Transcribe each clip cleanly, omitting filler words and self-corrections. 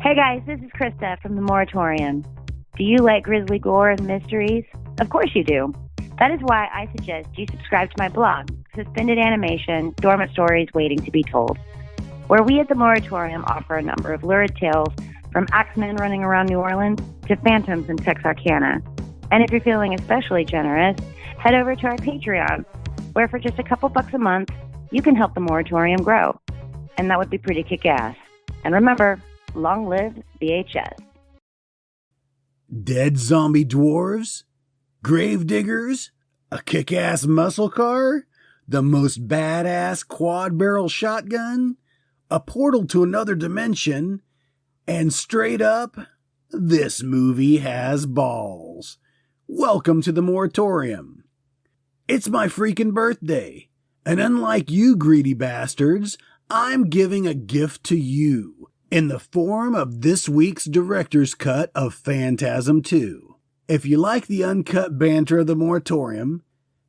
Hey guys, this is Krista from the Moratorium. Do you like grisly gore and mysteries? Of course you do. That is why I suggest you subscribe to my blog, Suspended Animation, Dormant Stories Waiting to be Told, where we at the Moratorium offer a number of lurid tales from axemen running around New Orleans to phantoms in Texarkana. And if you're feeling especially generous, head over to our Patreon, where for just a couple bucks a month, you can help the Moratorium grow. And that would be pretty kick-ass. And remember, long live VHS. Dead zombie dwarves? Gravediggers? A kick-ass muscle car? The most badass quad-barrel shotgun? A portal to another dimension? And straight up, this movie has balls. Welcome to the Moratorium. It's my freaking birthday, and unlike you greedy bastards, I'm giving a gift to you in the form of this week's director's cut of Phantasm 2. If you like the uncut banter of the Moratorium,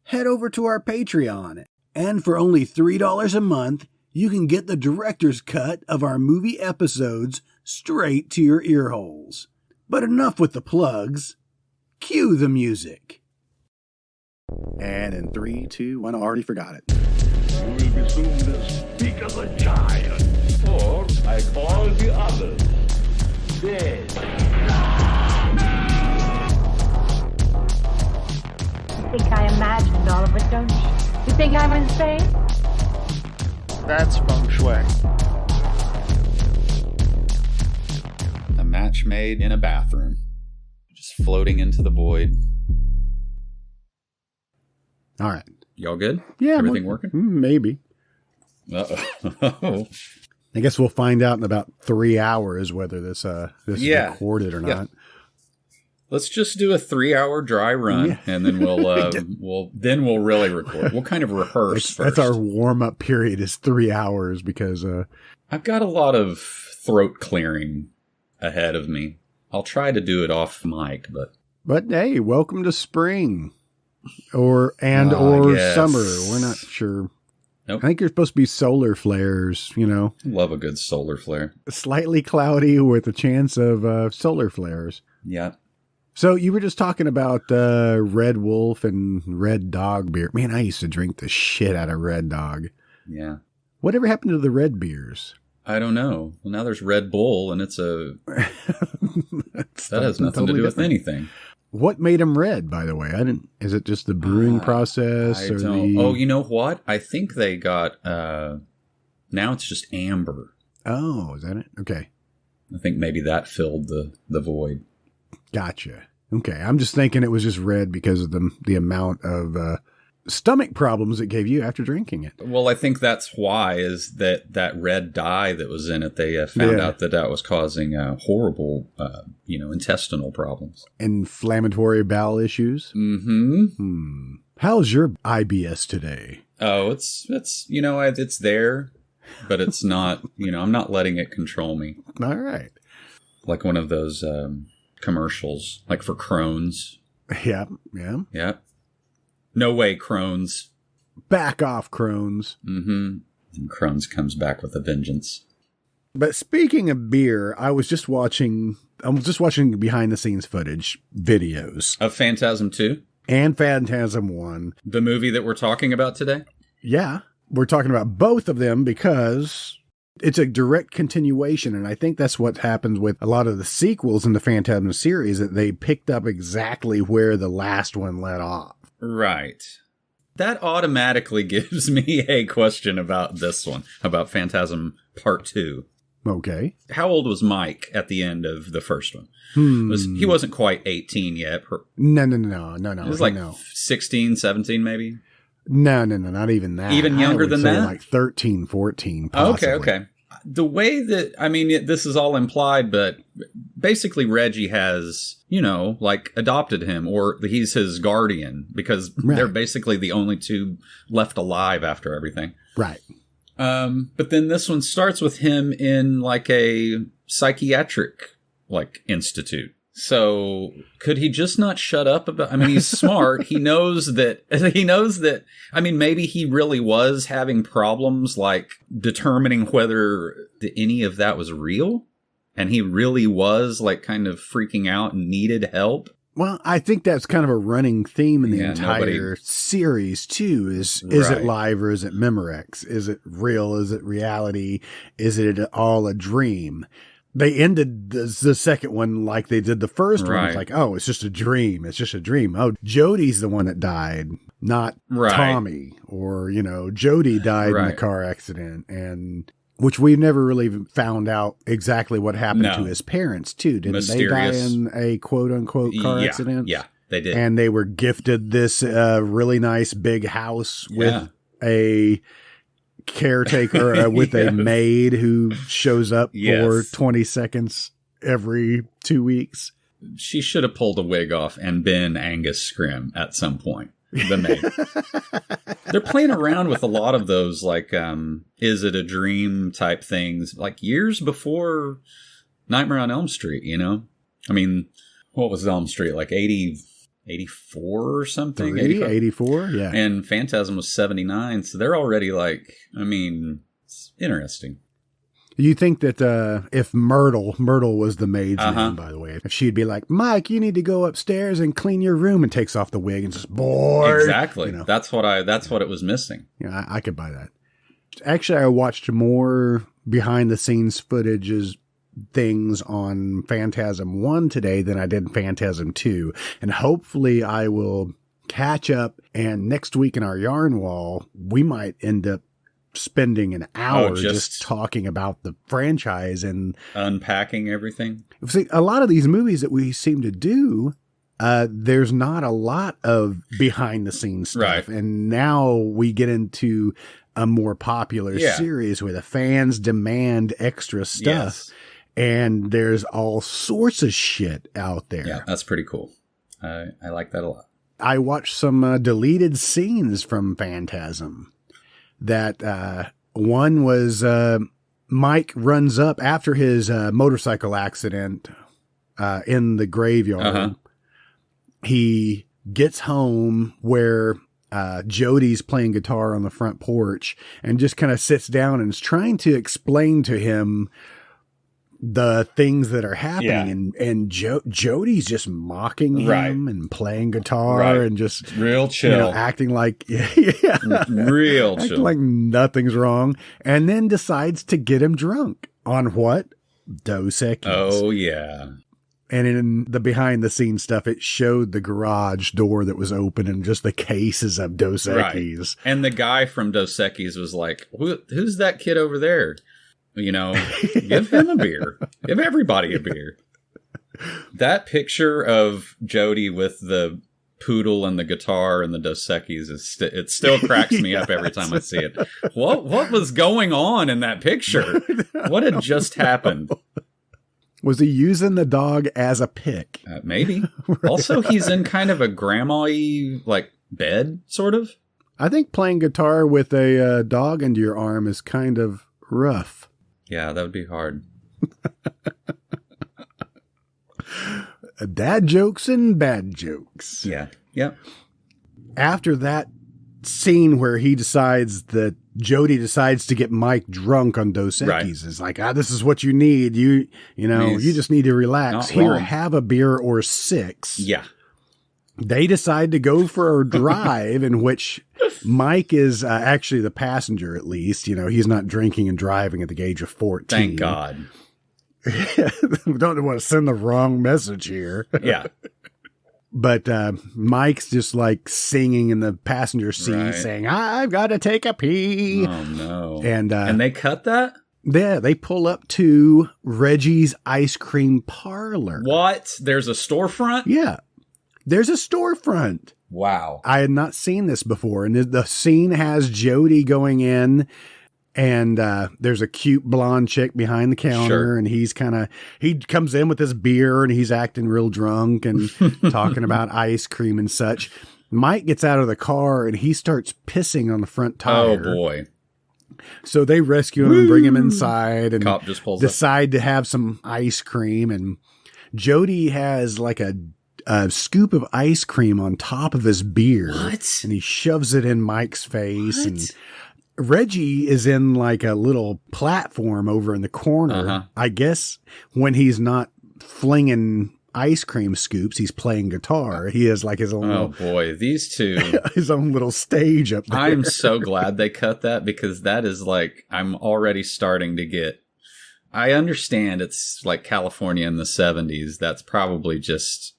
head over to our Patreon, and for only $3 a month, you can get the director's cut of our movie episodes straight to your earholes. But enough with the plugs. Cue the music. And in 3, 2, 1, I already forgot it. You will be soon as big as a giant, or like all the others, dead. You think I imagined all of it, don't you? You think I'm insane? That's feng shui. A match made in a bathroom. Just floating into the void. All right. Y'all good? Yeah. Everything working? Maybe. Uh-oh. I guess we'll find out in about 3 hours whether this is recorded or not. Yeah. Let's just do a 3-hour dry run, and then we'll really record. We'll kind of rehearse first. That's our warm-up period is 3 hours because I've got a lot of throat clearing ahead of me. I'll try to do it off mic, but hey, welcome to spring or summer. We're not sure. Nope. I think you're supposed to be solar flares, you know. Love a good solar flare. Slightly cloudy with a chance of solar flares. Yeah. So you were just talking about Red Wolf and Red Dog beer. Man, I used to drink the shit out of Red Dog. Yeah. Whatever happened to the red beers? I don't know. Well, now there's Red Bull, and it's a... that has nothing to do with anything. What made them red, by the way? Is it just the brewing process? Oh, you know what? I think they got... now it's just amber. Oh, is that it? Okay. I think maybe that filled the void. Gotcha. Okay. I'm just thinking it was just red because of the amount of stomach problems it gave you after drinking it. Well, I think that's why is that red dye that was in it. They found out that was causing horrible, intestinal problems. Inflammatory bowel issues. Mm-hmm. How's your IBS today? Oh, it's it's there, but it's not. I'm not letting it control me. All right. Like one of those commercials, like for Crohn's. Yeah. No way, Crohn's. Back off, Crohn's. Mm-hmm. And Crohn's comes back with a vengeance. But speaking of beer, I was just watching behind the scenes footage videos of Phantasm 2 and Phantasm 1. The movie that we're talking about today? Yeah. We're talking about both of them because it's a direct continuation, and I think that's what happens with a lot of the sequels in the Phantasm series, that they picked up exactly where the last one let off. Right. That automatically gives me a question about this one, about Phantasm Part 2. Okay. How old was Mike at the end of the first one? He wasn't quite 18 yet. No. It was like 16, 17 maybe? No, not even that. Even younger than that? Like 13, 14, possibly. Okay. The way that, this is all implied, but basically Reggie has, adopted him, or he's his guardian, because they're basically the only two left alive after everything. Right. But then this one starts with him in like a psychiatric institute. So could he just not shut up about, he's smart. He knows that, maybe he really was having problems like determining whether any of that was real. and he really was like kind of freaking out and needed help. Well, I think that's kind of a running theme in the entire series, too, is it live or is it Memorex? Is it real? Is it reality? Is it all a dream? They ended the second one like they did the first one. It's like, oh, it's just a dream. It's just a dream. Oh, Jody's the one that died, not Tommy. Or, Jody died in the car accident. And which we've never really found out exactly what happened to his parents, too. Didn't they die in a quote-unquote car accident? Yeah, they did. And they were gifted this really nice big house with a caretaker, with a maid who shows up for 20 seconds every 2 weeks. She should have pulled a wig off and been Angus Scrim at some point. The maid. They're playing around with a lot of those, like, is it a dream type things, like years before Nightmare on Elm Street, I mean, what was Elm Street, like 84 or something? 84, yeah. And Phantasm was 79, so they're already like, I mean, it's interesting. You think that if Myrtle was the maid's name, by the way, if she'd be like, Mike, you need to go upstairs and clean your room, and takes off the wig and just bored. Exactly. That's what it was missing. Yeah, I could buy that. Actually, I watched more behind the scenes footages things on Phantasm 1 today than I did Phantasm 2. And hopefully I will catch up. And next week in our yarn wall, we might end up spending an hour just talking about the franchise and unpacking everything. See, a lot of these movies that we seem to do, there's not a lot of behind the scenes stuff. And now we get into a more popular series where the fans demand extra stuff. And there's all sorts of shit out there. Yeah, that's pretty cool. I like that a lot. I watched some deleted scenes from Phantasm. That one was Mike runs up after his motorcycle accident in the graveyard. He gets home where Jody's playing guitar on the front porch and just kind of sits down and is trying to explain to him the things that are happening, and Jody's just mocking him and playing guitar and just real chill, acting like real acting chill, like nothing's wrong, and then decides to get him drunk on what? Dos Equis. Oh yeah. And in the behind the scenes stuff, it showed the garage door that was open and just the cases of Dos Equis. And the guy from Dos Equis was like, "Who's that kid over there? Give him a beer. Give everybody a beer." That picture of Jody with the poodle and the guitar and the Dos Equis it still cracks me up every time I see it. What was going on in that picture? What had just happened? Was he using the dog as a pick? Maybe. Also, he's in kind of a grandma-y, like, bed, sort of. I think playing guitar with a dog under your arm is kind of rough. Yeah, that would be hard. Dad jokes and bad jokes. Yeah. Yep. After that scene where he decides that Jody decides to get Mike drunk on Dos Equis, it's like, this is what you need. You just need to relax. Here, have a beer or 6. Yeah. They decide to go for a drive in which Mike is actually the passenger, at least. He's not drinking and driving at the age of 14. Thank God. Don't want to send the wrong message here. Yeah. But Mike's just like singing in the passenger seat saying, I've got to take a pee. Oh, no. And they cut that? Yeah, they pull up to Reggie's ice cream parlor. What? There's a storefront? Yeah. There's a storefront. Wow. I had not seen this before. And the scene has Jody going in, and there's a cute blonde chick behind the counter. And he comes in with his beer and he's acting real drunk and talking about ice cream and such. Mike gets out of the car and he starts pissing on the front tire. Oh boy. So they rescue him and bring him inside and Cop just pulls decide to have some ice cream. And Jody has like a scoop of ice cream on top of his beer. What? And he shoves it in Mike's face. What? And Reggie is in like a little platform over in the corner. I guess when he's not flinging ice cream scoops, he's playing guitar. He has like his own these two. His own little stage up there. I'm so glad they cut that, because that is like, I'm already starting to get, I understand it's like California in the 70s. That's probably just,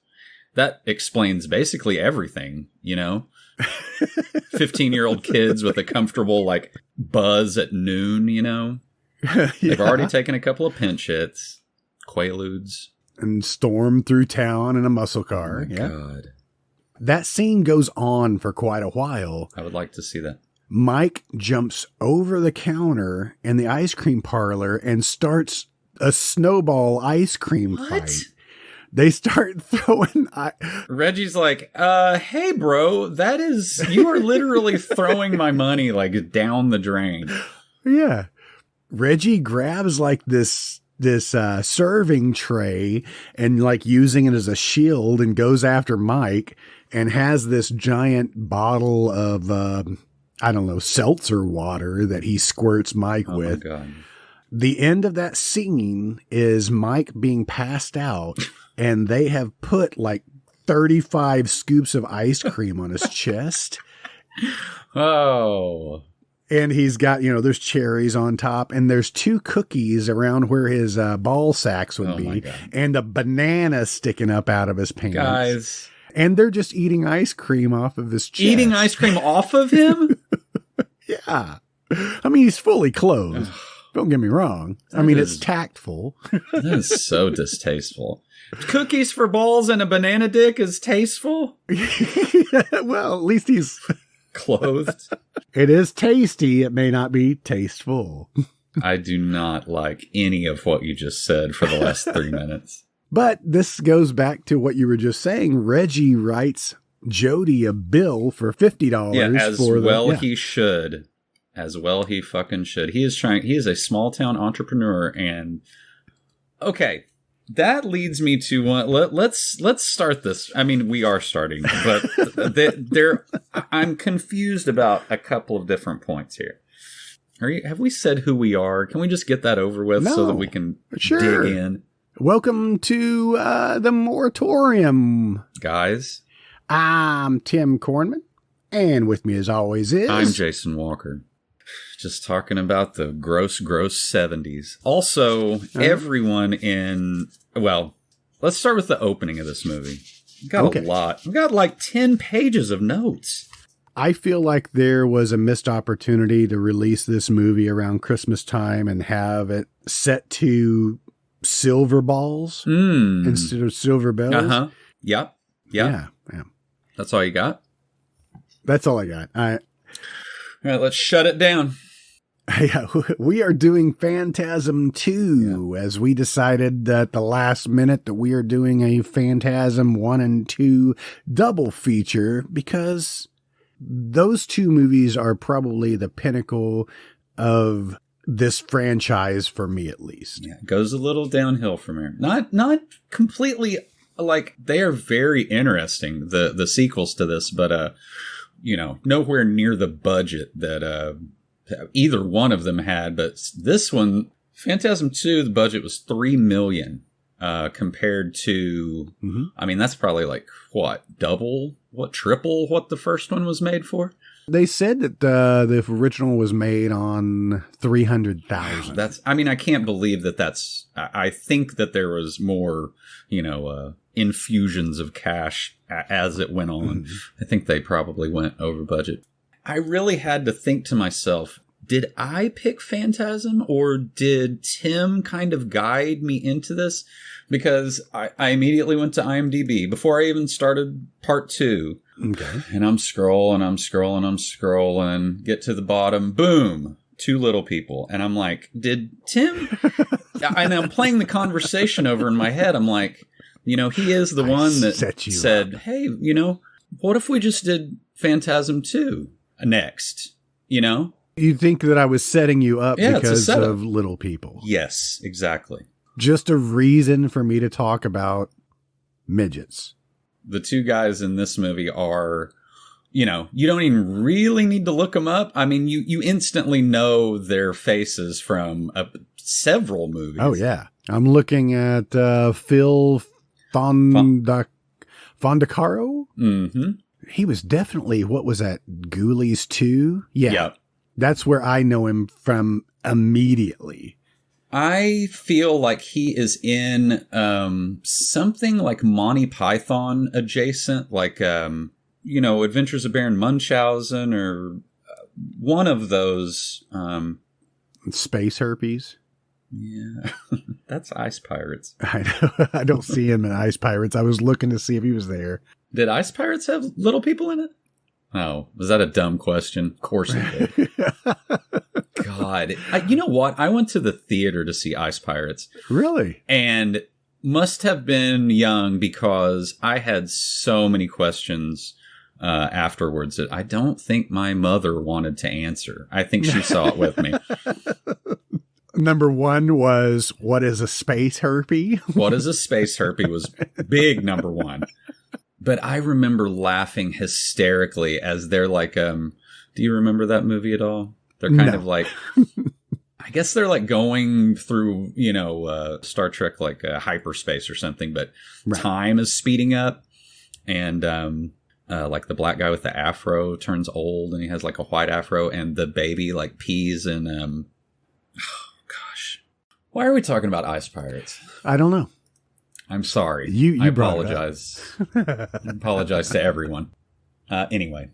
that explains basically everything, 15-year-old kids with a comfortable like buzz at noon, They've already taken a couple of pinch hits, Quaaludes. And storm through town in a muscle car. Oh my God. That scene goes on for quite a while. I would like to see that. Mike jumps over the counter in the ice cream parlor and starts a snowball ice cream fight. They start throwing... Reggie's like, hey, bro, you are literally throwing my money like down the drain. Yeah. Reggie grabs like this serving tray and like using it as a shield and goes after Mike and has this giant bottle of, seltzer water that he squirts Mike with. Oh my God. The end of that scene is Mike being passed out, and they have put like 35 scoops of ice cream on his chest. Oh. And he's got, there's cherries on top, and there's 2 cookies around where his ball sacks would be, and a banana sticking up out of his pants. Guys. And they're just eating ice cream off of his chest. Eating ice cream off of him? Yeah. I mean, he's fully clothed. Don't get me wrong. It's tactful. That is so distasteful. Cookies for balls and a banana dick is tasteful? Well, at least he's... clothed. It is tasty. It may not be tasteful. I do not like any of what you just said for the last 3 minutes. But this goes back to what you were just saying. Reggie writes Jody a bill for $50. Yeah, he should. As well he fucking should. He is a small town entrepreneur, and okay. That leads me to let's start this. I mean, we are starting, but I'm confused about a couple of different points here. Have we said who we are? Can we just get that over with so that we can dig in? Welcome to the Mortuarium, guys. I'm Tim Kornman, and with me as always is... I'm Jason Walker. Just talking about the gross 70s. Also, everyone in... Well, let's start with the opening of this movie. We've got a lot. We've got like 10 pages of notes. I feel like there was a missed opportunity to release this movie around Christmas time and have it set to silver balls instead of silver bells. Uh-huh. Yep. Yeah. That's all you got? That's all I got. All right, let's shut it down. Yeah, we are doing Phantasm 2 as we decided at the last minute that we are doing a Phantasm 1 and 2 double feature because those 2 movies are probably the pinnacle of this franchise for me, at least. Yeah, it goes a little downhill from here. Not completely, like, they are very interesting, the sequels to this, but nowhere near the budget that either one of them had. But this one, Phantasm 2, the budget was $3 million compared to, I mean, that's probably like triple what the first one was made for. They said that the original was made on $300,000. I can't believe that's. I think that there was more, infusions of cash as it went on. I think they probably went over budget. I really had to think to myself, did I pick Phantasm or did Tim kind of guide me into this? Because I immediately went to IMDb before I even started part 2. Okay. And I'm scrolling, get to the bottom, boom, 2 little people. And I'm like, did Tim? And I'm playing the conversation over in my head. I'm like, he is the one that said, hey, what if we just did Phantasm 2 next? You think that I was setting you up because of little people? Yes, exactly. Just a reason for me to talk about midgets. The 2 guys in this movie are you know, you don't even really need to look them up. I mean, you instantly know their faces from several movies. Oh, yeah. I'm looking at Phil Fondacaro. Mm-hmm. He was definitely, what was that, Ghoulies 2? Yeah. Yep. That's where I know him from immediately. I feel like he is in something like Monty Python adjacent, like, you know, Adventures of Baron Munchausen or one of those. Space Herpes? Yeah, that's Ice Pirates. I know. I don't see him in Ice Pirates. I was looking to see if he was there. Did Ice Pirates have little people in it? Oh, was that a dumb question? Of course it did. God. You know what? I went to the theater to see Ice Pirates. Really? And must have been young because I had so many questions afterwards that I don't think my mother wanted to answer. I think she saw it with me. Number one was, what is a space herpy? What is a space herpy was big number one. But I remember laughing hysterically as they're like, do you remember that movie at all? They're kind of like, I guess they're like going through, you know, Star Trek, like hyperspace or something, but time is speeding up. And like the black guy with the afro turns old and he has like a white afro and the baby like pees and, oh gosh, why are we talking about Ice Pirates? I don't know. I'm sorry. You I apologize. I apologize to everyone. Anyway.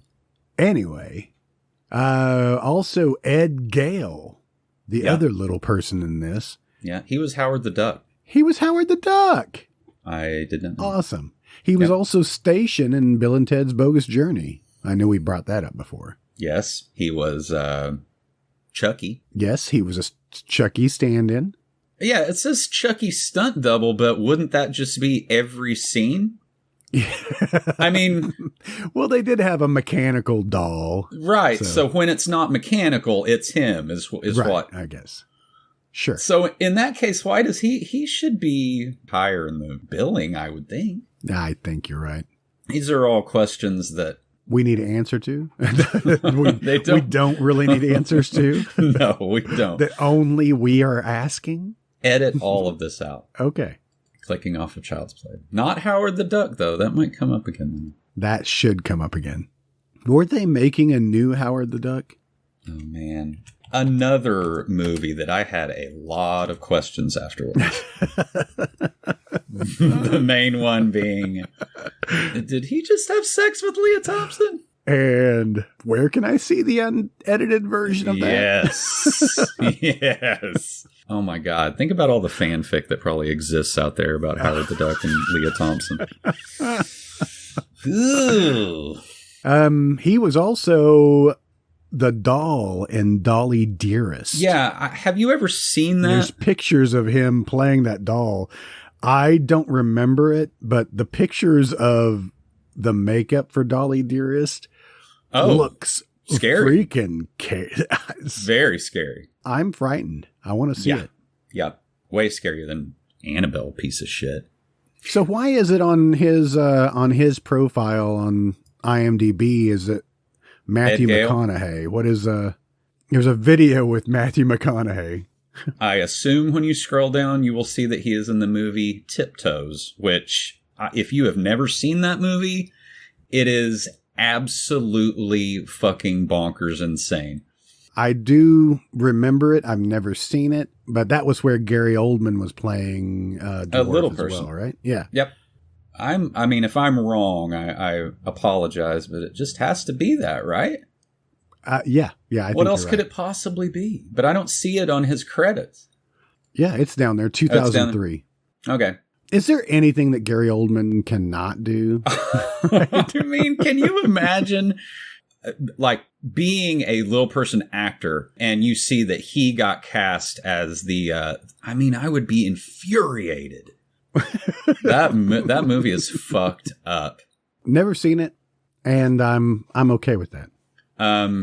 Also Ed Gale, the other little person in this. Yeah, he was Howard the Duck. He was Howard the Duck. I did not know. Awesome. He was also Station in Bill and Ted's Bogus Journey. I know we brought that up before. Yes, he was Chucky. Yes, he was a Chucky stand-in. Yeah, it says Chucky stunt double, but wouldn't that just be every scene? I mean... Well, they did have a mechanical doll. Right, so when it's not mechanical, it's him, is right, what... I guess. Sure. So in that case, why does he should be higher in the billing, I would think. I think you're right. These are all questions that... We need an answer to? we don't really need answers to? No, we don't. That only we are asking? Edit all of this out. Okay. Clicking off of Child's Play. Not Howard the Duck, though. That might come up again. That should come up again. Were they making a new Howard the Duck? Oh, man. Another movie that I had a lot of questions afterwards. The main one being, did he just have sex with Leah Thompson? And where can I see the unedited version of that? Yes. Yes. Oh my God. Think about all the fanfic that probably exists out there about Howard the Duck and Leah Thompson. He was also the doll in Dolly Dearest. Yeah. Have you ever seen that? There's pictures of him playing that doll. I don't remember it, but the pictures of the makeup for Dolly Dearest looks scary. Freaking very scary. I'm frightened. I want to see it. Yeah. Way scarier than Annabelle, piece of shit. So why is it on his profile on IMDb? Is it Matthew McConaughey? What is there's a video with Matthew McConaughey. I assume when you scroll down, you will see that he is in the movie Tiptoes, which if you have never seen that movie, it is absolutely fucking bonkers insane. I do remember it. I've never seen it, but that was where Gary Oldman was playing a little person, well, right? Yeah. Yep. I mean, if I'm wrong, I apologize, but it just has to be that, right? Yeah. I what else could it possibly be? But I don't see it on his credits. Yeah, it's down there. 2003. Okay. Is there anything that Gary Oldman cannot do? I mean, can you imagine like being a little person actor and you see that he got cast as the, I mean, I would be infuriated. That movie is fucked up. Never seen it. And I'm okay with that.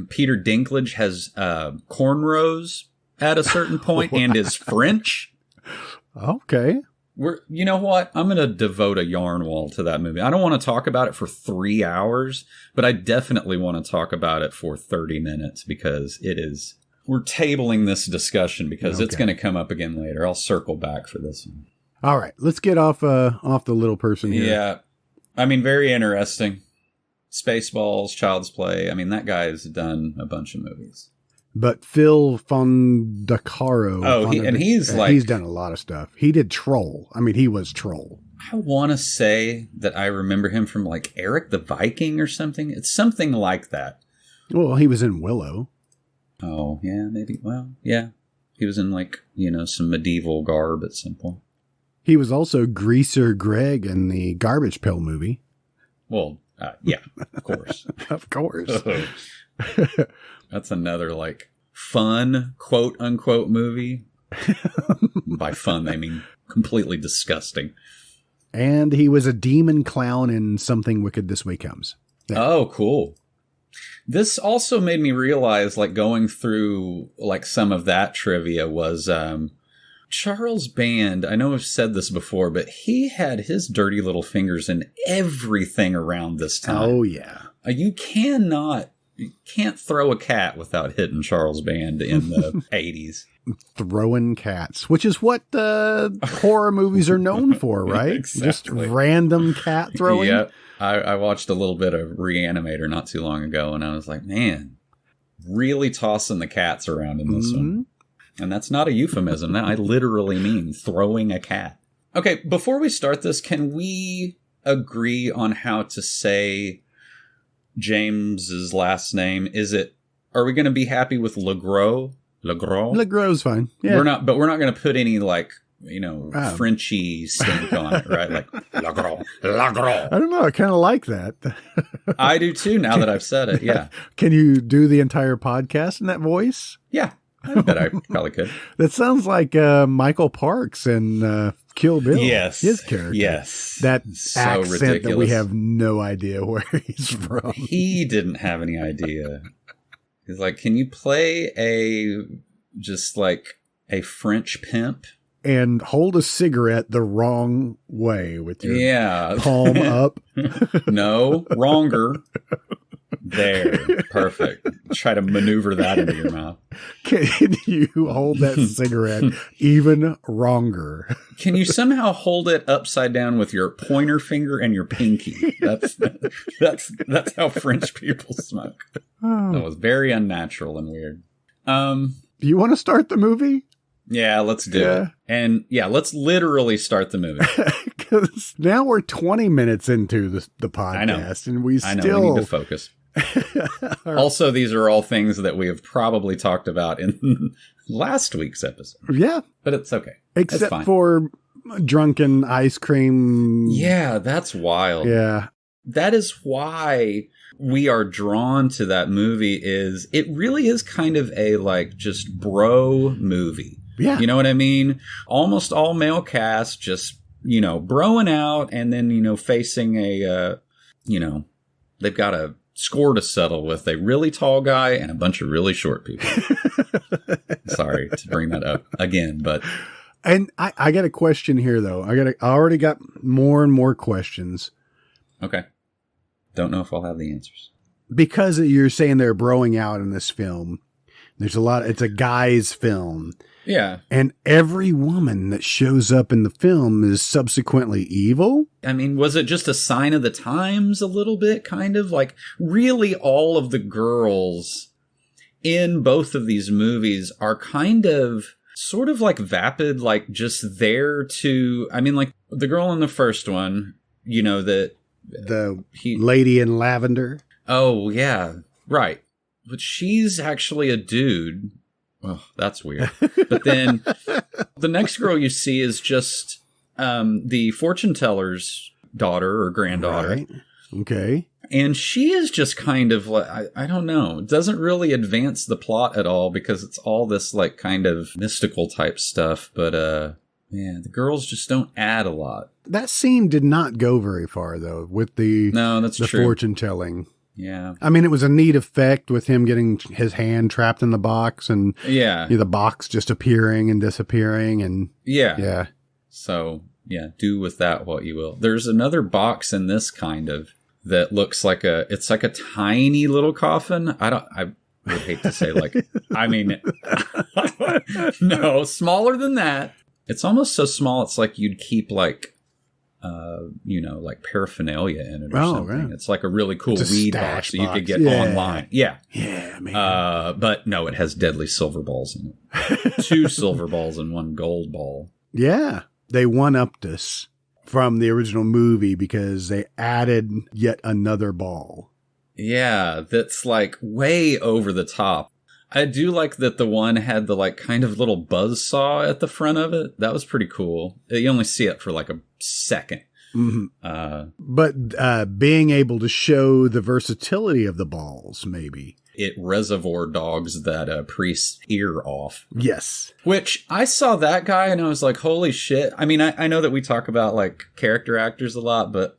Peter Dinklage has, cornrows at a certain point and is French. Okay. You know what? I'm going to devote a yarn wall to that movie. I don't want to talk about it for 3 hours, but I definitely want to talk about it for 30 minutes because we're tabling this discussion because it's going to come up again later. I'll circle back for this one. All right. Let's get off the little person here. Yeah. I mean, very interesting. Spaceballs, Child's Play. I mean, that guy has done a bunch of movies. But Phil Fondacaro. Oh, he's done a lot of stuff. He did Troll. I mean, he was Troll. I want to say that I remember him from like Eric the Viking or something. It's something like that. Well, he was in Willow. Oh, yeah, maybe. Well, yeah. He was in like, some medieval garb at some point. He was also Greaser Greg in the Garbage Pail movie. Well, yeah, of course. Of course. That's another like fun quote unquote movie. By fun, they mean completely disgusting. And he was a demon clown in Something Wicked This Way Comes. Yeah. Oh, cool. This also made me realize, like going through like some of that trivia was Charles Band. I know I've said this before, but he had his dirty little fingers in everything around this time. Oh, yeah. You can't throw a cat without hitting Charles Band in the 80s. Throwing cats, which is what horror movies are known for, right? Exactly. Just random cat throwing. Yep. I watched a little bit of Reanimator not too long ago, and I was like, man, really tossing the cats around in this one. And that's not a euphemism. I literally mean throwing a cat. Okay, before we start this, can we agree on how to say James's last name? Are we going to be happy with Legroz? Legroz's fine. Yeah. We're not going to put any like, Frenchy stink on it, right? Like Legroz. I don't know. I kind of like that. I do too. Now that I've said it. Yeah. Can you do the entire podcast in that voice? Yeah. I bet I probably could. That sounds like Michael Parks in Kill Bill. Yes. His character. Yes. That so accent ridiculous. that we have no idea where he's from. He didn't have any idea. He's like, can you play a French pimp? And hold a cigarette the wrong way with your palm up. No, wronger. There. Perfect. Try to maneuver that into your mouth. Can you hold that cigarette even wronger? Can you somehow hold it upside down with your pointer finger and your pinky? That's how French people smoke. That was very unnatural and weird. Do you want to start the movie? Yeah, let's do it. And let's literally start the movie. Because now we're 20 minutes into the podcast, and we need to focus. Also, these are all things that we have probably talked about in last week's episode. Yeah. But it's okay. Except for drunken ice cream. Yeah, that's wild. Yeah. That is why we are drawn to that movie. It really is kind of a like just bro movie. Yeah. You know what I mean? Almost all male cast just, broing out and then, facing a, they've got a score to settle with a really tall guy and a bunch of really short people. Sorry to bring that up again, but. And I got a question here, though. I already got more and more questions. Okay. Don't know if I'll have the answers. Because you're saying they're broing out in this film. It's a guy's film. Yeah. And every woman that shows up in the film is subsequently evil? I mean, was it just a sign of the times a little bit, kind of? Like, really all of the girls in both of these movies are kind of sort of like vapid, like just there to... I mean, like, the girl in the first one, the lady in lavender? Oh, yeah. Right. But she's actually a dude. Oh, that's weird. But then the next girl you see is just the fortune teller's daughter or granddaughter. Right. Okay. And she is just kind of like, I don't know. It doesn't really advance the plot at all because it's all this like kind of mystical type stuff. But the girls just don't add a lot. That scene did not go very far though with the true. Fortune telling. Yeah. I mean, it was a neat effect with him getting his hand trapped in the box and the box just appearing and disappearing. And yeah. So Yeah, do with that what you will. There's another box in this kind of that looks like it's like a tiny little coffin. I would hate to say like, I mean, no, smaller than that. It's almost so small. It's like you'd keep like, like paraphernalia in it or something. Right. It's like a really cool weed box that you could get online. Yeah. Yeah, man. But no, it has deadly silver balls in it. 2 silver balls and 1 gold ball. Yeah. They one-upped us from the original movie because they added yet another ball. Yeah, that's like way over the top. I do like that the one had the like kind of little buzzsaw at the front of it. That was pretty cool. You only see it for like a second. Mm-hmm. But being able to show the versatility of the balls, maybe. It reservoir dogs that priest's ear off. Yes. Which I saw that guy and I was like, holy shit. I mean, I know that we talk about like character actors a lot, but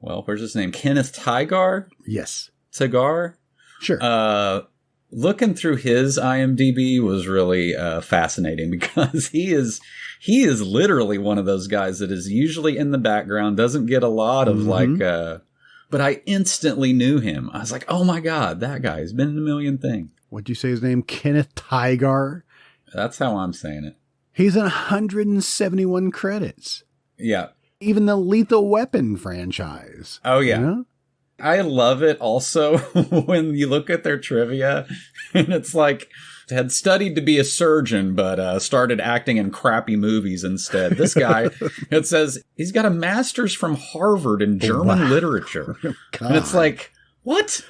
well, where's his name? Kenneth Tygard? Yes. Tygard? Sure. Looking through his IMDb was really fascinating because he is literally one of those guys that is usually in the background, doesn't get a lot of but I instantly knew him. I was like, oh my God, that guy has been in a million things. What'd you say his name? Kenneth Tygard? That's how I'm saying it. He's in 171 credits. Yeah. Even the Lethal Weapon franchise. Oh, yeah. You know? I love it also when you look at their trivia and it's like, had studied to be a surgeon, but started acting in crappy movies instead. This guy, it says he's got a master's from Harvard in German literature. And it's like, what?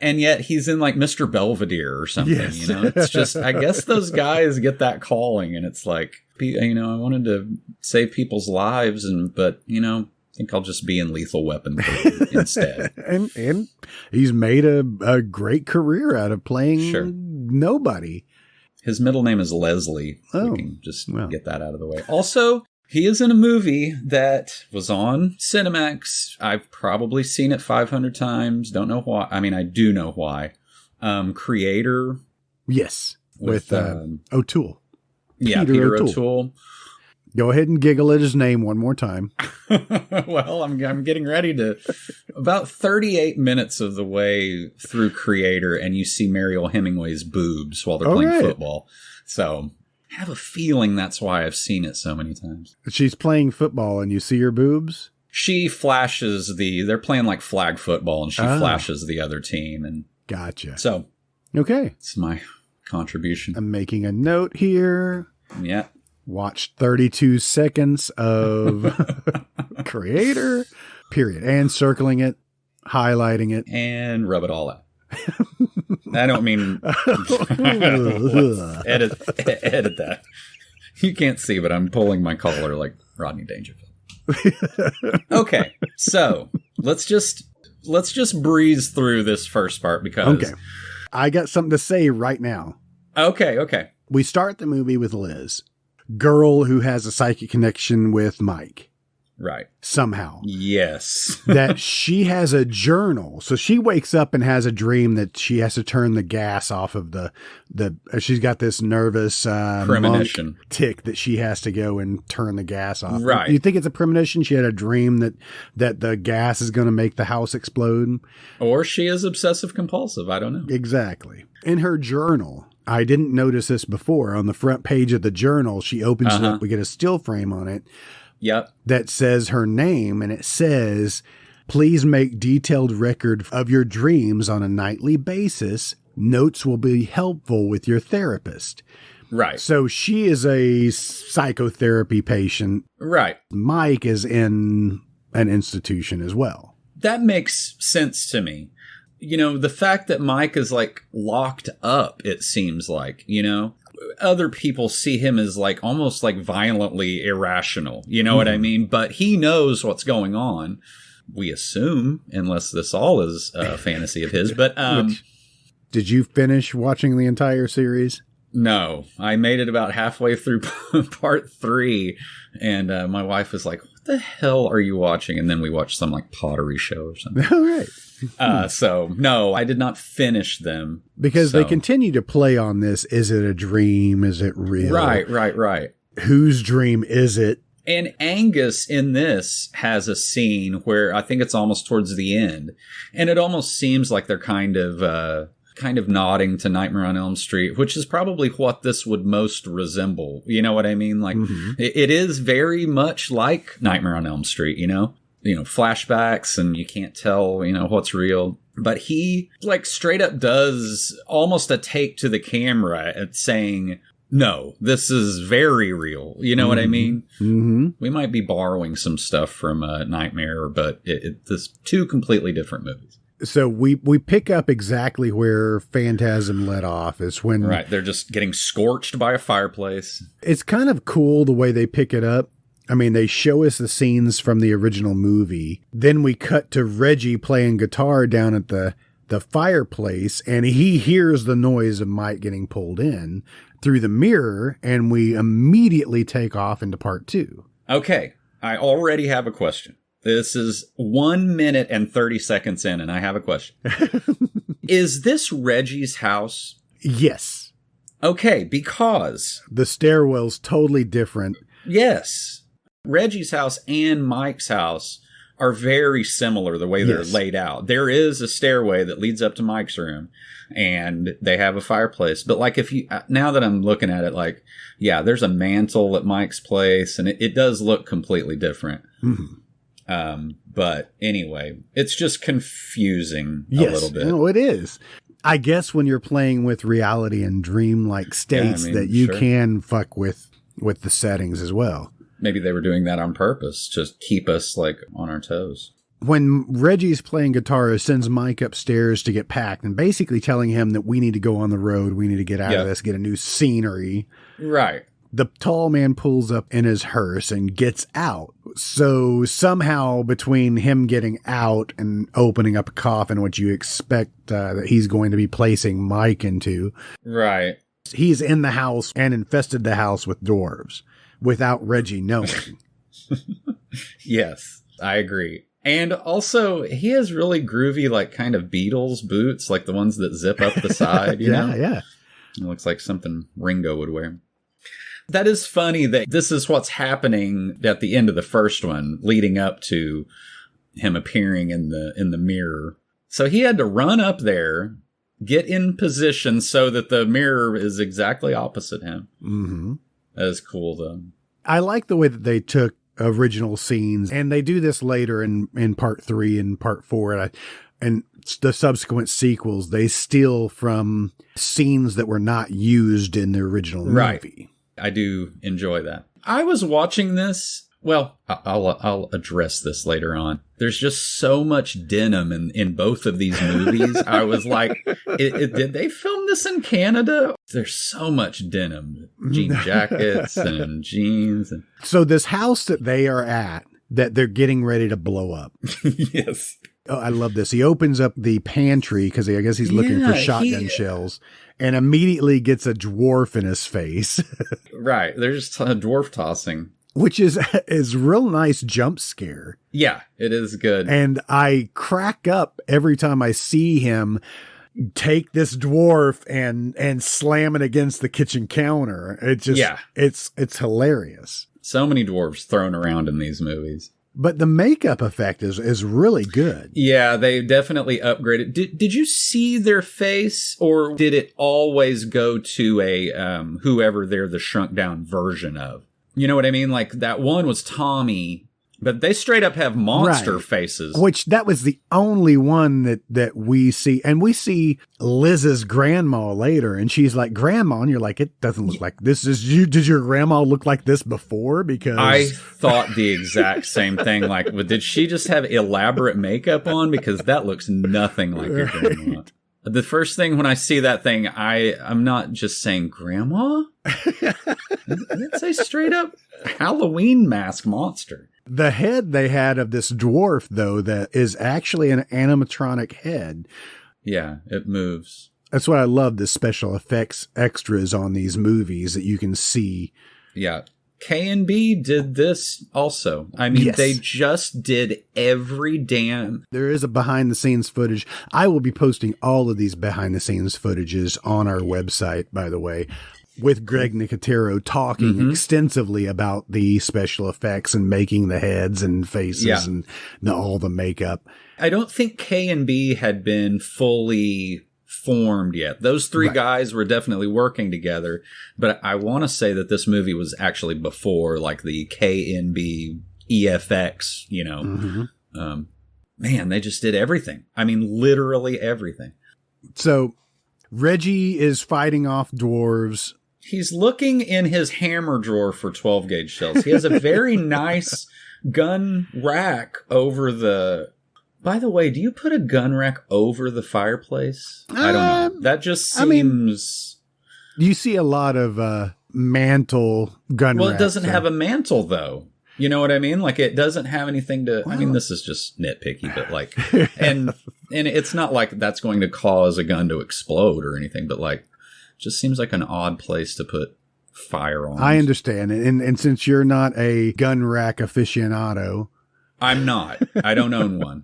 And yet he's in like Mr. Belvedere or something, you know? It's just, I guess those guys get that calling and it's like, I wanted to save people's lives but I think I'll just be in Lethal Weapon instead. and he's made a great career out of playing nobody. His middle name is Leslie. Oh, we can just get that out of the way. Also, he is in a movie that was on Cinemax. I've probably seen it 500 times. Don't know why. I mean, I do know why. Creator. Yes. With O'Toole. Yeah, Peter O'Toole. Go ahead and giggle at his name one more time. Well, I'm getting ready to about 38 minutes of the way through Creator, and you see Mariel Hemingway's boobs while they're playing football. So I have a feeling that's why I've seen it so many times. She's playing football and you see her boobs? She flashes they're playing like flag football and she flashes the other team. And gotcha. So, okay. It's my contribution. I'm making a note here. Yeah. Watched 32 seconds of Creator, period. And circling it, highlighting it. And rub it all out. I don't mean edit that. You can't see, but I'm pulling my collar like Rodney Dangerfield. Okay, so let's just breeze through this first part because I got something to say right now. Okay. We start the movie with Liz, girl who has a psychic connection with Mike. Right. Somehow. Yes. That she has a journal. So she wakes up and has a dream that she has to turn the gas off of she's got this nervous premonition tick that she has to go and turn the gas off. Right. You think it's a premonition? She had a dream that the gas is going to make the house explode? Or she is obsessive compulsive. I don't know. Exactly. In her journal, I didn't notice this before. On the front page of the journal, she opens it up. We get a still frame on it. Yep. That says her name, and it says, please make detailed record of your dreams on a nightly basis. Notes will be helpful with your therapist. Right. So she is a psychotherapy patient. Right. Mike is in an institution as well. That makes sense to me. The fact that Mike is like locked up, it seems like, other people see him as like almost like violently irrational. You know what I mean? But he knows what's going on. We assume, unless this all is a fantasy of his. But did you finish watching the entire series? No, I made it about halfway through part 3, and my wife was like, "What the hell are you watching?" And then we watched some like pottery show or something. All right. So no, I did not finish them because they continue to play on this. Is it a dream? Is it real? Right. Whose dream is it? And Angus in this has a scene where I think it's almost towards the end, and it almost seems like they're kind of nodding to Nightmare on Elm Street, which is probably what this would most resemble. You know what I mean? Like it is very much like Nightmare on Elm Street, you know, flashbacks, and you can't tell, what's real. But he like straight up does almost a take to the camera at saying, no, this is very real. You know what I mean? Mm-hmm. We might be borrowing some stuff from Nightmare, but this two completely different movies. So we pick up exactly where Phantasm let off. Is when they're just getting scorched by a fireplace. It's kind of cool the way they pick it up. I mean, they show us the scenes from the original movie. Then we cut to Reggie playing guitar down at the fireplace, and he hears the noise of Mike getting pulled in through the mirror, and we immediately take off into part 2. Okay, I already have a question. This is 1 minute and 30 seconds in, and I have a question. Is this Reggie's house? Yes. Okay, because the stairwell's totally different. Yes. Reggie's house and Mike's house are very similar the way they're laid out. There is a stairway that leads up to Mike's room, and they have a fireplace. But like now that I'm looking at it, like, yeah, there's a mantle at Mike's place, and it does look completely different. Mm-hmm. But anyway, it's just confusing a little bit. No, it is. I guess when you're playing with reality and dream-like states, that you can fuck with the settings as well. Maybe they were doing that on purpose to keep us like on our toes. When Reggie's playing guitar, it sends Mike upstairs to get packed and basically telling him that we need to go on the road. We need to get out of this, get a new scenery. Right. The tall man pulls up in his hearse and gets out. So somehow between him getting out and opening up a coffin, which you expect that he's going to be placing Mike into. Right. He's in the house and infested the house with dwarves without Reggie knowing. Yes, I agree. And also, he has really groovy, like, kind of Beatles boots, like the ones that zip up the side, you know? Yeah. It looks like something Ringo would wear. That is funny that this is what's happening at the end of the first one, leading up to him appearing in the mirror. So he had to run up there, get in position so that the mirror is exactly opposite him. Mm-hmm. That is cool, though. I like the way that they took original scenes, and they do this later in part 3 and part 4, and the subsequent sequels. They steal from scenes that were not used in the original movie. Right. I do enjoy that. I was watching this. Well, I'll address this later on. There's just so much denim in both of these movies. I was like, did they film this in Canada? There's so much denim, jean jackets and jeans. So this house that they are at, that they're getting ready to blow up. Yes. Oh, I love this. He opens up the pantry because I guess he's looking for shotgun shells, and immediately gets a dwarf in his face. Right. There's a dwarf tossing. Which is real nice jump scare. Yeah, it is good. And I crack up every time I see him take this dwarf and slam it against the kitchen counter. It just, it's hilarious. So many dwarves thrown around in these movies. But the makeup effect is really good. Yeah, they definitely upgraded. Did you see their face, or did it always go to a whoever they're the shrunk down version of? You know what I mean? Like that one was Tommy, but they straight up have monster faces. Which that was the only one that we see. And we see Liz's grandma later, and she's like, Grandma, and you're like, it doesn't look like this. Did your grandma look like this before? Because I thought the exact same thing. Like, did she just have elaborate makeup on? Because that looks nothing like your grandma. The first thing when I see that thing, I'm not just saying, Grandma? It's a straight up Halloween mask monster. The head they had of this dwarf, though, that is actually an animatronic head. Yeah, it moves. That's what I love, the special effects extras on these movies that you can see. Yeah. K&B did this also. I mean, they just did every damn... There is a behind-the-scenes footage. I will be posting all of these behind-the-scenes footages on our website, by the way. with Greg Nicotero talking extensively about the special effects and making the heads and faces and all the makeup. I don't think K and B had been fully formed yet. Those three guys were definitely working together, but I want to say that this movie was actually before like the KNB EFX, you know. Man, they just did everything. I mean, literally everything. So Reggie is fighting off dwarves. He's looking in his hammer drawer for 12 gauge shells. He has a very nice gun rack over the... By the way, do you put a gun rack over the fireplace? I don't know. That just seems... you see a lot of mantle gun racks. Well, it doesn't have a mantle, though. You know what I mean? Like, it doesn't have anything to... I mean, this is just nitpicky, but like... and it's not like that's going to cause a gun to explode or anything, but like... just seems like an odd place to put firearms. I understand. And since you're not a gun rack aficionado... I'm not. I don't own one.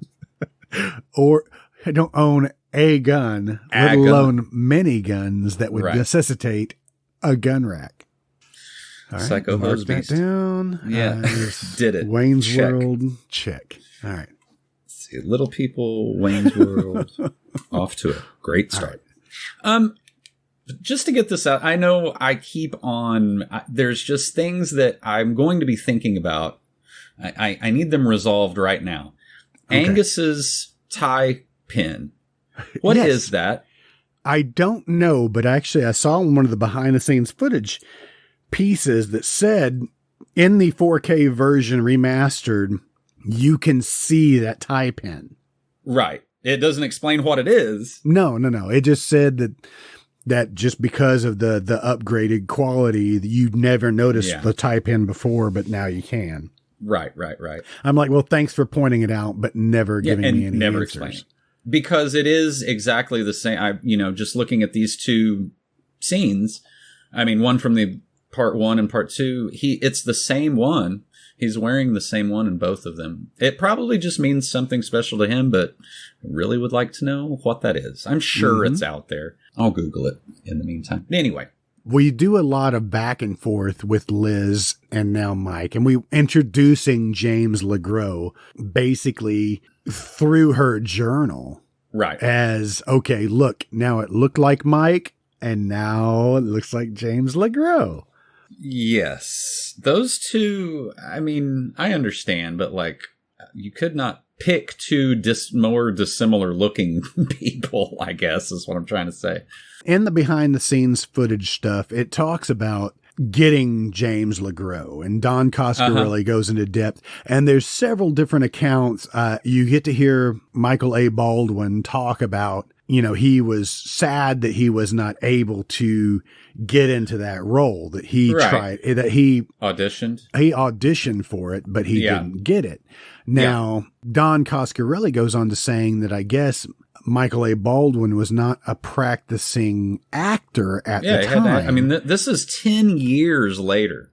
Or I don't own a gun, let alone many guns that would necessitate a gun rack. All right, Psycho mark Hose that Beast. down. Yeah, did it. Wayne's Check. World, check. All right. Let's see, Little People, Wayne's World, off to a great start. Right. Just to get this out, I know I keep on, there's just things that I'm going to be thinking about. I need them resolved right now. Okay. Angus's tie pin. What is that? I don't know, but actually I saw one of the behind the scenes footage pieces that said in the 4K version remastered, you can see that tie pin. Right. It doesn't explain what it is. No. It just said that just because of the upgraded quality, you'd never noticed the tie pin before, but now you can. Right. I'm like, well, thanks for pointing it out, but never giving me any never answers. Explaining. Because it is exactly the same. Just looking at these two scenes, I mean, one from the part 1 and part 2, it's the same one. He's wearing the same one in both of them. It probably just means something special to him, but I really would like to know what that is. I'm sure it's out there. I'll Google it in the meantime. Anyway. We do a lot of back and forth with Liz and now Mike, and we introducing James Legroz basically through her journal. Right. As, okay, look, now it looked like Mike, and now it looks like James Legroz. Yes. Those two, I mean, I understand, but like, you could not pick two more dissimilar looking people, I guess, is what I'm trying to say. In the behind the scenes footage stuff, it talks about getting James Legroz, and Don Coscarelli goes into depth. And there's several different accounts. You get to hear Michael A. Baldwin talk about, he was sad that he was not able to get into that role, that he tried, that he auditioned. He auditioned for it, but he didn't get it. Now, Don Coscarelli goes on to saying that I guess Michael A. Baldwin was not a practicing actor at the time. This is 10 years later.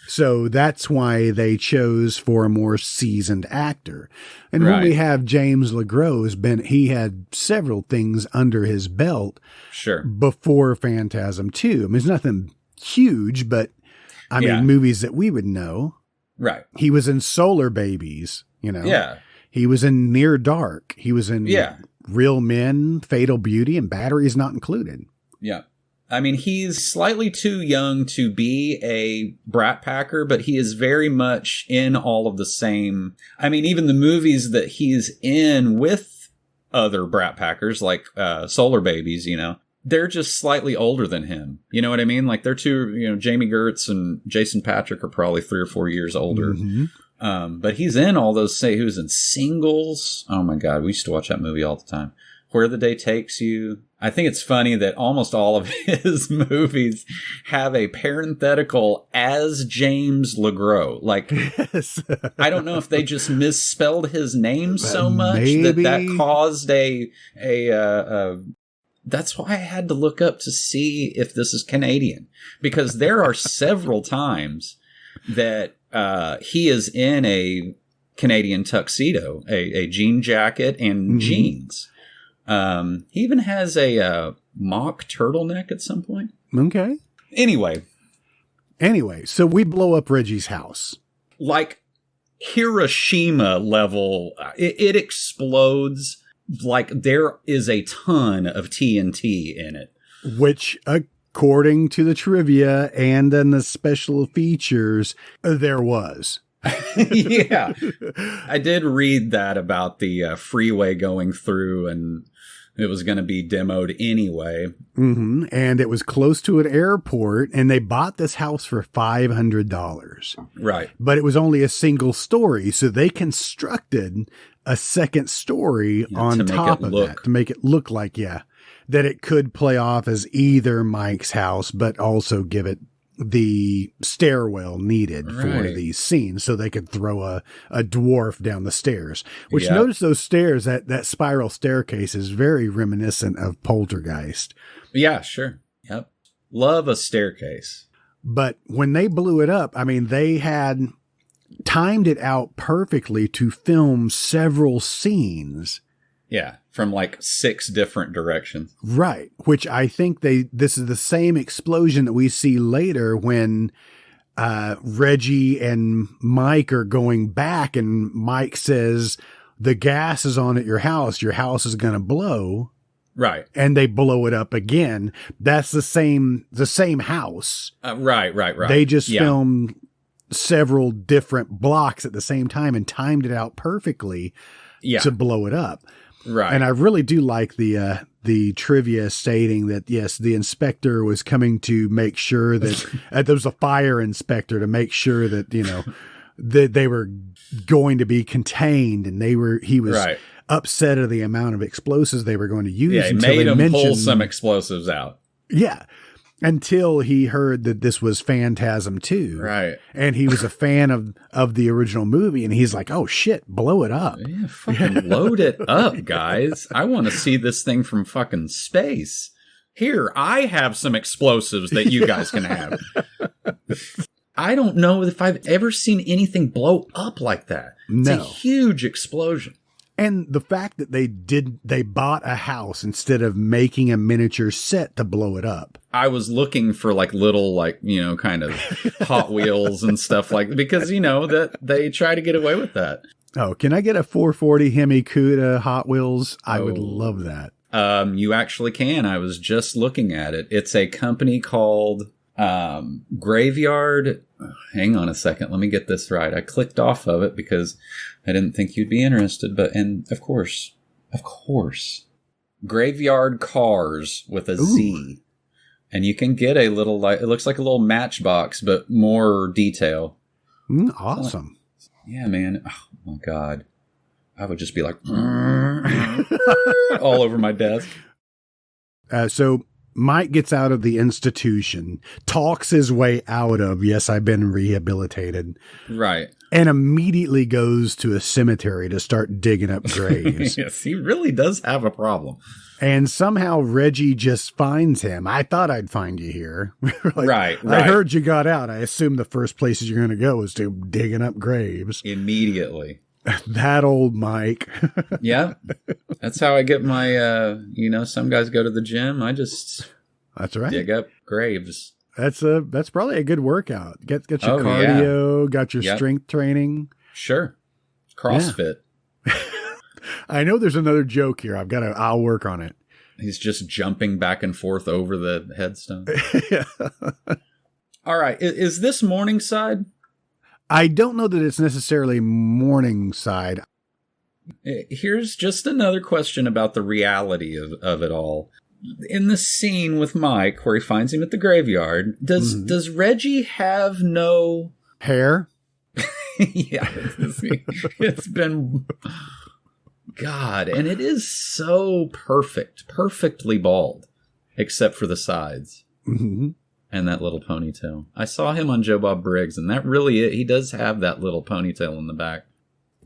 So that's why they chose for a more seasoned actor. And when we have James Legroz, he had several things under his belt before Phantasm 2. I mean, it's nothing huge, but movies that we would know. Right. He was in Solar Babies, Yeah. He was in Near Dark. He was in Real Men, Fatal Beauty, and Batteries Not Included. Yeah. I mean, he's slightly too young to be a brat packer, but he is very much in all of the same. I mean, even the movies that he's in with other brat packers, like Solar Babies, they're just slightly older than him. You know what I mean? Like they're two, Jamie Gertz and Jason Patrick are probably 3 or 4 years older. Mm-hmm. But he's in all those, he was in Singles. Oh my God. We used to watch that movie all the time. Where the Day Takes You. I think it's funny that almost all of his movies have a parenthetical as James Legroz. Like, I don't know if they just misspelled his name so much that caused that's why I had to look up to see if this is Canadian, because there are several times that he is in a Canadian tuxedo, a jean jacket and jeans. He even has a mock turtleneck at some point. Okay. Anyway, so we blow up Reggie's house. Like Hiroshima level, it explodes. Like there is a ton of TNT in it. Which, according to the trivia and then the special features, there was. Yeah. I did read that about the freeway going through, and it was going to be demoed anyway. Mm-hmm. And it was close to an airport, and they bought this house for $500. Right. But it was only a single story, so they constructed a second story on top of that to make it look like, that it could play off as either Mike's house, but also give it the stairwell needed for these scenes, so they could throw a dwarf down the stairs. Which, notice those stairs, that spiral staircase is very reminiscent of Poltergeist. Yeah, sure. Yep. Love a staircase. But when they blew it up, I mean, they had timed it out perfectly to film several scenes. Yeah, from like 6 different directions. Right, which I think this is the same explosion that we see later when Reggie and Mike are going back, and Mike says, the gas is on at your house is going to blow. Right. And they blow it up again. That's the same house. Right. They just filmed several different blocks at the same time and timed it out perfectly to blow it up. Right. And I really do like the trivia stating that, yes, the inspector was coming to make sure that there was a fire inspector to make sure that, that they were going to be contained, and he was upset at the amount of explosives they were going to use. Yeah, he made him pull some explosives out. Yeah. Until he heard that this was Phantasm 2. Right. And he was a fan of the original movie, and he's like, oh shit, blow it up. Yeah, fucking load it up, guys. I want to see this thing from fucking space. Here, I have some explosives that you guys can have. I don't know if I've ever seen anything blow up like that. It's a huge explosion. And the fact that they bought a house instead of making a miniature set to blow it up. I was looking for like little, kind of Hot Wheels and stuff because that they try to get away with that. Oh, can I get a 440 Hemi Cuda Hot Wheels? I would love that. You actually can. I was just looking at it. It's a company called Graveyard. Hang on a second. Let me get this right. I clicked off of it because I didn't think you'd be interested. And of course, Graveyard Cars with a Z. And you can get a little, it looks like a little Matchbox, but more detail. Awesome. Yeah, man. Oh my God. I would just be like all over my desk. So Mike gets out of the institution, talks his way out of, yes, I've been rehabilitated. Right. And immediately goes to a cemetery to start digging up graves. Yes, he really does have a problem. And somehow Reggie just finds him. I thought I'd find you here. Right. I heard you got out. I assume the first places you're going to go is to digging up graves. Immediately. That old Mike. Yeah. That's how I get my, some guys go to the gym. I just That's right. dig up graves. That's probably a good workout. Get your cardio, got your strength training. Sure. CrossFit. Yeah. I know there's another joke here. I'll work on it. He's just jumping back and forth over the headstone. All right. Is this Morningside? I don't know that it's necessarily Morningside. Here's just another question about the reality of it all. In the scene with Mike, where he finds him at the graveyard, does Reggie have no hair? Yeah, it's been God, and it is so perfectly bald, except for the sides and that little ponytail. I saw him on Joe Bob Briggs, and he does have that little ponytail in the back.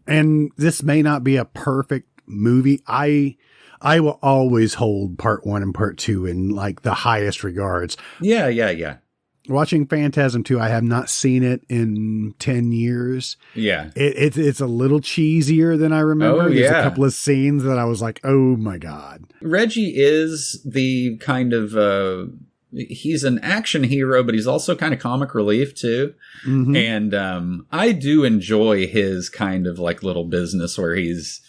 And this may not be a perfect movie. I will always hold part 1 and part 2 in like the highest regards. Yeah. Watching Phantasm 2, I have not seen it in 10 years. Yeah. It's a little cheesier than I remember. Oh, There's a couple of scenes that I was like, oh my God. Reggie is the kind of he's an action hero, but he's also kind of comic relief too. Mm-hmm. And I do enjoy his kind of like little business where he's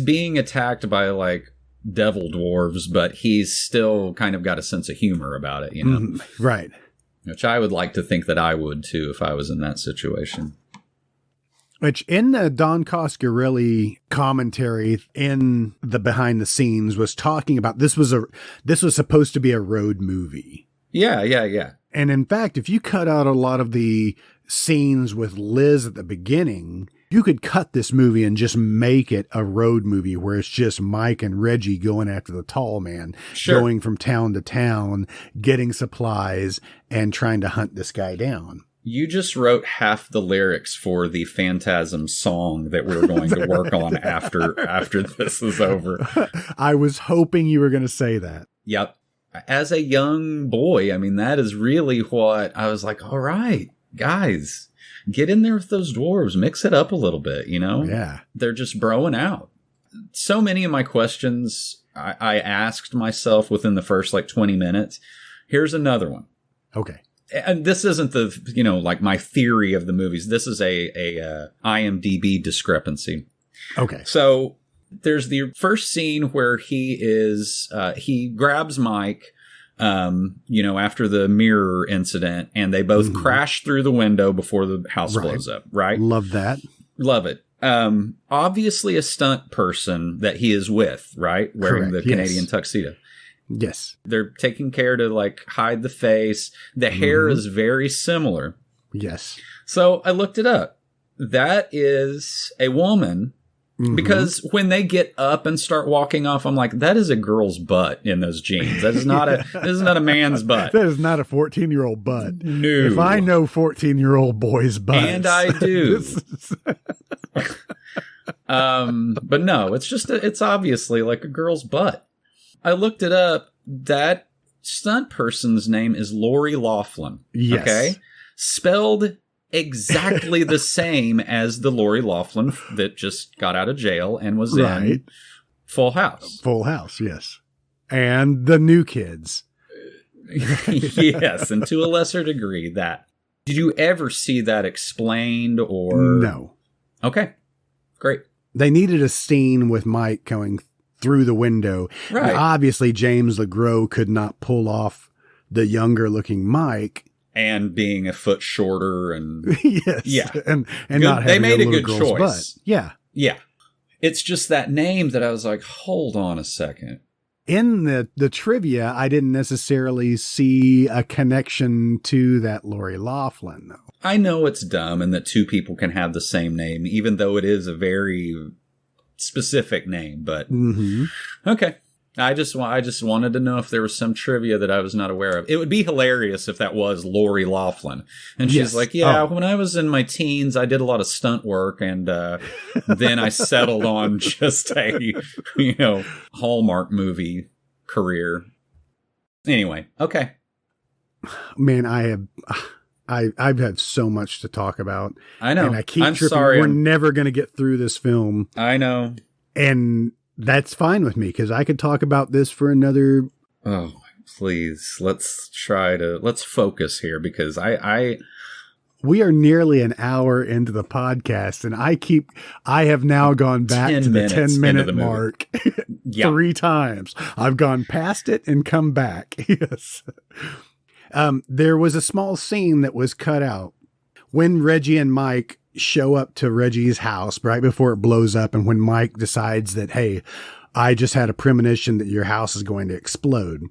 being attacked by like devil dwarves, but he's still kind of got a sense of humor about it, you know? Mm-hmm. Right. Which I would like to think that I would too if I was in that situation. Which in the Don Coscarelli commentary in the behind the scenes was talking about this was supposed to be a road movie. Yeah. And in fact, if you cut out a lot of the scenes with Liz at the beginning, you could cut this movie and just make it a road movie where it's just Mike and Reggie going after the tall man, Sure. going from town to town, getting supplies and trying to hunt this guy down. You just wrote half the lyrics for the Phantasm song that we're going to work on after this is over. I was hoping you were going to say that. Yep. As a young boy, I mean, that is really what I was like, all right, guys, get in there with those dwarves, mix it up a little bit, you know? Yeah. They're just broing out. So many of my questions I asked myself within the first like 20 minutes. Here's another one. Okay. And this isn't the, you know, like my theory of the movies. This is a IMDb discrepancy. Okay. So there's the first scene where he grabs Mike, you know, after the mirror incident, and they both crash through the window before the house blows up, right? Love that. Love it. Obviously a stunt person that he is with, right? Wearing Correct, the yes. Canadian tuxedo. Yes. They're taking care to like hide the face. The hair is very similar. Yes. So I looked it up. That is a woman, because when they get up and start walking off, I'm like, that is a girl's butt in those jeans. That is not this is not a man's butt. That is not a 14-year-old butt. No. If I know 14-year-old boys' butts. And I do. But no, it's obviously like a girl's butt. I looked it up. That stunt person's name is Lori Loughlin. Yes. Okay. Spelled exactly the same as the Lori Loughlin that just got out of jail and was in Full House. Full House, yes. And the New Kids. Yes, and to a lesser degree that. Did you ever see that explained or? No. Okay, great. They needed a scene with Mike going through the window. Right. And obviously, James Legroz could not pull off the younger looking Mike. And being a foot shorter and Yes. Yeah. And Good. not having They made a little good girl's choice. butt. Yeah. Yeah. It's just that name that I was like, hold on a second. In the trivia, I didn't necessarily see a connection to that Lori Loughlin, though. I know it's dumb and that two people can have the same name, even though it is a very specific name, but okay. I just wanted to know if there was some trivia that I was not aware of. It would be hilarious if that was Lori Loughlin. And she's like, when I was in my teens, I did a lot of stunt work, and then I settled on just a, Hallmark movie career. Anyway, okay. Man, I've had so much to talk about. I know. And I keep tripping. Sorry. We're never going to get through this film. I know. And that's fine with me, because I could talk about this for another. Oh, please. Let's focus here, because we are nearly an hour into the podcast, and I have now gone back to the 10-minute mark 3 times. I've gone past it and come back. Yes. There was a small scene that was cut out when Reggie and Mike show up to Reggie's house right before it blows up, and when Mike decides that, hey, I just had a premonition that your house is going to explode.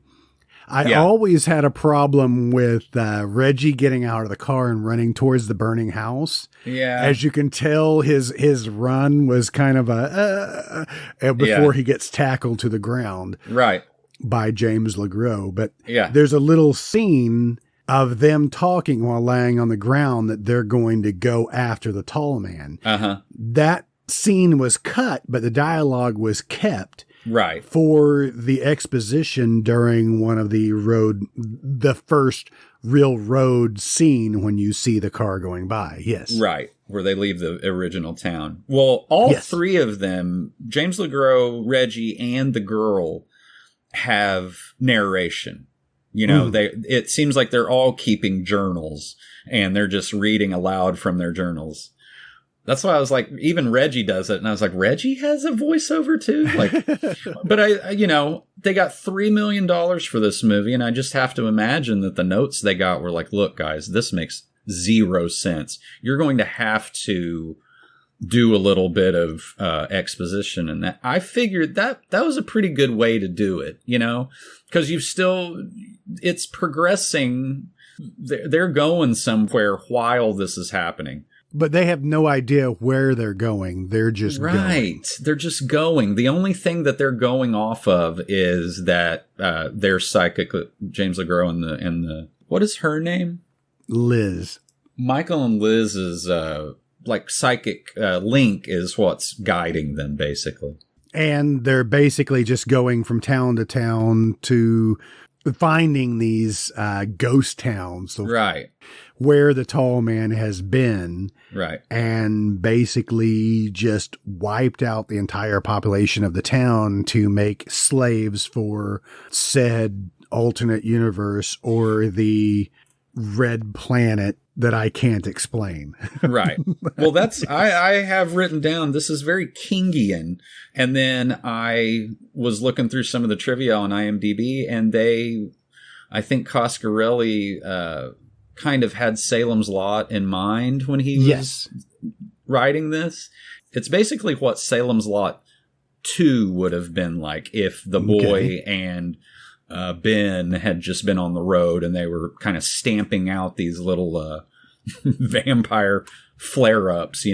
I always had a problem with Reggie getting out of the car and running towards the burning house. Yeah. As you can tell, his run was kind of before he gets tackled to the ground. Right. By James Legroz. But there's a little scene of them talking while laying on the ground that they're going to go after the tall man. That scene was cut, but the dialogue was kept. Right. For the exposition during one of the first real road scene when you see the car going by. Yes. Right. Where they leave the original town. Well, all three of them, James Legroz, Reggie, and the girl, have narration. You know, it seems like they're all keeping journals and they're just reading aloud from their journals. That's why I was like, even Reggie does it. And I was like, Reggie has a voiceover too? Like, but they got $3 million for this movie. And I just have to imagine that the notes they got were like, look, guys, this makes 0 sense. You're going to have to do a little bit of exposition. And that I figured that was a pretty good way to do it, because it's progressing. They're going somewhere while this is happening. But they have no idea where they're going. They're just going. They're just going. The only thing that they're going off of is that their psychic, James Legroz and the what is her name? Liz. Michael and Liz's psychic link is what's guiding them, basically. And they're basically just going from town to town to finding these ghost towns. Right. Where the tall man has been. Right. And basically just wiped out the entire population of the town to make slaves for said alternate universe or the red planet that I can't explain. Right. Well, I have written down, this is very Kingian. And then I was looking through some of the trivia on IMDb, and I think Coscarelli kind of had Salem's Lot in mind when he was writing this. It's basically what Salem's Lot 2 would have been like if the boy and Ben had just been on the road and they were kind of stamping out these little vampire flare-ups,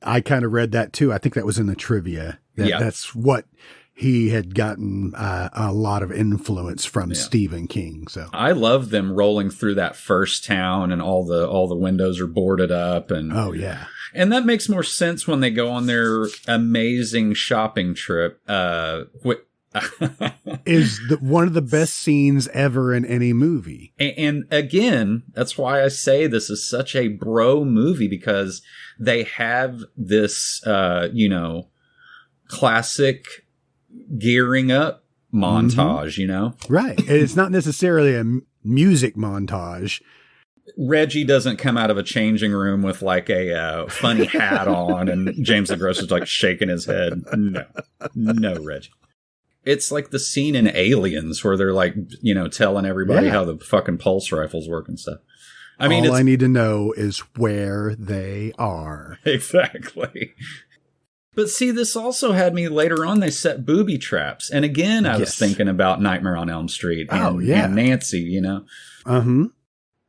I kind of read that too. I think that was in the trivia. That's what he had gotten a lot of influence from Stephen King. So I love them rolling through that first town and all the windows are boarded up and and that makes more sense when they go on their amazing shopping trip. Is one of the best scenes ever in any movie. And again, that's why I say this is such a bro movie, because they have this, classic gearing up montage, Right. And it's not necessarily a music montage. Reggie doesn't come out of a changing room with like a funny hat on and James Legroz is like shaking his head. No, Reggie. It's like the scene in Aliens where they're like, telling everybody how the fucking pulse rifles work and stuff. I mean, all I need to know is where they are. Exactly. But see, this also had me later on. They set booby traps. And again, I was thinking about Nightmare on Elm Street and Nancy,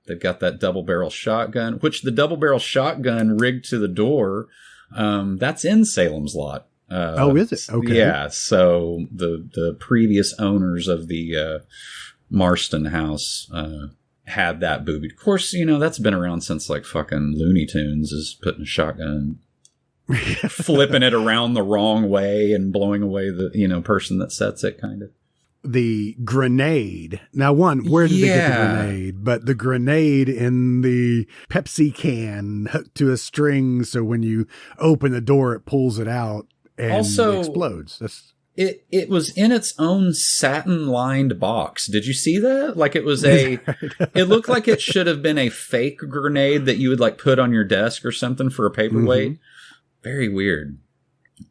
They've got that double barrel shotgun, which the double barrel shotgun rigged to the door. That's in Salem's Lot. Is it? Okay. Yeah. So the previous owners of the Marston house had that booby. Of course, that's been around since like fucking Looney Tunes is putting a shotgun, flipping it around the wrong way and blowing away the person that sets it, kind of. The grenade. Now, where did they get the grenade? But the grenade in the Pepsi can hooked to a string, so when you open the door, it pulls it out and it explodes. It was in its own satin-lined box. Did you see that? Like it was it looked like it should have been a fake grenade that you would like put on your desk or something for a paperweight. Mm-hmm. Very weird.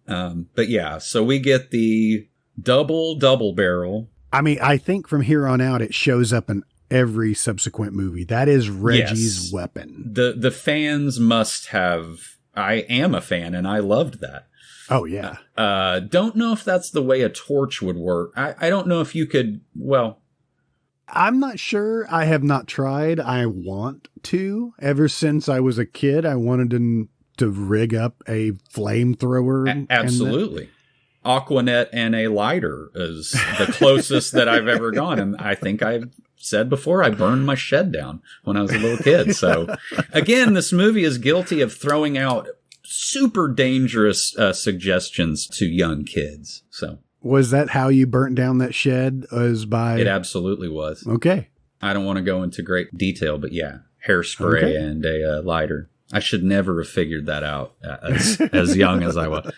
But yeah, so we get the double barrel. I mean, I think from here on out, it shows up in every subsequent movie. That is Reggie's weapon. The fans must have. I am a fan, and I loved that. Oh, yeah. Don't know if that's the way a torch would work. I don't know if you could, I'm not sure. I have not tried. I want to. Ever since I was a kid, I wanted to rig up a flamethrower. Absolutely. Aquanet and a lighter is the closest that I've ever gone. And I think I've said before, I burned my shed down when I was a little kid. So again, this movie is guilty of throwing out super dangerous suggestions to young kids. So was that how you burnt down that shed? It absolutely was. Okay. I don't want to go into great detail, but yeah, hairspray and a lighter. I should never have figured that out as young as I was.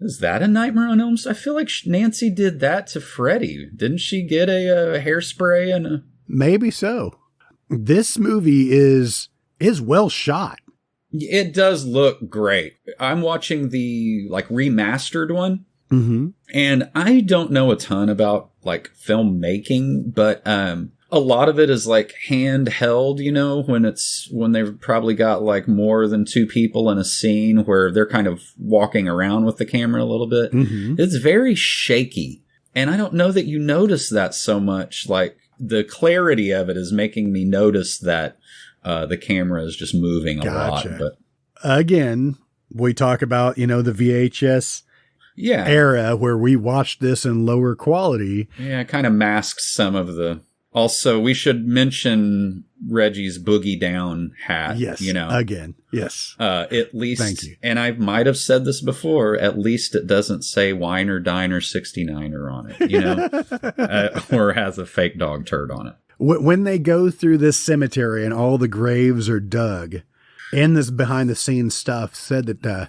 Is that a Nightmare on Elm Street? I feel like Nancy did that to Freddy. Didn't she get a hairspray and a... Maybe so. This movie is well shot. It does look great. I'm watching the like remastered one. Mm-hmm. And I don't know a ton about like filmmaking, but a lot of it is like handheld, you know, when they've probably got like more than 2 people in a scene where they're kind of walking around with the camera a little bit. Mm-hmm. It's very shaky. And I don't know that you notice that so much. Like the clarity of it is making me notice that the camera is just moving a lot. But again, we talk about, you know, the VHS era where we watched this in lower quality. Yeah, it kind of masks some of the... Also, we should mention Reggie's boogie down hat. Yes. You know, again. Yes. At least, thank you. And I might have said this before, at least it doesn't say Winer Diner 69er on it, you know, or has a fake dog turd on it. When they go through this cemetery and all the graves are dug, in this behind the scenes stuff said that,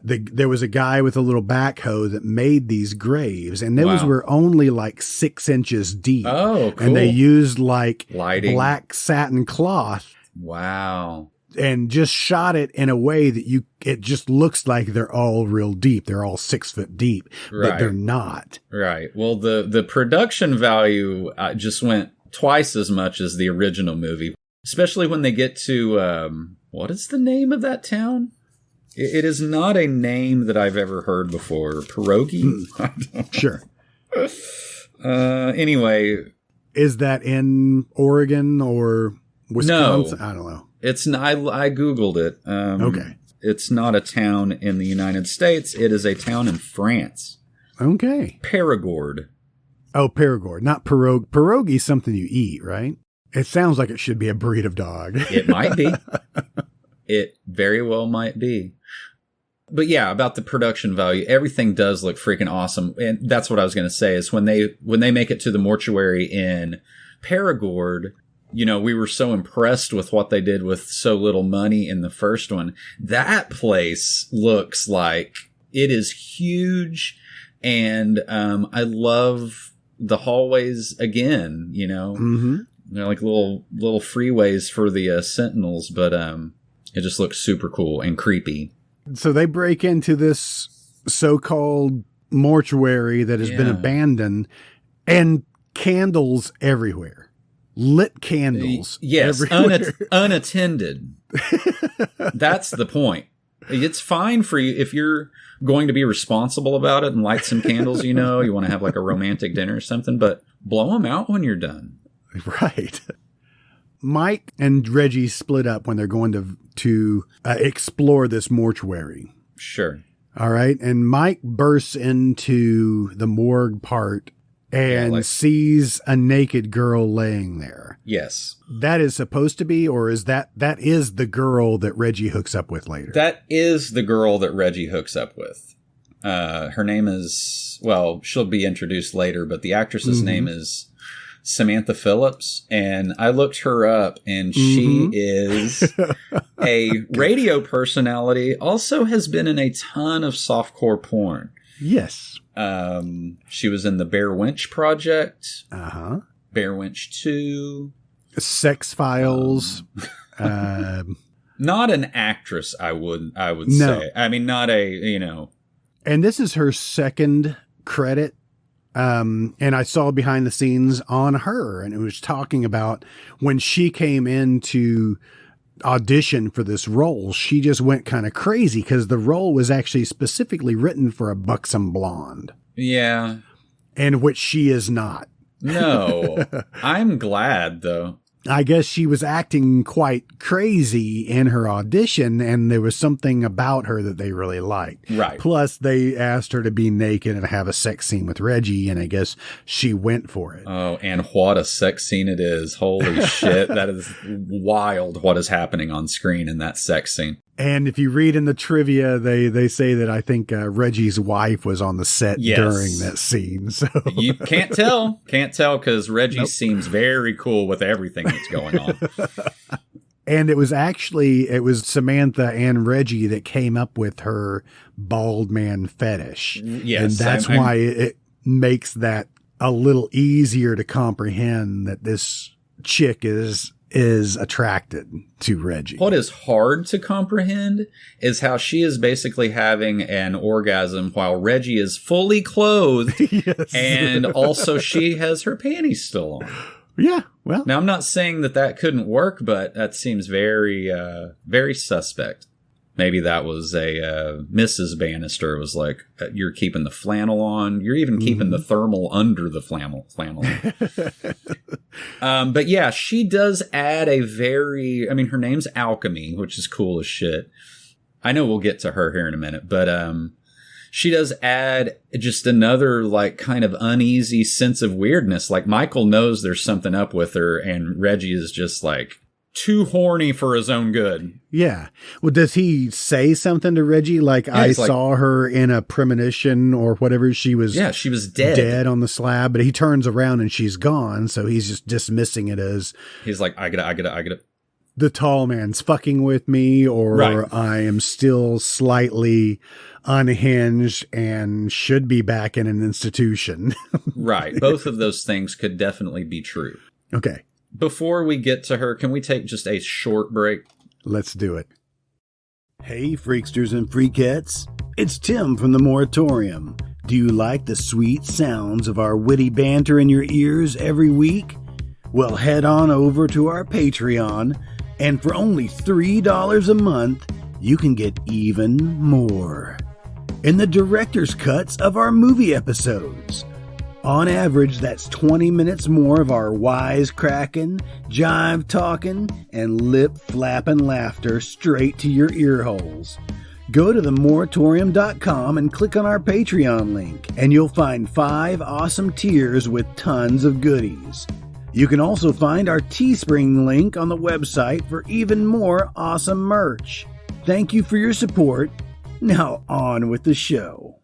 there was a guy with a little backhoe that made these graves, and those were only like 6 inches deep. Oh, cool. And they used like lighting, black satin cloth. Wow. And just shot it in a way that it just looks like they're all real deep. They're all 6 foot deep, but they're not. Right. Well, the production value just went twice as much as the original movie, especially when they get to, what is the name of that town? It is not a name that I've ever heard before. Pierogi? Sure. Anyway. Is that in Oregon or Wisconsin? No. I don't know. It's not, I Googled it. Okay. It's not a town in the United States. It is a town in France. Okay. Périgord. Oh, Périgord. Not pierogi. Pierogi is something you eat, right? It sounds like it should be a breed of dog. It might be. It very well might be. But yeah, about the production value, everything does look freaking awesome. And that's what I was going to say is when they make it to the mortuary in Périgord, you know, we were so impressed with what they did with so little money in the first one. That place looks like it is huge. And I love the hallways again, you know. Mm-hmm. They're like little freeways for the sentinels, but it just looks super cool and creepy. So they break into this so-called mortuary that has been abandoned, and candles everywhere. Lit candles. Yes, unattended. That's the point. It's fine for you if you're going to be responsible about it and light some candles, you know, you want to have like a romantic dinner or something, but blow them out when you're done. Right. Mike and Reggie split up when they're going to explore this mortuary. Sure. All right. And Mike bursts into the morgue part and sees a naked girl laying there. Yes. That is supposed to be, or is that is the girl that Reggie hooks up with later? That is the girl that Reggie hooks up with. Her name is, well, she'll be introduced later, but the actress's name is Samantha Phillips, and I looked her up, and she is a radio personality, also has been in a ton of softcore porn. Yes. She was in the Bear Winch Project. Uh-huh. Bear Winch 2. Sex Files. Not an actress, I would say. I mean, not a, you know. And this is her second credit. And I saw behind the scenes on her, and it was talking about when she came in to audition for this role, she just went kind of crazy because the role was actually specifically written for a buxom blonde. Yeah. And which she is not. No. I'm glad, though. I guess she was acting quite crazy in her audition, and there was something about her that they really liked. Right. Plus, they asked her to be naked and have a sex scene with Reggie, and I guess she went for it. Oh, and what a sex scene it is. Holy shit. That is wild what is happening on screen in that sex scene. And if you read in the trivia, they say that I think Reggie's wife was on the set during that scene. So you can't tell because Reggie seems very cool with everything that's going on. And it was Samantha and Reggie that came up with her bald man fetish. Yes. And that's why it makes that a little easier to comprehend that this chick is attracted to Reggie. What is hard to comprehend is how she is basically having an orgasm while Reggie is fully clothed. Yes. And also she has her panties still on. Yeah, well. Now, I'm not saying that couldn't work, but that seems very, very suspect. Maybe that was Mrs. Bannister was like, you're keeping the flannel on. You're even keeping the thermal under the flannel. But yeah, she does add her name's Alchemy, which is cool as shit. I know we'll get to her here in a minute, but she does add just another like kind of uneasy sense of weirdness. Like Michael knows there's something up with her, and Reggie is just like too horny for his own good. Yeah. Well, does he say something to Reggie? Like, I saw her in a premonition or whatever. She was dead on the slab, but he turns around and she's gone. So he's just dismissing it as he's like, I get it. The tall man's fucking with me, or I am still slightly unhinged and should be back in an institution. Right. Both of those things could definitely be true. Okay. Before we get to her, can we take just a short break? Let's do it. Hey, freaksters and freakettes. It's Tim from the Mortuarium. Do you like the sweet sounds of our witty banter in your ears every week? Well, head on over to our Patreon, and for only $3 a month, you can get even more. In the director's cuts of our movie episodes. On average, that's 20 minutes more of our wisecracking, jive-talking, and lip-flapping laughter straight to your earholes. Go to themoratorium.com and click on our Patreon link, and you'll find 5 awesome tiers with tons of goodies. You can also find our Teespring link on the website for even more awesome merch. Thank you for your support. Now on with the show.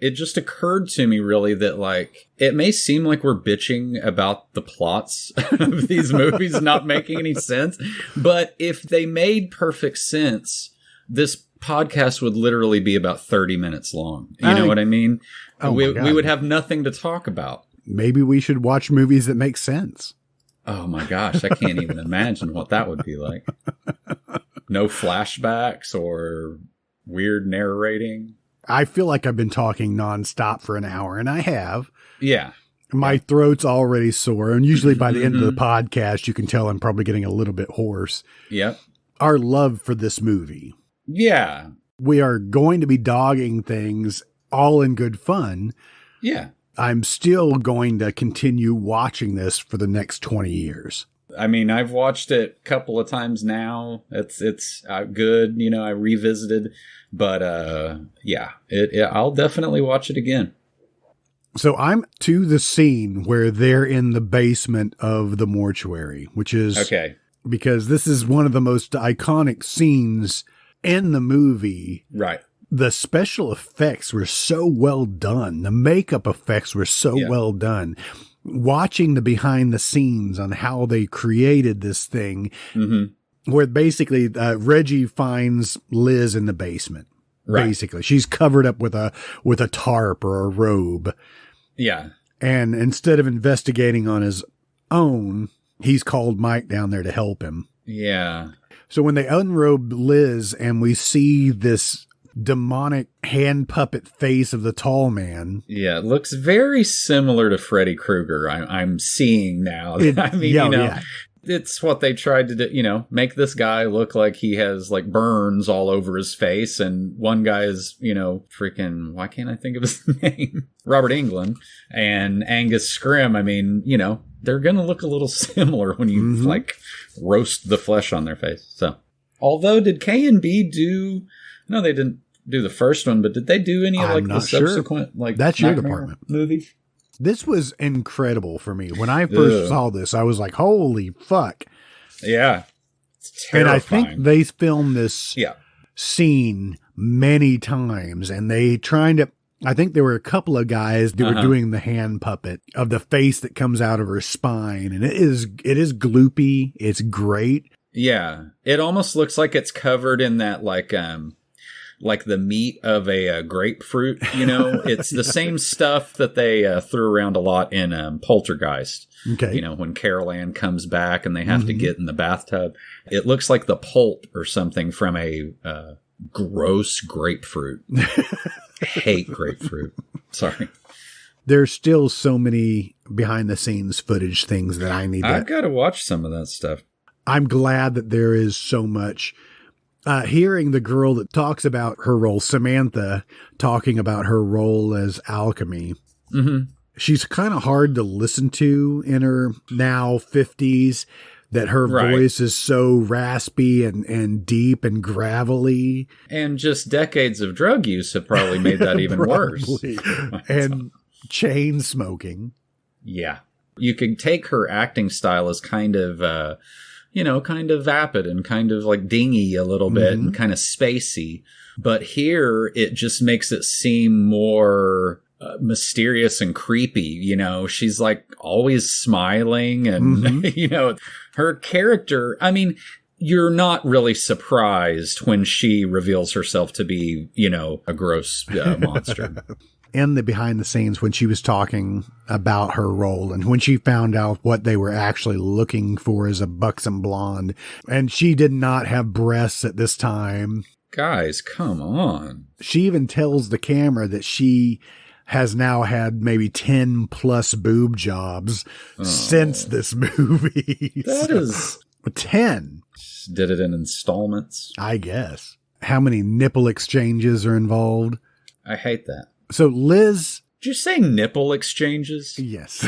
It just occurred to me really that like, it may seem like we're bitching about the plots of these movies not making any sense, but if they made perfect sense, this podcast would literally be about 30 minutes long. You know what I mean? We would have nothing to talk about. Maybe we should watch movies that make sense. Oh my gosh, I can't even imagine what that would be like. No flashbacks or weird narrating. I feel like I've been talking nonstop for an hour, and I have. Yeah. My throat's already sore, and usually by the end of the podcast, you can tell I'm probably getting a little bit hoarse. Yep. Our love for this movie. Yeah. We are going to be dogging things all in good fun. Yeah. I'm still going to continue watching this for the next 20 years. I mean, I've watched it a couple of times now. It's good. You know, I revisited, but I'll definitely watch it again. So I'm to the scene where they're in the basement of the mortuary, which is okay because this is one of the most iconic scenes in the movie. Right. The special effects were so well done. The makeup effects were so well done. Watching the behind the scenes on how they created this thing, where basically Reggie finds Liz in the basement. Right. Basically, she's covered up with a tarp or a robe. Yeah. And instead of investigating on his own, he's called Mike down there to help him. Yeah. So when they unrobe Liz and we see this demonic hand puppet face of the tall man. Yeah, it looks very similar to Freddy Krueger. I'm seeing now. It's what they tried to do, make this guy look like he has like burns all over his face. And one guy is, freaking, why can't I think of his name? Robert Englund and Angus Scrimm. I mean, they're going to look a little similar when you like roast the flesh on their face. So, although did K&B do, no, they didn't do the first one, but did they do any of the subsequent like that's your department movies? This was incredible for me. When I first saw this, I was like, holy fuck. Yeah. It's terrifying. And I think they filmed this scene many times, and I think there were a couple of guys that were doing the hand puppet of the face that comes out of her spine. And it is gloopy. It's great. Yeah. It almost looks like it's covered in that like the meat of a grapefruit, you know. It's the same stuff that they threw around a lot in Poltergeist. Okay. You know, when Carol Ann comes back and they have to get in the bathtub. It looks like the pulp or something from a gross grapefruit. Hate grapefruit. Sorry. There's still so many behind the scenes footage things that I need. I've got to watch some of that stuff. I'm glad that there is so much. Hearing the girl that talks about her role, Samantha, talking about her role as Alchemy. Mm-hmm. She's kind of hard to listen to in her now 50s, that her voice is so raspy and deep and gravelly. And just decades of drug use have probably made that even worse. And chain smoking. Yeah. You could take her acting style as kind of, kind of vapid and kind of like dingy a little bit and kind of spacey. But here it just makes it seem more mysterious and creepy. You know, she's like always smiling and, her character, I mean, you're not really surprised when she reveals herself to be, a gross monster. In the behind the scenes, when she was talking about her role and when she found out what they were actually looking for as a buxom blonde, and she did not have breasts at this time. Guys, come on. She even tells the camera that she has now had maybe 10 plus boob jobs since this movie. That is 10. Did it in installments? I guess. How many nipple exchanges are involved? I hate that. So Liz... Did you say nipple exchanges? Yes.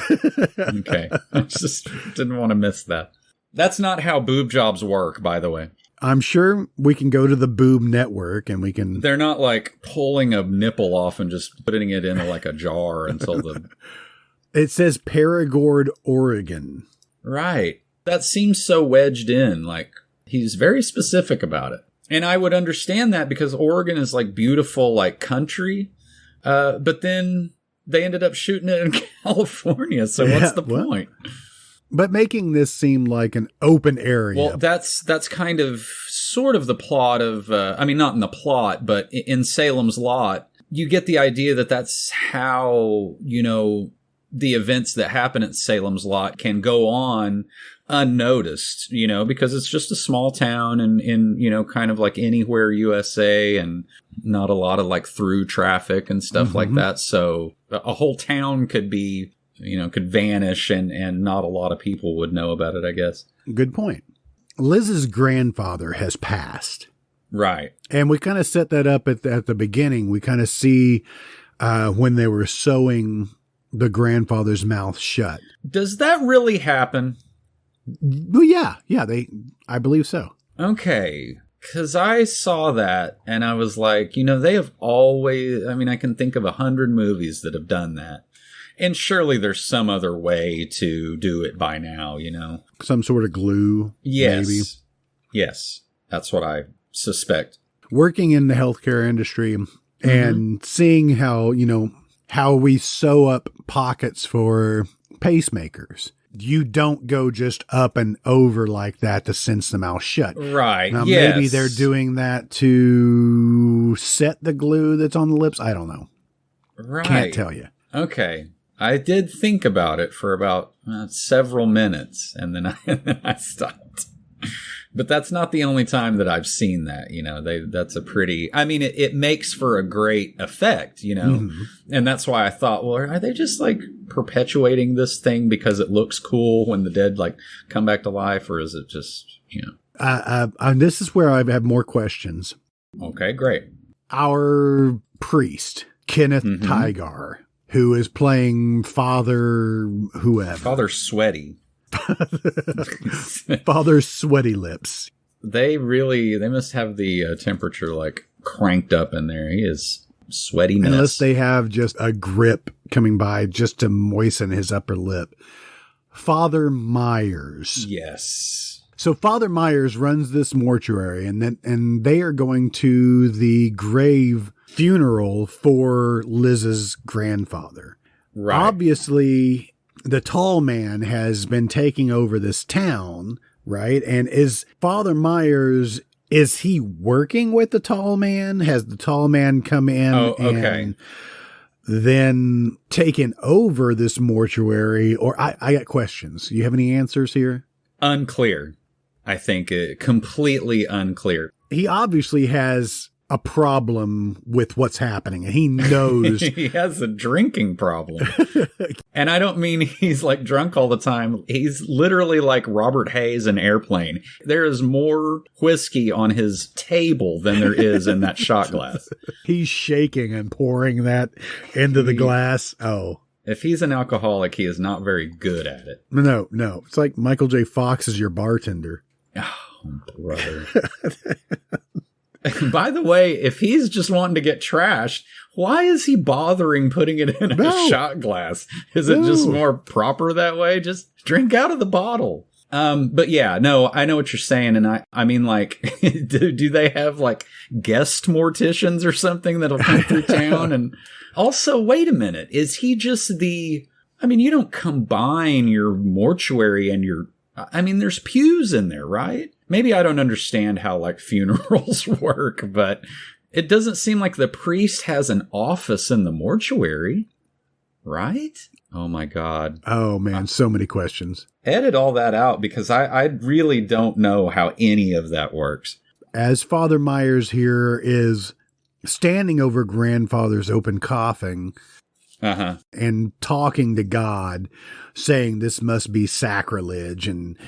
Okay. I just didn't want to miss that. That's not how boob jobs work, by the way. I'm sure we can go to the boob network and we can... They're not like pulling a nipple off and just putting it in like a jar until the... It says Paragord, Oregon. Right. That seems so wedged in. Like, he's very specific about it. And I would understand that because Oregon is like beautiful, like country. But then they ended up shooting it in California. So what's the point? But making this seem like an open area. Well, that's kind of sort of the plot of, not in the plot, but in Salem's Lot, you get the idea that that's how, the events that happen at Salem's Lot can go on unnoticed, because it's just a small town and in, kind of like anywhere USA and not a lot of like through traffic and stuff like that. So a whole town could be, could vanish and not a lot of people would know about it, I guess. Good point. Liz's grandfather has passed. Right. And we kind of set that up at the beginning. We kind of see when they were sewing the grandfather's mouth shut. Does that really happen? Well, yeah, I believe so. Okay. Because I saw that and I was like, they have always, I can think of 100 movies that have done that. And surely there's some other way to do it by now, Some sort of glue, maybe. Yes, that's what I suspect. Working in the healthcare industry and seeing how, how we sew up pockets for pacemakers. You don't go just up and over like that to cinch the mouth shut. Right. Now, maybe they're doing that to set the glue that's on the lips. I don't know. Right. Can't tell you. Okay. I did think about it for about several minutes and then I stopped. But that's not the only time that I've seen that, that's a pretty, it makes for a great effect, and that's why I thought, well, are they just like perpetuating this thing because it looks cool when the dead like come back to life, or is it just, and this is where I have more questions. Okay, great. Our priest, Kenneth Tygard, who is playing Father whoever. Father Sweaty. Father Sweaty Lips. They must have the temperature like cranked up in there. He is sweaty mess. Unless they have just a grip coming by just to moisten his upper lip. Father Myers. Yes. So Father Myers runs this mortuary and they are going to the grave funeral for Liz's grandfather. Right. Obviously, the tall man has been taking over this town right? And is Father Myers, is he working with the tall man? Has the tall man come in and then taken over this mortuary? Or I got questions. You have any answers here? Unclear. I think completely unclear. He obviously has a problem with what's happening, and he knows he has a drinking problem. And I don't mean he's like drunk all the time. He's literally like Robert Hayes in Airplane. There is more whiskey on his table than there is in that shot glass. He's shaking and pouring that into the glass. Oh. If he's an alcoholic, he is not very good at it. No. It's like Michael J. Fox is your bartender. Oh, brother. By the way, if he's just wanting to get trashed, why is he bothering putting it in a shot glass? Is it just more proper that way? Just drink out of the bottle. But yeah, no, I know what you're saying. And I mean, like, do they have like guest morticians or something that'll come through town? And also, wait a minute, is he just you don't combine your mortuary and there's pews in there, right? Maybe I don't understand how like funerals work, but it doesn't seem like the priest has an office in the mortuary, right? Oh my God. Oh man, so many questions. Edit all that out because I really don't know how any of that works. As Father Myers here is standing over grandfather's open coffin and talking to God, saying this must be sacrilege, and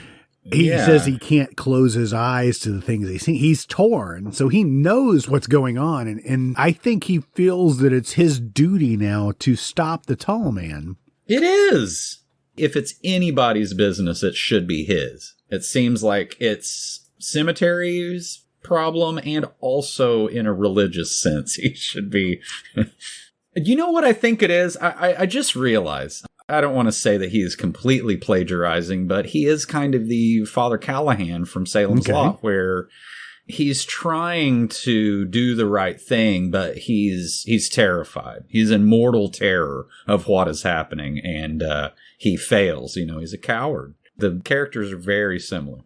he says he can't close his eyes to the things he's seen. He's torn, so he knows what's going on, and I think he feels that it's his duty now to stop the tall man. It is. If it's anybody's business, it should be his. It seems like it's cemetery's problem, and also in a religious sense, he should be. You know what I think it is? I just realized. I don't want to say that he is completely plagiarizing, but he is kind of the Father Callahan from Salem's Lot, where he's trying to do the right thing, but he's terrified. He's in mortal terror of what is happening, and he fails. He's a coward. The characters are very similar.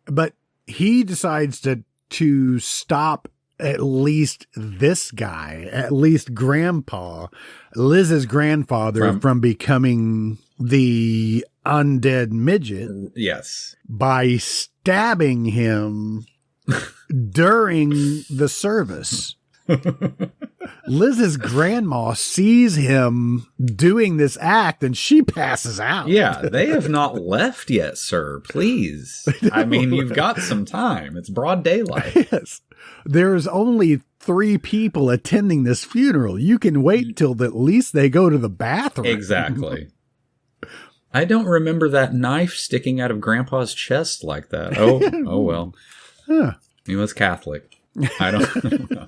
But he decides to stop at least this guy, at least Grandpa, Liz's grandfather, from becoming the undead midget. Yes. By stabbing him during the service. Liz's grandma sees him doing this act and she passes out. Yeah, they have not left yet, sir. Please. I mean, you've got some time. It's broad daylight. Yes. There's only 3 people attending this funeral. You can wait till at least they go to the bathroom. Exactly. I don't remember that knife sticking out of Grandpa's chest like that. Oh well. Huh. He was Catholic. I don't know.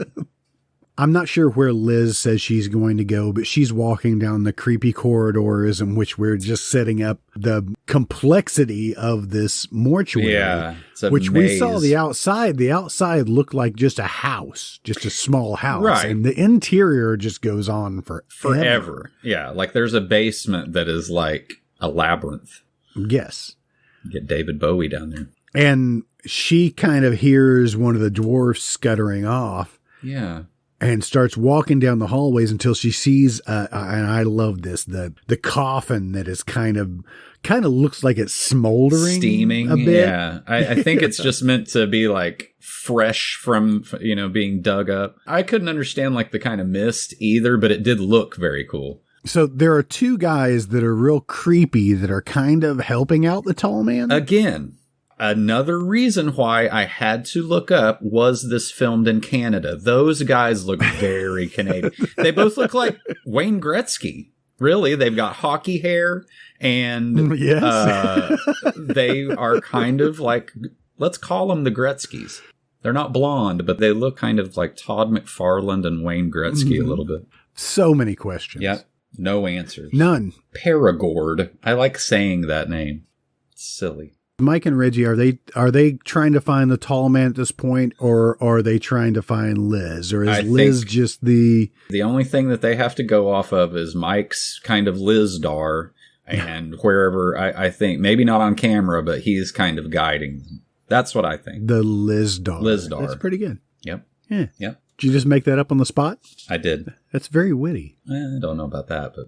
I'm not sure where Liz says she's going to go, but she's walking down the creepy corridors in which we're just setting up the complexity of this mortuary. Yeah, which we saw the outside. The outside looked like just a house, just a small house. Right. And the interior just goes on forever. Yeah, like there's a basement that is like a labyrinth. Yes. Get David Bowie down there. And she kind of hears one of the dwarfs scuttering off. Yeah. And starts walking down the hallways until she sees, and I love this, the coffin that is kind of looks like it's smoldering, steaming a bit. Yeah, I think it's just meant to be like fresh from being dug up. I couldn't understand like the kind of mist either, but it did look very cool. So there are 2 guys that are real creepy that are kind of helping out the tall man. Again. Another reason why I had to look up was this filmed in Canada. Those guys look very Canadian. They both look like Wayne Gretzky. Really, they've got hockey hair, and yes. They are kind of like, let's call them the Gretzkys. They're not blonde, but they look kind of like Todd McFarlane and Wayne Gretzky a little bit. So many questions. Yep. No answers. None. Paragord. I like saying that name. It's silly. Mike and Reggie, are they trying to find the tall man at this point, or are they trying to find Liz? Or is Liz just the only thing that they have to go off of is Mike's kind of Lizdar, And wherever, I think, maybe not on camera, but he's kind of guiding them. That's what I think. The Lizdar. Lizdar. That's pretty good. Yep. Yeah. Yep. Did you just make that up on the spot? I did. That's very witty. I don't know about that, but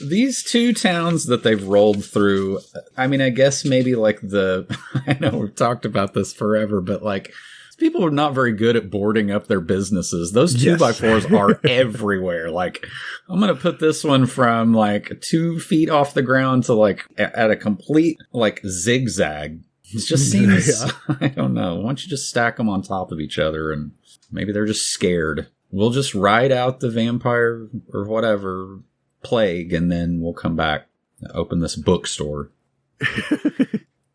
these two towns that they've rolled through, I mean, I guess maybe like I know we've talked about this forever, but like, people are not very good at boarding up their businesses. Those 2x4s are everywhere. Like, I'm going to put this one from like 2 feet off the ground to like at a complete like zigzag. It just seems, I don't know. Why don't you just stack them on top of each other and maybe they're just scared. We'll just ride out the vampire or whatever plague and then we'll come back and open this bookstore.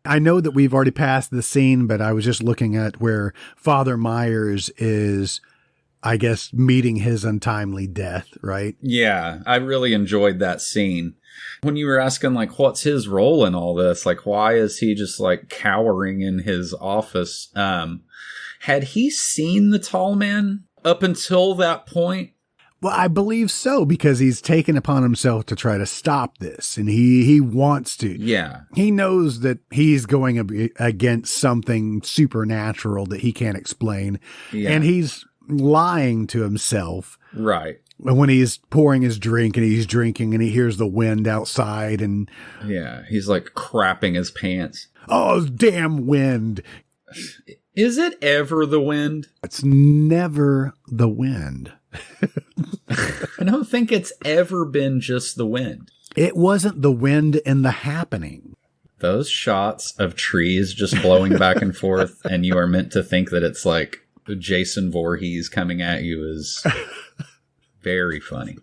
I know that we've already passed the scene, but I was just looking at where Father Myers is, I guess, meeting his untimely death, right? Yeah, I really enjoyed that scene. When you were asking, like, what's his role in all this? Like, why is he just, like, cowering in his office? Had he seen the tall man up until that point? Well, I believe so, because he's taken upon himself to try to stop this, and he wants to. Yeah. He knows that he's going against something supernatural that he can't explain, and he's lying to himself. Right. When he's pouring his drink and he's drinking and he hears the wind outside and... Yeah, he's like crapping his pants. Oh, damn wind. Is it ever the wind? It's never the wind. I don't think it's ever been just the wind. It wasn't the wind in The Happening. Those shots of trees just blowing back and forth, and you are meant to think that it's like Jason Voorhees coming at you is very funny.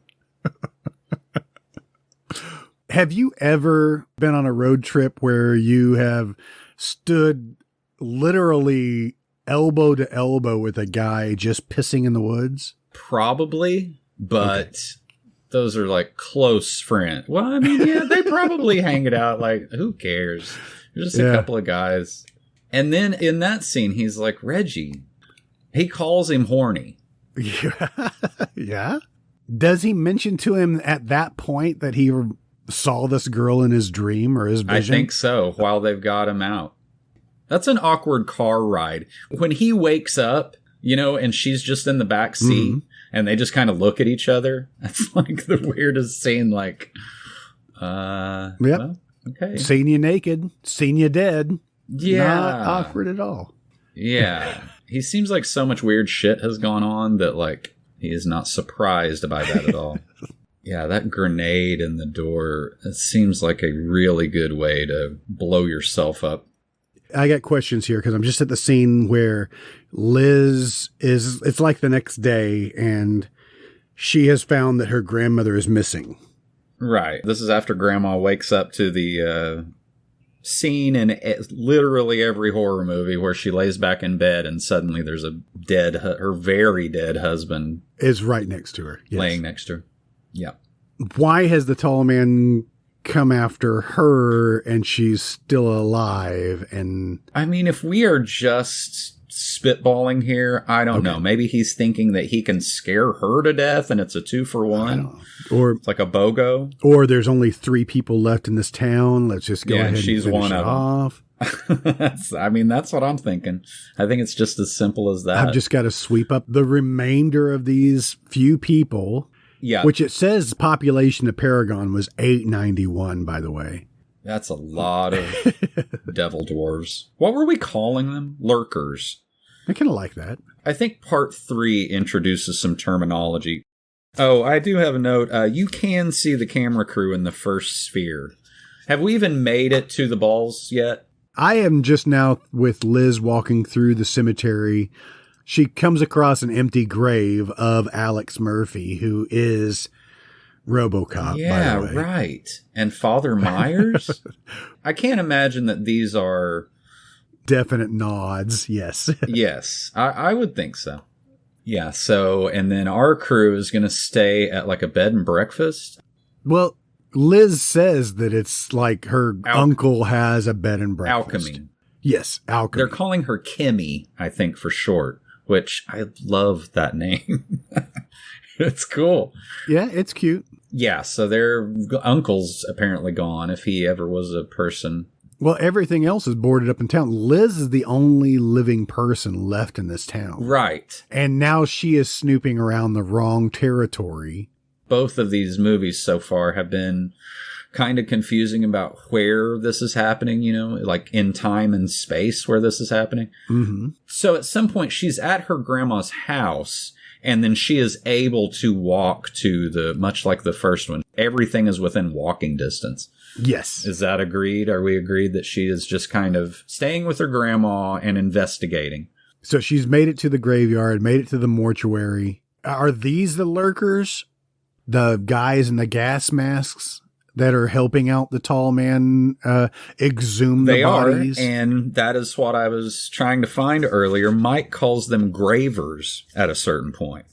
Have you ever been on a road trip where you have stood literally elbow to elbow with a guy just pissing in the woods? Probably, but those are like close friends. Well, I mean, yeah, they probably hang it out. Like, who cares? They're just a couple of guys. And then in that scene, he's like, Reggie. He calls him horny. Yeah. Does he mention to him at that point that he saw this girl in his dream or his vision? I think so, while they've got him out. That's an awkward car ride. When he wakes up, you know, and she's just in the back seat, and they just kind of look at each other. That's like the weirdest scene. Like, well, okay. Seen you naked, seen you dead. Yeah. Not awkward at all. Yeah. He seems like so much weird shit has gone on that, like, he is not surprised by that at all. Yeah, that grenade in the door, it seems like a really good way to blow yourself up. I got questions here because I'm just at the scene where Liz is, it's like the next day, and she has found that her grandmother is missing. Right. This is after Grandma wakes up to the scene in literally every horror movie where she lays back in bed and suddenly there's a her very dead husband is right next to her. Yes. Laying next to her. Yeah. Why has the tall man come after her and she's still alive? And I mean, if we are just spitballing here, I don't know. Maybe he's thinking that he can scare her to death and it's a 2-for-1. Or it's like a BOGO. Or there's only 3 people left in this town. Let's just go ahead and she's finish one it of off. That's what I'm thinking. I think it's just as simple as that. I've just got to sweep up the remainder of these few people. Yeah. Which it says population of Paragon was 891, by the way. That's a lot of devil dwarves. What were we calling them? Lurkers. I kind of like that. I think part 3 introduces some terminology. Oh, I do have a note. You can see the camera crew in the first sphere. Have we even made it to the balls yet? I am just now with Liz walking through the cemetery. She comes across an empty grave of Alex Murphy, who is RoboCop, yeah, by the way. Right. And Father Myers? I can't imagine that these are... Definite nods, yes. Yes, I would think so. Yeah, so, and then our crew is going to stay at like a bed and breakfast. Well, Liz says that it's like her uncle has a bed and breakfast. Alchemy. Yes, Alchemy. They're calling her Kimmy, I think, for short, which I love that name. It's cool. Yeah, it's cute. Yeah, so their uncle's apparently gone, if he ever was a person. Well, everything else is boarded up in town. Liz is the only living person left in this town. Right. And now she is snooping around the wrong territory. Both of these movies so far have been kind of confusing about where this is happening, you know, like in time and space where this is happening. Mm-hmm. So at some point she's at her grandma's house, and then she is able to walk to much like the first one. Everything is within walking distance. Yes. Is that agreed? Are we agreed that she is just kind of staying with her grandma and investigating? So she's made it to the graveyard, made it to the mortuary. Are these the lurkers? The guys in the gas masks that are helping out the tall man exhume the bodies? They are, and that is what I was trying to find earlier. Mike calls them gravers at a certain point.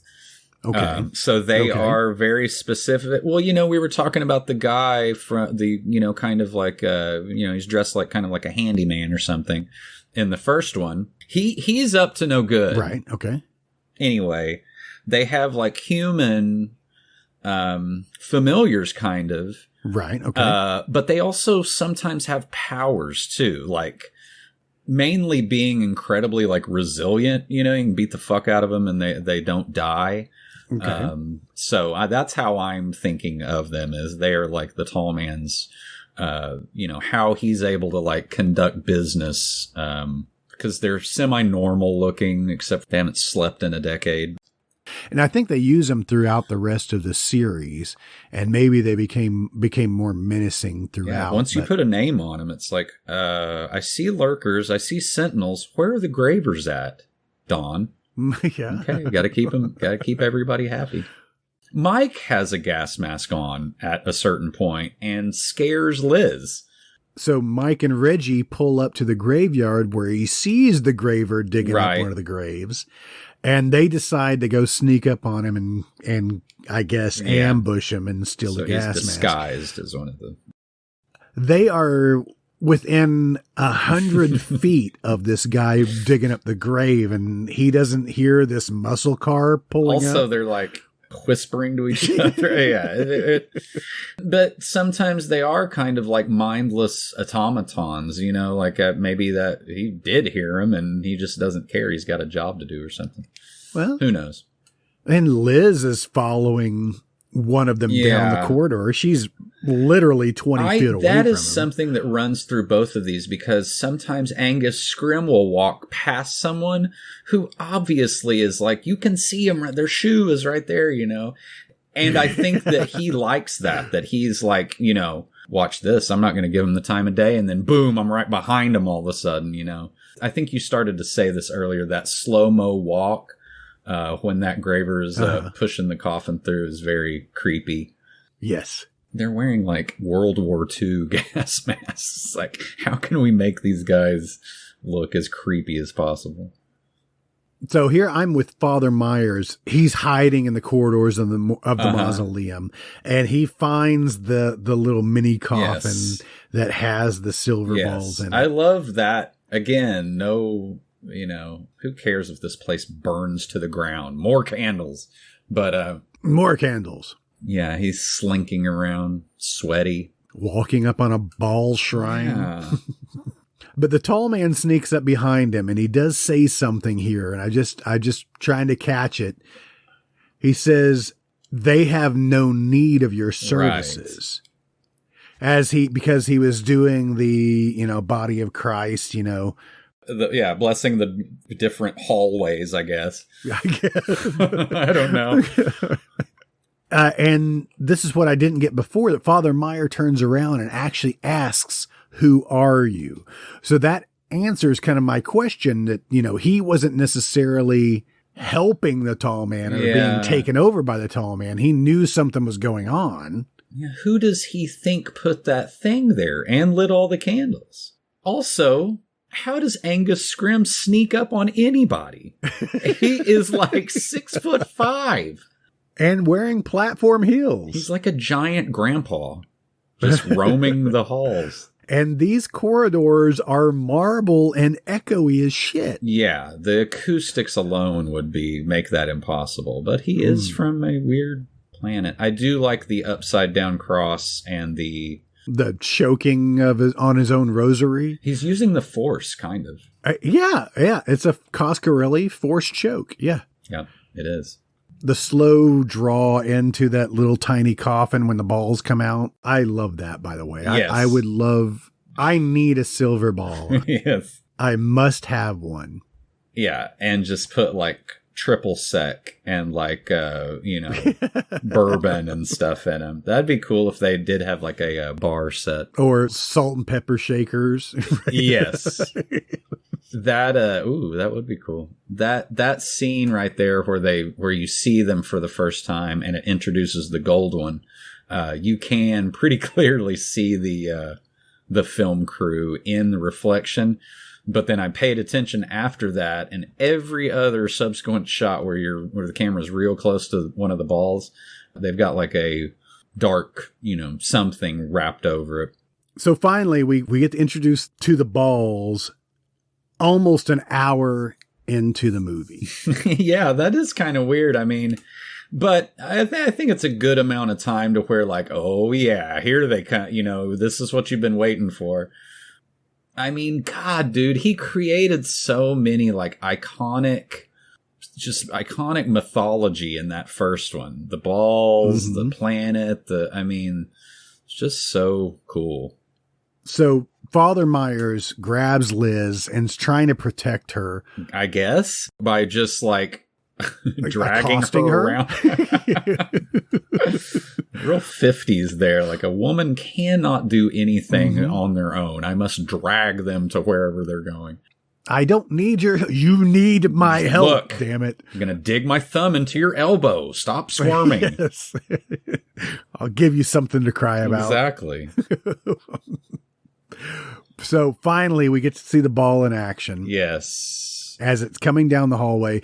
Okay. So they are very specific. Well, you know, we were talking about the guy from the, you know, kind of like, you know, he's dressed like kind of like a handyman or something in the first one. He's up to no good. Right. Okay. Anyway, they have like human familiars kind of. Right. Okay. But they also sometimes have powers too, like mainly being incredibly like resilient. You know, you can beat the fuck out of them and they don't die. Okay. So that's how I'm thinking of them, is they're like the tall man's, you know, how he's able to like conduct business, because they're semi-normal looking, except they haven't slept in a decade. And I think they use them throughout the rest of the series, and maybe they became more menacing throughout. Yeah, once you put a name on them, it's like, I see lurkers, I see sentinels. Where are the gravers at, Don? Yeah. Okay, gotta keep everybody happy. Mike has a gas mask on at a certain point and scares Liz. So Mike and Reggie pull up to the graveyard where he sees the graver digging up one of the graves. And they decide to go sneak up on him and I guess ambush him and steal the gas mask. Disguised as one of the. They are within 100 feet of this guy digging up the grave, and he doesn't hear this muscle car pulling up. Also, they're like whispering to each other. But sometimes they are kind of like mindless automatons, you know, like maybe that he did hear him and he just doesn't care. He's got a job to do or something. Well, who knows? And Liz is following one of them down the corridor. She's literally 20 feet away That from is him. something that runs through both of these, because sometimes Angus Scrim will walk past someone who obviously is like, you can see them, their shoe is right there, you know. And I think that he likes that he's like, you know, watch this, I'm not going to give him the time of day, and then boom, I'm right behind him all of a sudden, you know. I think you started to say this earlier, that slow-mo walk when that graver is pushing the coffin through is very creepy. Yes. They're wearing like World War II gas masks. Like, how can we make these guys look as creepy as possible? So here I'm with Father Myers. He's hiding in the corridors of the mausoleum, and he finds the little mini coffin that has the silver balls in it. I love that. Again, no, you know, who cares if this place burns to the ground? More candles, but more candles. Yeah, he's slinking around, sweaty, walking up on a ball shrine. Yeah. But the tall man sneaks up behind him, and he does say something here, and I just trying to catch it. He says, "They have no need of your services." Right. Because he was doing the, you know, body of Christ, you know. Blessing the different hallways, I guess. I don't know. And this is what I didn't get before, that Father Meyer turns around and actually asks, "Who are you?" So that answers kind of my question, that, you know, he wasn't necessarily helping the tall man or being taken over by the tall man. He knew something was going on. Yeah, who does he think put that thing there and lit all the candles? Also, how does Angus Scrim sneak up on anybody? He is like 6'5". And wearing platform heels. He's like a giant grandpa, just roaming the halls. And these corridors are marble and echoey as shit. Yeah, the acoustics alone would make that impossible. But he is from a weird planet. I do like the upside down cross and the choking on his own rosary. He's using the Force, kind of. Yeah. It's a Coscarelli Force choke. Yeah. Yeah, it is. The slow draw into that little tiny coffin when the balls come out. I love that, by the way. Yes. I need a silver ball. Yes. I must have one. Yeah, and just put like triple sec and like bourbon and stuff in them. That'd be cool if they did have like a bar set or salt and pepper shakers. Yes. That would be cool. That scene right there where you see them for the first time and it introduces the gold one. You can pretty clearly see the film crew in the reflection. But then I paid attention after that, and every other subsequent shot where the camera's real close to one of the balls, they've got like a dark, something wrapped over it. So finally, we get introduced to the balls almost an hour into the movie. Yeah, that is kind of weird. I mean, but I think it's a good amount of time to where like, oh yeah, here they come. This is what you've been waiting for. I mean, God, dude, he created so many like iconic mythology in that first one. The balls, the planet, it's just so cool. So Father Myers grabs Liz and is trying to protect her. I guess by just like dragging her around. Real 50s there. Like a woman cannot do anything on their own. I must drag them to wherever they're going. I don't need you need my help. Look, damn it. I'm going to dig my thumb into your elbow. Stop squirming. Yes. I'll give you something to cry about. Exactly. So finally we get to see the ball in action. Yes. As it's coming down the hallway.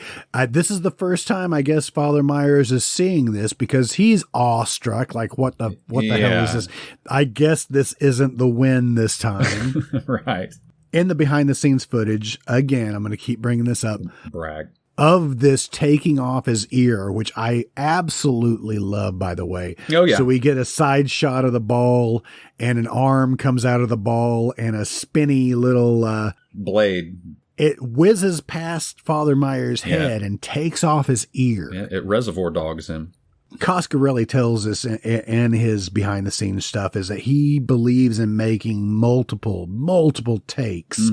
This is the first time I guess Father Myers is seeing this because he's awestruck. Like, what the hell is this? I guess this isn't the win this time. Right. In the behind the scenes footage, again, I'm going to keep bringing this up. Brag. Of this taking off his ear, which I absolutely love, by the way. Oh, yeah. So we get a side shot of the ball and an arm comes out of the ball and a spinny little blade. It whizzes past Father Myers' head and takes off his ear. Yeah, it reservoir dogs him. Coscarelli tells us in his behind the scenes stuff is that he believes in making multiple takes,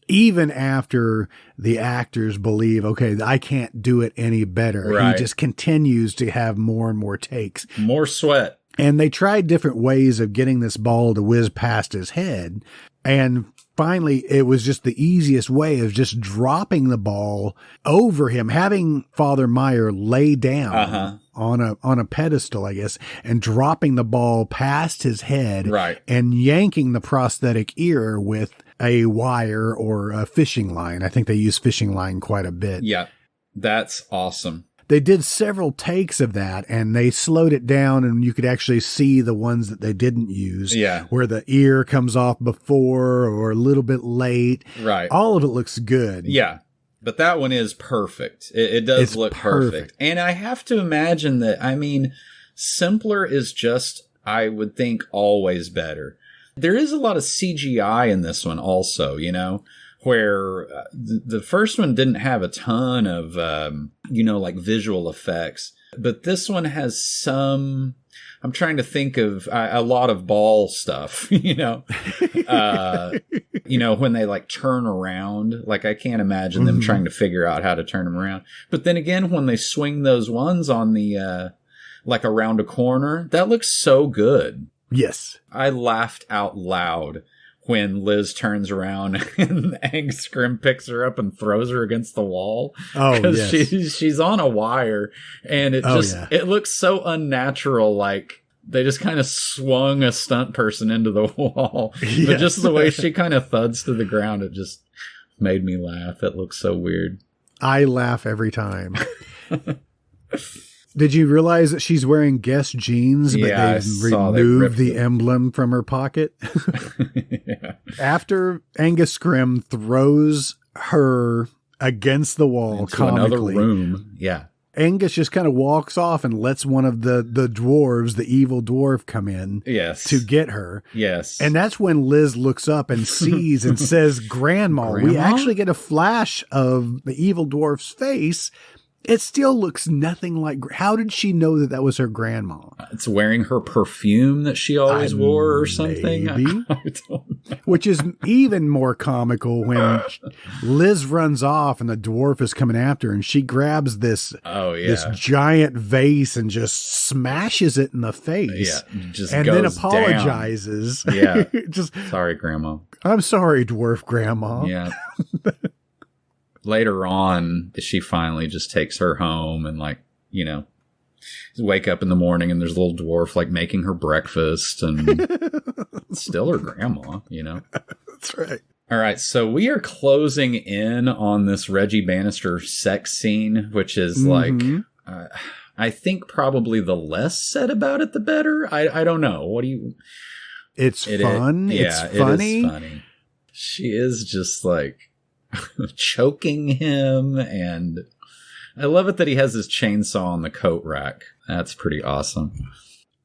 even after the actors believe, okay, I can't do it any better. Right. He just continues to have more and more takes. More sweat. And they tried different ways of getting this ball to whiz past his head. And finally, it was just the easiest way of just dropping the ball over him, having Father Meyer lay down on a pedestal, I guess, and dropping the ball past his head, right, and yanking the prosthetic ear with a wire or a fishing line. I think they use fishing line quite a bit. Yeah, that's awesome. They did several takes of that and they slowed it down and you could actually see the ones that they didn't use. Yeah. Where the ear comes off before or a little bit late. Right. All of it looks good. Yeah. But that one is perfect. It does look perfect. And I have to imagine that, simpler is just, I would think, always better. There is a lot of CGI in this one also, where the first one didn't have a ton of, like visual effects. But this one has some, I'm trying to think of a lot of ball stuff, when they like turn around, like I can't imagine them trying to figure out how to turn them around. But then again, when they swing those ones on the, like around a corner, that looks so good. Yes. I laughed out loud when Liz turns around and Angstrom picks her up and throws her against the wall. Oh, because she's on a wire and it it looks so unnatural. Like they just kind of swung a stunt person into the wall. Yes. But just the way she kind of thuds to the ground, it just made me laugh. It looks so weird. I laugh every time. Did you realize that she's wearing Guess jeans, but they've removed the emblem from her pocket? Yeah. After Angus Scrimm throws her against the wall into another room. Yeah. Angus just kind of walks off and lets one of the dwarves, the evil dwarf, come in to get her. Yes. And that's when Liz looks up and sees and says, Grandma. We actually get a flash of the evil dwarf's face. It still looks nothing like. How did she know that that was her grandma? It's wearing her perfume that she always wore or something. Maybe. I don't know. Which is even more comical when Liz runs off and the dwarf is coming after her and she grabs this giant vase and just smashes it in the face. Yeah, just and goes then apologizes. Down. Yeah. Just sorry, Grandma. I'm sorry, dwarf grandma. Yeah. Later on, she finally just takes her home and, like, you know, wake up in the morning and there's a little dwarf, like, making her breakfast and still her grandma, you know? That's right. All right. So we are closing in on this Reggie Bannister sex scene, which is like, I think probably the less said about it, the better. I don't know. What do you... It's fun. It's funny. It is funny. She is just like... choking him, and I love it that he has his chainsaw on the coat rack. That's pretty awesome.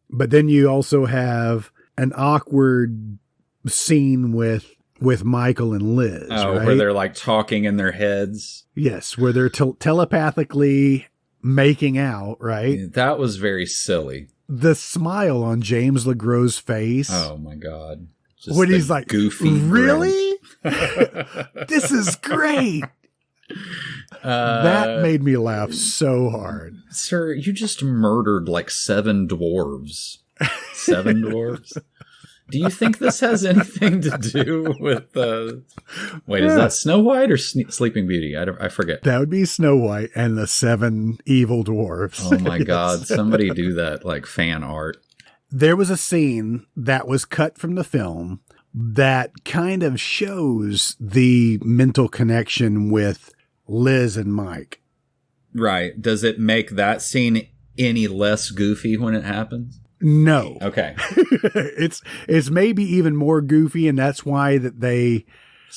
But then you also have an awkward scene with Michael and Liz. Oh, right? Where they're like talking in their heads. Yes, where they're telepathically making out, right? That was very silly. The smile on James Legros's face. Oh my God. Just when he's like, goofy. Really? This is great. That made me laugh so hard. Sir, you just murdered like 7 dwarves. 7 dwarves? Do you think this has anything to do with wait, is that Snow White or Sleeping Beauty? I forget. That would be Snow White and the 7 evil dwarfs. Oh my God. Somebody do that like fan art. There was a scene that was cut from the film that kind of shows the mental connection with Liz and Mike. Right. Does it make that scene any less goofy when it happens? No. Okay. It's maybe even more goofy, and that's why that this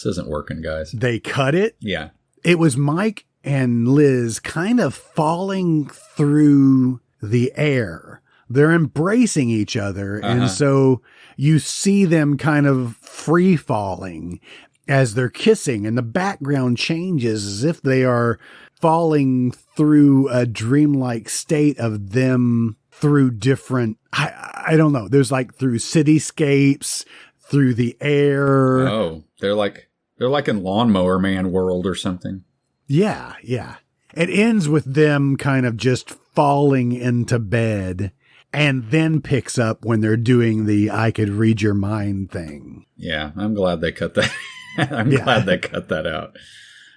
isn't working, guys. They cut it. Yeah. It was Mike and Liz kind of falling through the air. They're embracing each other. And so you see them kind of free falling as they're kissing, and the background changes as if they are falling through a dreamlike state of them through different, I don't know. There's like through cityscapes, through the air. Oh, they're like in Lawnmower Man world or something. Yeah. Yeah. It ends with them kind of just falling into bed. And then picks up when they're doing the I could read your mind thing. Yeah, I'm glad they cut that. Glad they cut that out.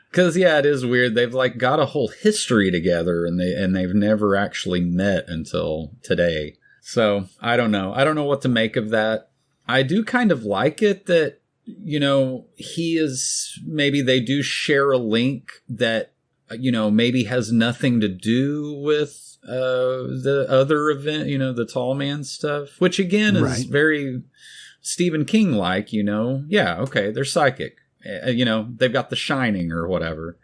Because, yeah, it is weird. They've like got a whole history together and they've never actually met until today. So I don't know. I don't know what to make of that. I do kind of like it that, you know, maybe they do share a link that, you know, maybe has nothing to do with the other event, you know, the tall man stuff, which again is very Stephen King like, you know. Yeah, okay, they're psychic. You know, they've got The Shining or whatever.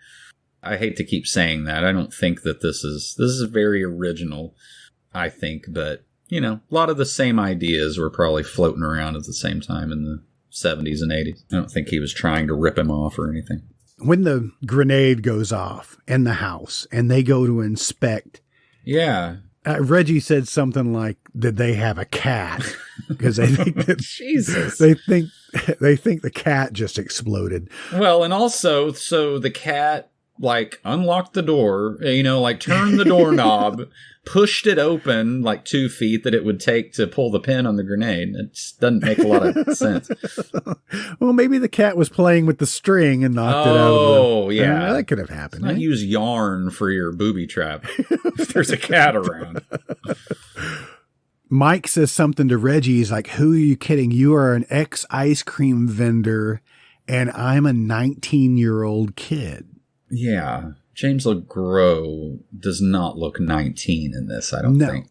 I hate to keep saying that. I don't think that this is very original, I think, but you know, a lot of the same ideas were probably floating around at the same time in the 70s and 80s. I don't think he was trying to rip him off or anything. When the grenade goes off in the house and they go to inspect, yeah. Reggie said something like that they have a cat because they think that Jesus. They think the cat just exploded. Well, and also, so the cat like unlocked the door, you know, like turned the doorknob, pushed it open like 2 feet that it would take to pull the pin on the grenade. It just doesn't make a lot of sense. Well, maybe the cat was playing with the string and knocked it out of the... Oh, yeah. That could have happened. Let's not use yarn for your booby trap if there's a cat around. Mike says something to Reggie. He's like, who are you kidding? You are an ex-ice cream vendor, and I'm a 19-year-old kid. Yeah. James Legros does not look 19 in this, I don't think.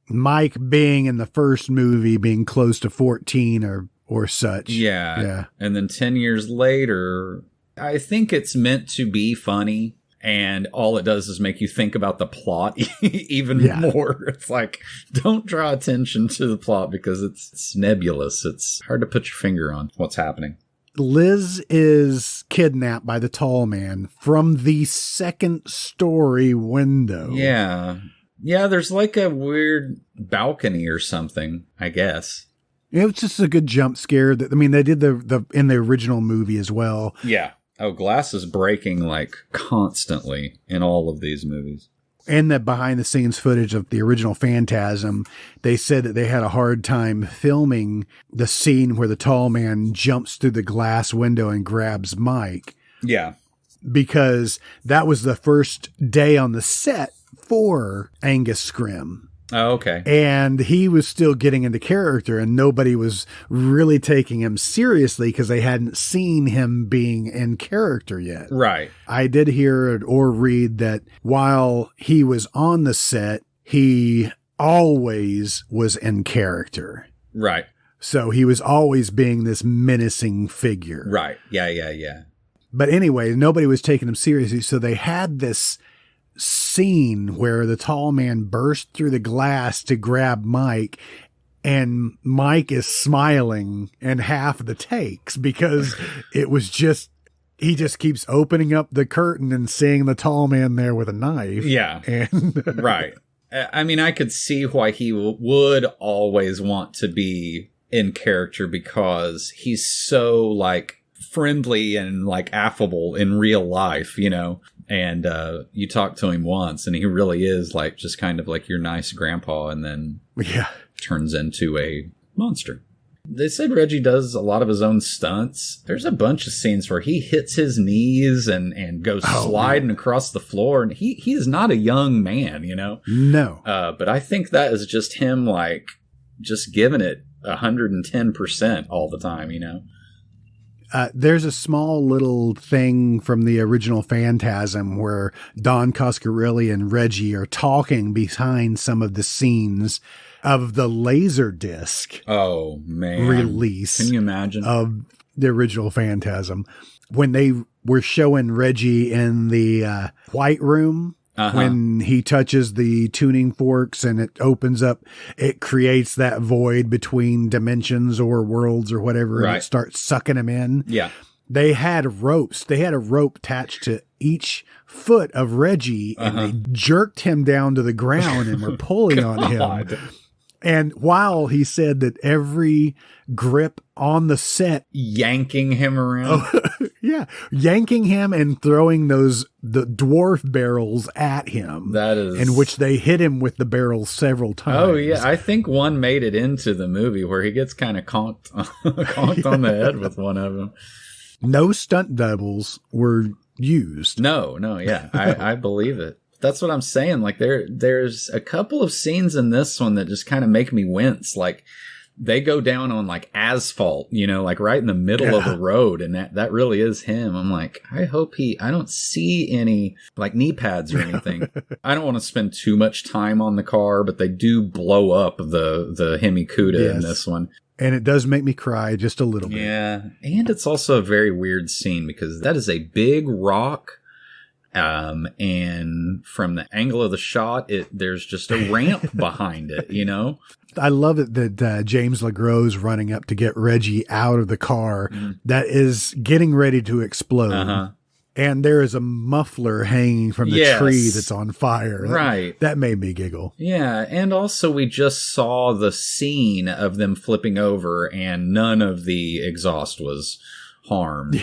Mike being in the first movie, being close to 14 or such. Yeah. And then 10 years later, I think it's meant to be funny. And all it does is make you think about the plot even more. It's like, don't draw attention to the plot because it's nebulous. It's hard to put your finger on what's happening. Liz is kidnapped by the tall man from the second story window. Yeah. Yeah, there's like a weird balcony or something, I guess. It was just a good jump scare. They did the in the original movie as well. Yeah. Oh, glass is breaking like constantly in all of these movies. And that behind the scenes footage of the original Phantasm, they said that they had a hard time filming the scene where the tall man jumps through the glass window and grabs Mike. Yeah. Because that was the first day on the set for Angus Scrimm. Oh, okay. And he was still getting into character, and nobody was really taking him seriously because they hadn't seen him being in character yet. Right. I did hear or read that while he was on the set, he always was in character. Right. So he was always being this menacing figure. Right. Yeah. But anyway, nobody was taking him seriously. So they had this scene where the tall man burst through the glass to grab Mike, and Mike is smiling in half of the takes because it was just, he just keeps opening up the curtain and seeing the tall man there with a knife. Yeah. And right. I mean, I could see why he would always want to be in character because he's so like friendly and like affable in real life, you know. And you talk to him once and he really is like just kind of like your nice grandpa, and then turns into a monster. They said Reggie does a lot of his own stunts. There's a bunch of scenes where he hits his knees and goes sliding across the floor. And he is not a young man, you know? No. But I think that is just him like just giving it 110% all the time, you know? There's a small little thing from the original Phantasm where Don Coscarelli and Reggie are talking behind some of the scenes of the Laserdisc release. Can you imagine? Of the original Phantasm. When they were showing Reggie in the White Room, when he touches the tuning forks and it opens up, it creates that void between dimensions or worlds or whatever, and it starts sucking him in. Yeah. They had ropes. They had a rope attached to each foot of Reggie, and they jerked him down to the ground and were pulling on him. And while he said that every grip on the set, yanking him around. Yanking him and throwing the dwarf barrels at him. That is, in which they hit him with the barrels several times. Oh yeah, I think one made it into the movie where he gets kind of conked on the head with one of them. No stunt doubles were used. No, yeah, I believe it. That's what I'm saying. Like there's a couple of scenes in this one that just kind of make me wince. Like they go down on like asphalt, you know, like right in the middle of the road. And that really is him. I'm like, I hope I don't see any like knee pads or anything. I don't want to spend too much time on the car, but they do blow up the Hemi-Cuda in this one. And it does make me cry just a little bit. Yeah. And it's also a very weird scene because that is a big rock. And from the angle of the shot, there's just a ramp behind it, you know? I love it that James Legroz running up to get Reggie out of the car that is getting ready to explode. And there is a muffler hanging from the tree that's on fire. Right. That made me giggle. Yeah. And also we just saw the scene of them flipping over and none of the exhaust was harmed.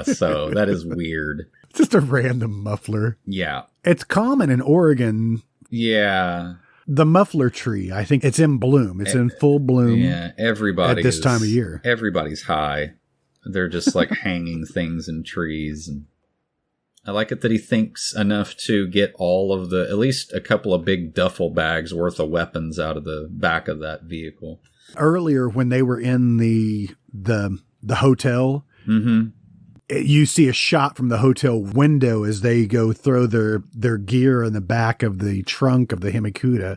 So that is weird. Just a random muffler. Yeah. It's common in Oregon. Yeah. The muffler tree, I think it's in bloom. It's in full bloom. Yeah, everybody at this time of year. Everybody's high. They're just like hanging things in trees. And I like it that he thinks enough to get all of at least a couple of big duffel bags worth of weapons out of the back of that vehicle. Earlier, when they were in the hotel, you see a shot from the hotel window as they go throw their gear in the back of the trunk of the Hemi-Cuda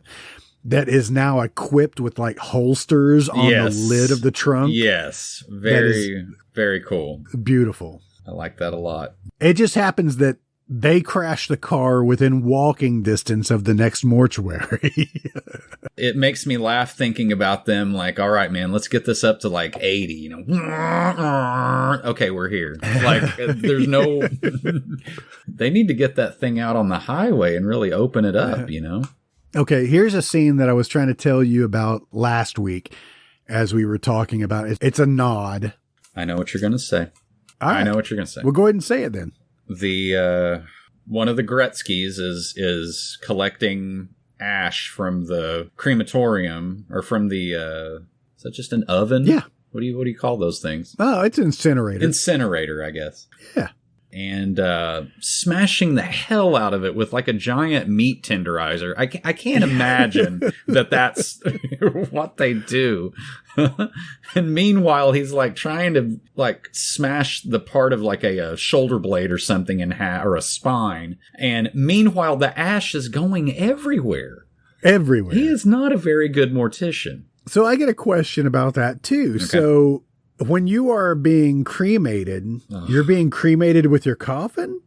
that is now equipped with like holsters on the lid of the trunk. Yes. Very, very cool. Beautiful. I like that a lot. It just happens that They crash the car within walking distance of the next mortuary. It makes me laugh thinking about them like, all right, man, let's get this up to like 80, you know. Okay, we're here. Like, there's no... They need to get that thing out on the highway and really open it up, you know. Okay, here's a scene that I was trying to tell you about last week as we were talking about it. It's a nod. I know what you're going to say. Right. I know what you're going to say. Well, go ahead and say it then. The one of the Gretzkys is collecting ash from the crematorium, or from the is that just an oven? Yeah. What do you call those things? Oh, it's an incinerator. Incinerator, I guess. Yeah. And smashing the hell out of it with like a giant meat tenderizer. I can't imagine that's what they do. And meanwhile, he's like trying to like smash the part of like a shoulder blade or something in half, or a spine. And meanwhile, the ash is going everywhere. Everywhere. He is not a very good mortician. So I get a question about that too. Okay. So when you are being cremated, you're being cremated with your coffin?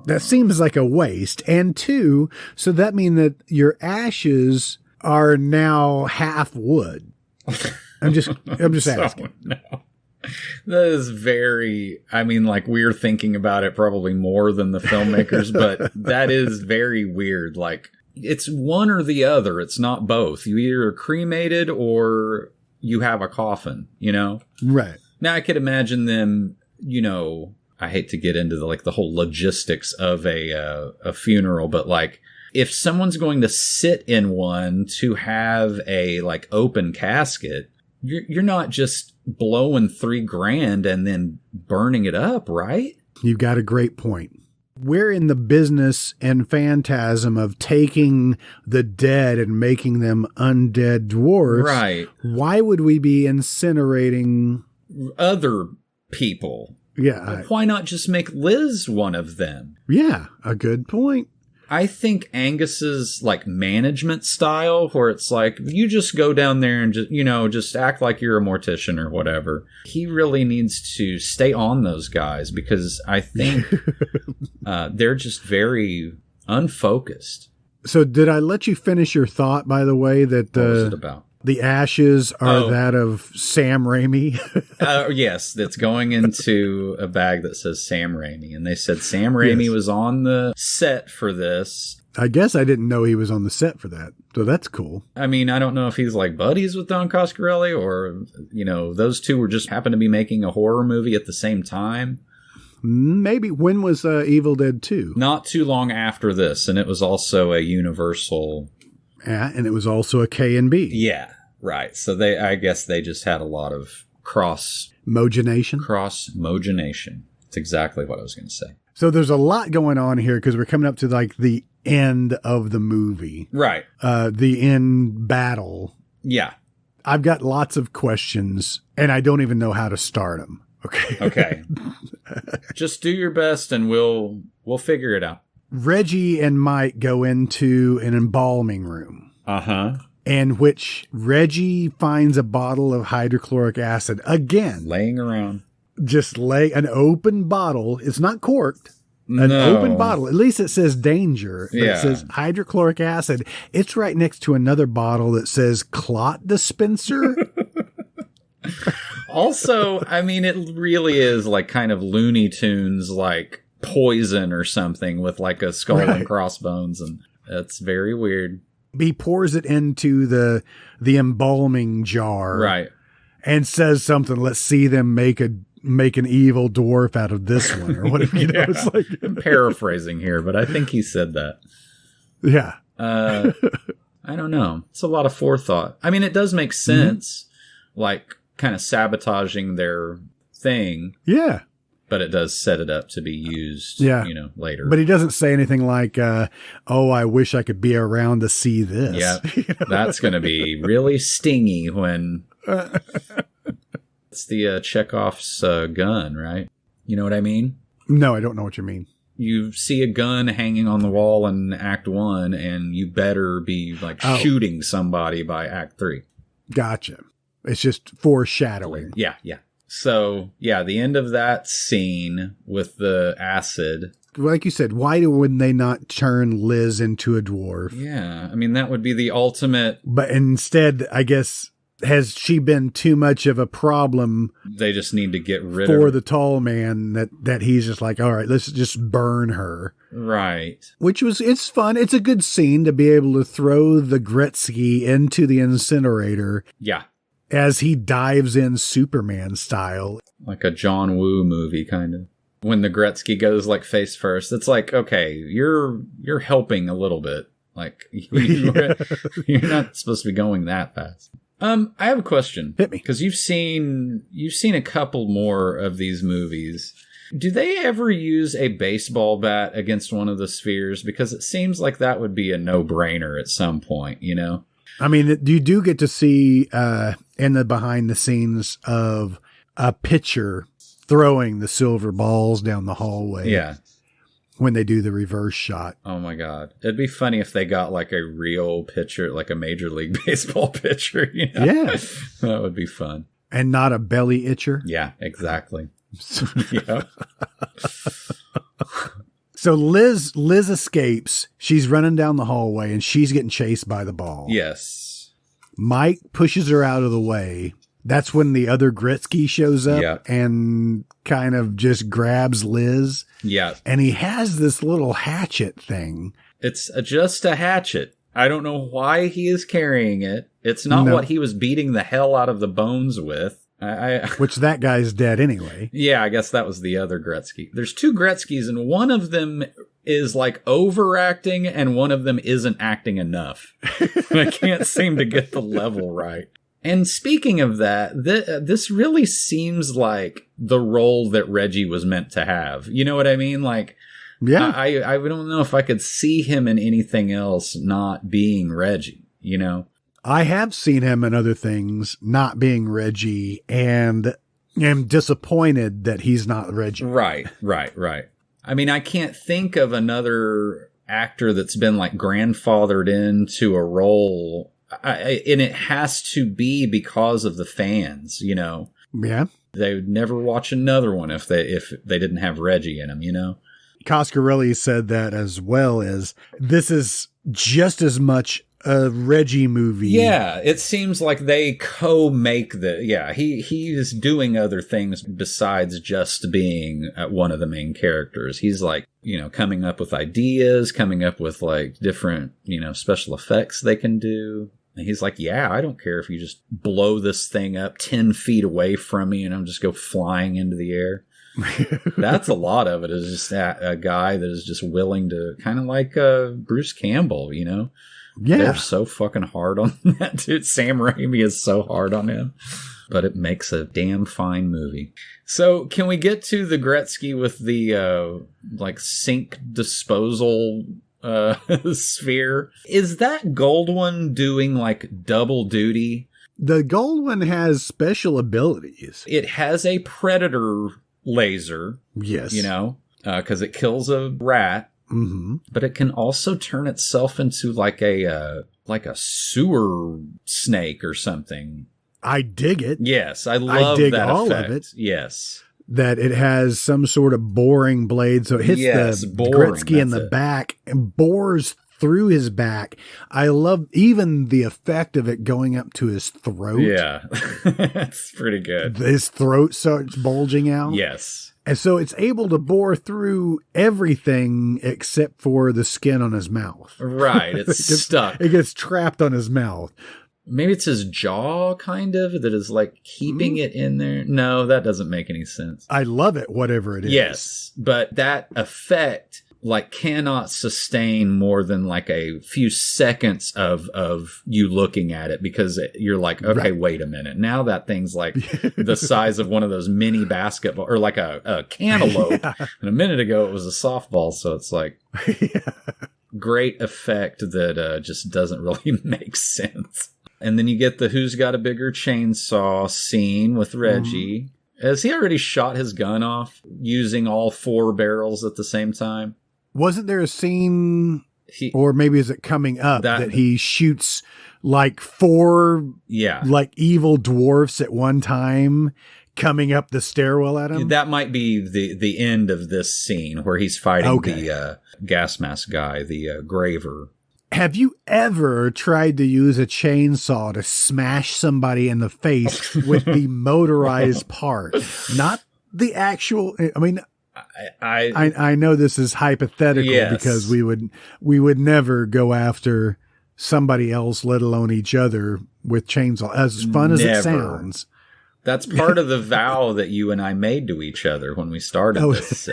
That seems like a waste. And two, so that means that your ashes are now half wood. I'm just asking. No. That is very, I mean, like, we're thinking about it probably more than the filmmakers, but that is very weird. Like, it's one or the other. It's not both. You either are cremated or you have a coffin, you know? Right. Now, I could imagine them, you know, I hate to get into the whole logistics of a funeral, but like, if someone's going to sit in one to have a like open casket, you're not just blowing $3,000 and then burning it up, right? You got a great point. We're in the business and phantasm of taking the dead and making them undead dwarves. Right. Why would we be incinerating other people? Yeah. Why not just make Liz one of them? Yeah, a good point. I think Angus's like management style, where it's like, you just go down there and just, you know, just act like you're a mortician or whatever. He really needs to stay on those guys, because I think they're just very unfocused. So did I let you finish your thought, by the way, that what was it about? The ashes are that of Sam Raimi? Yes, that's going into a bag that says Sam Raimi. And they said Sam Raimi was on the set for this. I guess I didn't know he was on the set for that. So that's cool. I mean, I don't know if he's like buddies with Don Coscarelli, or, you know, those two were just happened to be making a horror movie at the same time. Maybe. When was Evil Dead 2? Not too long after this. And it was also a Universal. Yeah, and it was also a K&B. Yeah. Right. So I guess they just had a lot of cross-mogination. That's exactly what I was going to say. So there's a lot going on here because we're coming up to like the end of the movie. Right. The end battle. Yeah. I've got lots of questions and I don't even know how to start them. Okay. Just do your best and we'll figure it out. Reggie and Mike go into an embalming room. Uh-huh. In which Reggie finds a bottle of hydrochloric acid again. Laying around. Just an open bottle. It's not corked. An open bottle. At least it says danger. But it says hydrochloric acid. It's right next to another bottle that says clot dispenser. Also, I mean, it really is like kind of Looney Tunes, like Poison or something with like a skull and crossbones. And that's very weird. He pours it into the embalming jar. Right. And says something, let's see them make an evil dwarf out of this one. Or whatever, you know, it's like I'm paraphrasing here, but I think he said that. Yeah. I don't know. It's a lot of forethought. I mean, it does make sense, like kind of sabotaging their thing. Yeah. But it does set it up to be used, you know, later. But he doesn't say anything like, oh, I wish I could be around to see this. Yeah, you know? That's going to be really stingy when it's the Chekhov's gun, right? You know what I mean? No, I don't know what you mean. You see a gun hanging on the wall in Act 1, and you better be like shooting somebody by Act 3. Gotcha. It's just foreshadowing. Yeah. So, yeah, the end of that scene with the acid like you said, why wouldn't they not turn Liz into a dwarf? Yeah. I mean, that would be the ultimate. But instead, I guess, has she been too much of a problem? They just need to get rid for of her. the tall man that he's just like, all right, let's just burn her. Right. It's fun. It's a good scene to be able to throw the Gretzky into the incinerator. Yeah. As he dives in Superman style. Like a John Woo movie, kind of. When the Gretzky goes like face first, it's like, okay, you're helping a little bit. Like, you're not supposed to be going that fast. I have a question. Hit me. Because you've seen a couple more of these movies. Do they ever use a baseball bat against one of the spheres? Because it seems like that would be a no-brainer at some point, you know? I mean, you do get to see in the behind the scenes of a pitcher throwing the silver balls down the hallway. Yeah. When they do the reverse shot. Oh my God. It'd be funny if they got like a real pitcher, like a Major League Baseball pitcher. You know? Yeah. That would be fun. And not a belly itcher. Yeah, exactly. Yeah. So Liz escapes. She's running down the hallway and she's getting chased by the ball. Yes. Mike pushes her out of the way. That's when the other Gretzky shows up and kind of just grabs Liz. Yeah. And he has this little hatchet thing. It's just a hatchet. I don't know why he is carrying it. It's not what he was beating the hell out of the bones with. Which that guy's dead anyway. Yeah, I guess that was the other Gretzky. There's two Gretzkys and one of them is like overacting and one of them isn't acting enough. I can't seem to get the level right. And speaking of that, this really seems like the role that Reggie was meant to have. You know what I mean? Like, yeah, I don't know if I could see him in anything else not being Reggie, you know? I have seen him in other things not being Reggie and am disappointed that he's not Reggie. Right. I mean, I can't think of another actor that's been like grandfathered into a role. And it has to be because of the fans, you know. Yeah. They would never watch another one if they didn't have Reggie in them, you know. Coscarelli said that as well, as this is just as much a Reggie movie. Yeah, it seems like they co-make he is doing other things besides just being one of the main characters. He's like, you know, coming up with ideas, coming up with like different, you know, special effects they can do. And he's like, yeah, I don't care if you just blow this thing up 10 feet away from me and I'm just go flying into the air. That's a lot of it, is just a guy that is just willing to, kind of like Bruce Campbell, you know? Yeah. They're so fucking hard on that dude. Sam Raimi is so hard on him. But it makes a damn fine movie. So can we get to the Gretzky with the like sink disposal sphere? Is that gold one doing like double duty? The gold one has special abilities. It has a predator laser. Yes. You know, because it kills a rat. Mm-hmm. But it can also turn itself into like a sewer snake or something. I dig it. Yes, I love that all effect. of it. Yes. That it has some sort of boring blade, so it hits the Gretzky in the back and bores through his back. I love even the effect of it going up to his throat. Yeah, that's pretty good. His throat starts bulging out. Yes. And so it's able to bore through everything except for the skin on his mouth. Right, it's stuck. It gets trapped on his mouth. Maybe it's his jaw, kind of, that is like keeping it in there. No, that doesn't make any sense. I love it, whatever it is. Yes, but that effect like cannot sustain more than like a few seconds of you looking at it, because you're like, okay, wait a minute. Now that thing's like the size of one of those mini basketball, or like a cantaloupe. Yeah. And a minute ago it was a softball. So it's like great effect that just doesn't really make sense. And then you get the who's got a bigger chainsaw scene with Reggie. Has he already shot his gun off using all 4 barrels at the same time? Wasn't there a scene, or maybe is it coming up, that he shoots like 4 like evil dwarfs at one time, coming up the stairwell at him? That might be the end of this scene where he's fighting the gas mask guy, the graver. Have you ever tried to use a chainsaw to smash somebody in the face with the motorized part? Not the actual, I mean, I know this is hypothetical because we would never go after somebody else, let alone each other, with chainsaw. As fun as it sounds. That's part of the vow that you and I made to each other when we started this.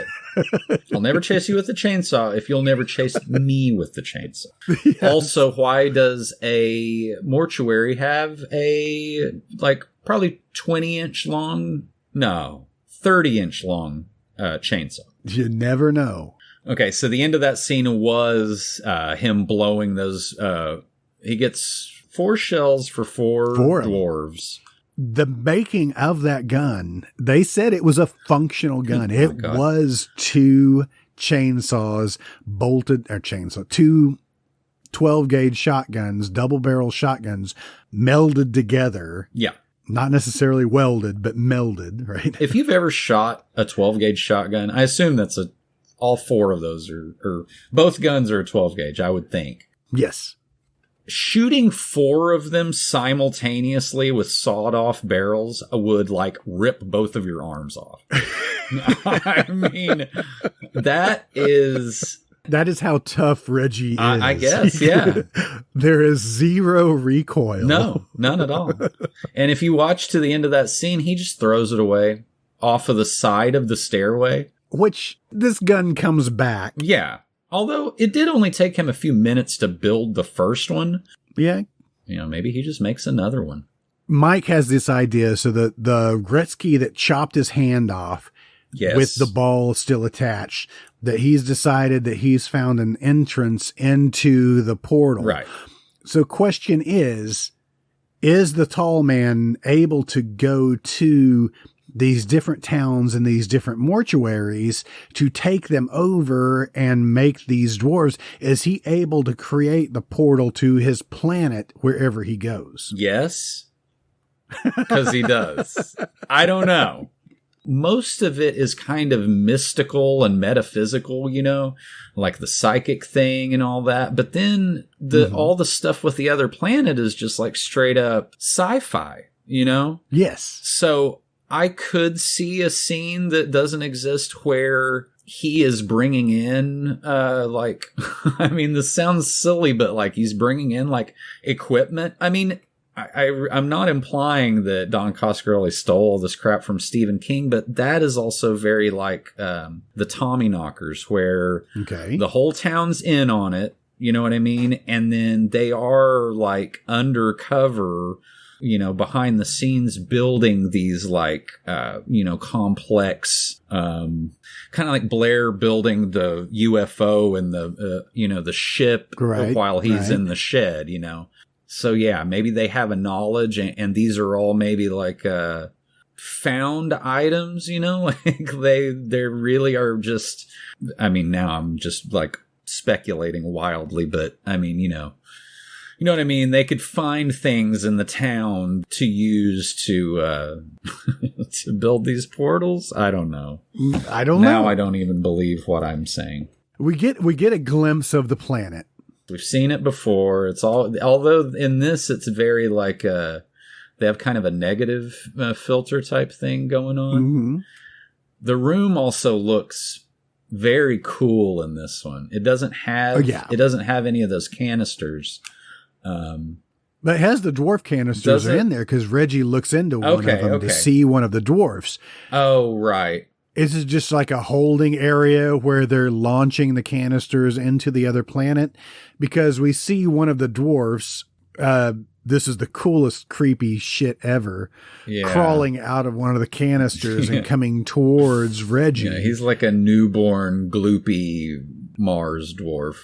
I'll never chase you with the chainsaw if you'll never chase me with the chainsaw. Yes. Also, why does a mortuary have a, like, probably 20-inch long, 30-inch long chainsaw? You never know. Okay, so the end of that scene was him blowing those. He gets 4 shells for 4 dwarves. The making of that gun, they said it was a functional gun. It was 2 chainsaws bolted, or 2 12-gauge shotguns, double-barrel shotguns, melded together. Yeah. Not necessarily welded, but melded, right? If you've ever shot a 12-gauge shotgun, I assume that's all 4 of those or both guns are a 12-gauge, I would think. Yes. Shooting 4 of them simultaneously with sawed-off barrels would, like, rip both of your arms off. I mean, that is how tough Reggie is. I guess, yeah. There is 0 recoil. No, none at all. And if you watch to the end of that scene, he just throws it away off of the side of the stairway. Which, this gun comes back. Yeah. Although it did only take him a few minutes to build the first one. Yeah. You know, maybe he just makes another one. Mike has this idea. So the Gretzky that chopped his hand off with the ball still attached, that he's decided that he's found an entrance into the portal. Right. So question is the tall man able to go to these different towns and these different mortuaries to take them over and make these dwarves? Is he able to create the portal to his planet wherever he goes? Yes, because he does. I don't know. Most of it is kind of mystical and metaphysical, you know, like the psychic thing and all that. But then all the stuff with the other planet is just like straight up sci-fi, you know? Yes. So I could see a scene that doesn't exist where he is bringing in, like, I mean, this sounds silly, but like he's bringing in like equipment. I mean, I'm not implying that Don Coscarelli stole this crap from Stephen King, but that is also very like the Tommyknockers, where the whole town's in on it. You know what I mean? And then they are like undercover, you know, behind the scenes building these like, you know, complex, kind of like Blair building the UFO and the, you know, the ship while he's in the shed, you know. So yeah, maybe they have a knowledge and these are all maybe like, found items, you know, like they really are just, I mean, now I'm just like speculating wildly, but I mean, you know what I mean? They could find things in the town to use to to build these portals. I don't know. I don't know. Now I don't even believe what I'm saying. We get a glimpse of the planet. We've seen it before. It's all, although in this it's very like they have kind of a negative filter type thing going on. Mm-hmm. The room also looks very cool in this one. It doesn't have it doesn't have any of those canisters. But it has the dwarf canisters in there because Reggie looks into one of them to see one of the dwarfs. Oh, right. This is just like a holding area where they're launching the canisters into the other planet, because we see one of the dwarfs. This is the coolest, creepy shit ever. Yeah. Crawling out of one of the canisters and coming towards Reggie. Yeah, he's like a newborn, gloopy Mars dwarf.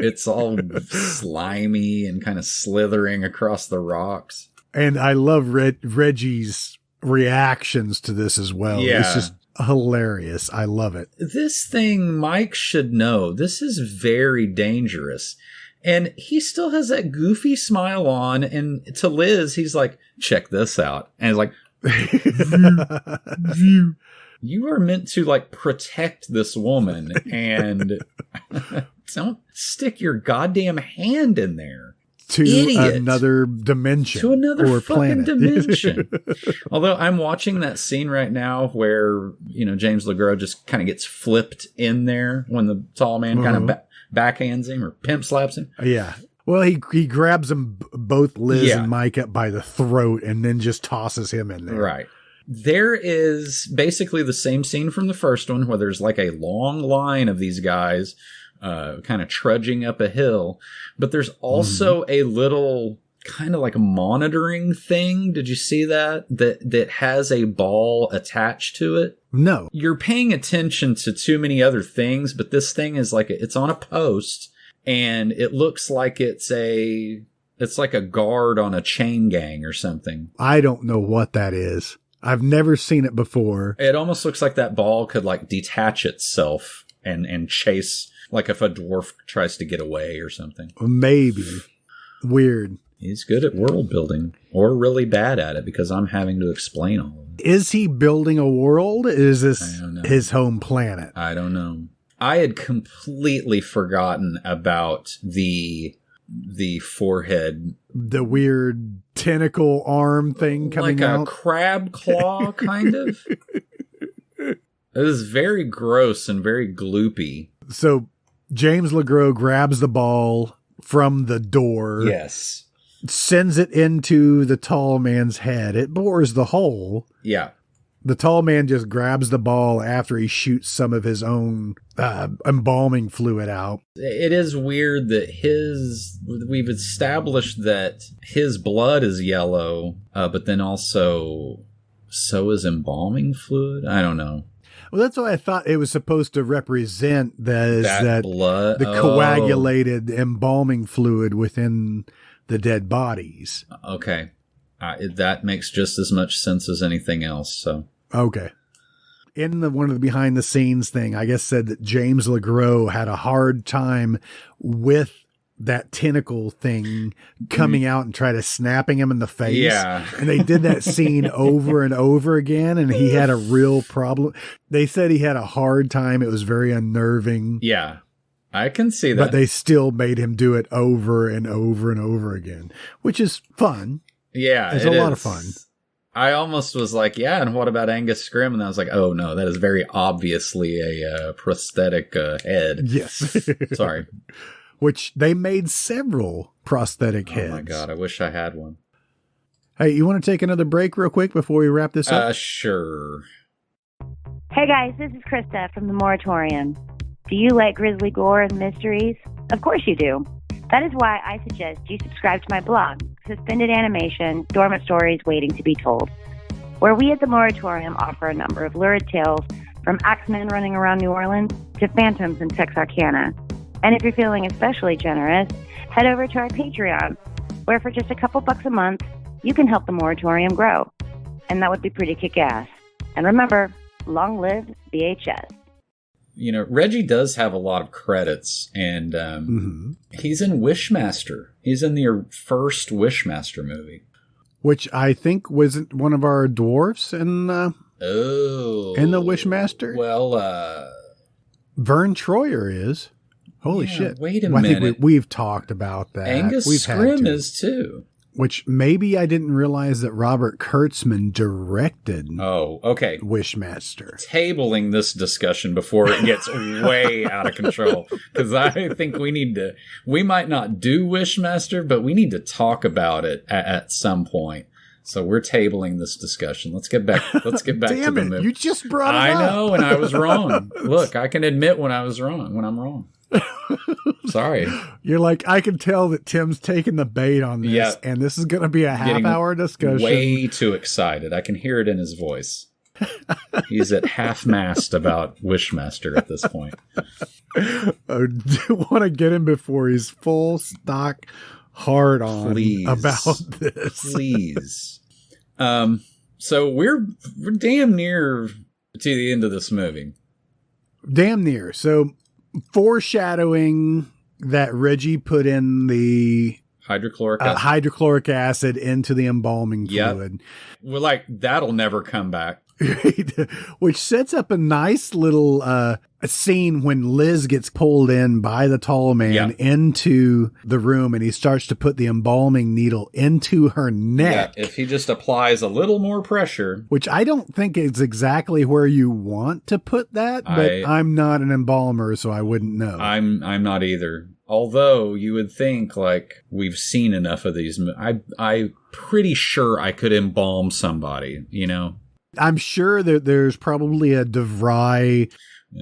It's all slimy and kind of slithering across the rocks. And I love Reggie's reactions to this as well. Yeah. It's just hilarious. I love it. This thing, Mike should know, this is very dangerous. And he still has that goofy smile on. And to Liz, he's like, check this out. And he's like, you are meant to like protect this woman and don't stick your goddamn hand in there. To Idiot. Another dimension. To another or fucking planet. dimension. Although I'm watching that scene right now where, James Legroz just kind of gets flipped in there when the tall man kind of backhands him or pimp slaps him. Yeah. Well, he grabs them both Liz and Mike up by the throat and then just tosses him in there. Right. There is basically the same scene from the first one where there's like a long line of these guys kind of trudging up a hill. But there's also a little kind of like a monitoring thing. Did you see that? That has a ball attached to it? No. You're paying attention to too many other things, but this thing is like, it's on a post and it looks like it's like a guard on a chain gang or something. I don't know what that is. I've never seen it before. It almost looks like that ball could like detach itself and chase, like if a dwarf tries to get away or something. Maybe. Weird. He's good at world building, or really bad at it because I'm having to explain all of it. Is he building a world? Is this his home planet? I don't know. I had completely forgotten about the forehead. The weird tentacle arm thing coming out. Like a crab claw, kind of. It was very gross and very gloopy. So James Legroz grabs the ball from the door. Yes. Sends it into the tall man's head. It bores the hole. Yeah. The tall man just grabs the ball after he shoots some of his own embalming fluid out. It is weird that we've established that his blood is yellow, but then also so is embalming fluid. I don't know. Well, that's why I thought it was supposed to represent that blood, the coagulated embalming fluid within the dead bodies. Okay. That makes just as much sense as anything else. So okay. In one of the behind the scenes thing, I guess said that James Legroz had a hard time with that tentacle thing coming out and try to snapping him in the face. Yeah. And they did that scene over and over again, and he had a real problem. They said he had a hard time. It was very unnerving. Yeah. I can see that. But they still made him do it over and over and over again, which is fun. Yeah. It's a lot of fun. I almost was like, yeah, and what about Angus Scrimm? And I was like, oh no, that is very obviously a prosthetic head. Yes. Sorry. Which they made several prosthetic heads. Oh my God, I wish I had one. Hey, you want to take another break real quick before we wrap this up? Sure. Hey guys, this is Krista from the Moratorium. Do you like grisly gore and mysteries? Of course you do. That is why I suggest you subscribe to my blog, Suspended Animation, Dormant Stories Waiting to be Told, where we at the Moratorium offer a number of lurid tales from axemen running around New Orleans to phantoms in Texarkana. And if you're feeling especially generous, head over to our Patreon, where for just a couple bucks a month, you can help the Moratorium grow. And that would be pretty kick-ass. And remember, long live VHS. Reggie does have a lot of credits, and he's in Wishmaster. He's in the first Wishmaster movie. Which I think was one of our dwarfs in the Wishmaster. Well, Vern Troyer is. Holy shit. Wait a minute. I think we've talked about that. Angus Scrimm is too. Which maybe I didn't realize that Robert Kurtzman directed. Oh, okay. Wishmaster. Tabling this discussion before it gets way out of control. Because I think we might not do Wishmaster, but we need to talk about it at some point. So we're tabling this discussion. Let's get back to the movie. You just brought it up. I know, and I was wrong. Look, I can admit when I'm wrong. Sorry. You're like, I can tell that Tim's taking the bait on this, and this is going to be a half-hour discussion. Way too excited. I can hear it in his voice. He's at half-mast about Wishmaster at this point. I do want to get him before he's full stock hard on about this. Please. So we're damn near to the end of this movie. Damn near. So foreshadowing that Reggie put in the hydrochloric acid into the embalming fluid. We're like, that'll never come back. Which sets up a nice little a scene when Liz gets pulled in by the tall man into the room, and he starts to put the embalming needle into her neck. Yeah, if he just applies a little more pressure. Which I don't think is exactly where you want to put that, but I'm not an embalmer, so I wouldn't know. I'm not either. Although you would think, like, we've seen enough of these. I'm pretty sure I could embalm somebody, you know? I'm sure that there's probably a DeVry...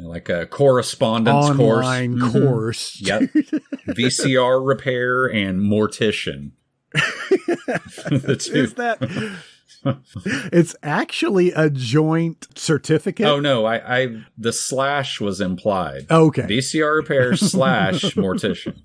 like a correspondence online course. Yep. VCR repair and mortician. The two. Is that... It's actually a joint certificate. Oh no, the slash was implied. Okay. VCR repair / mortician.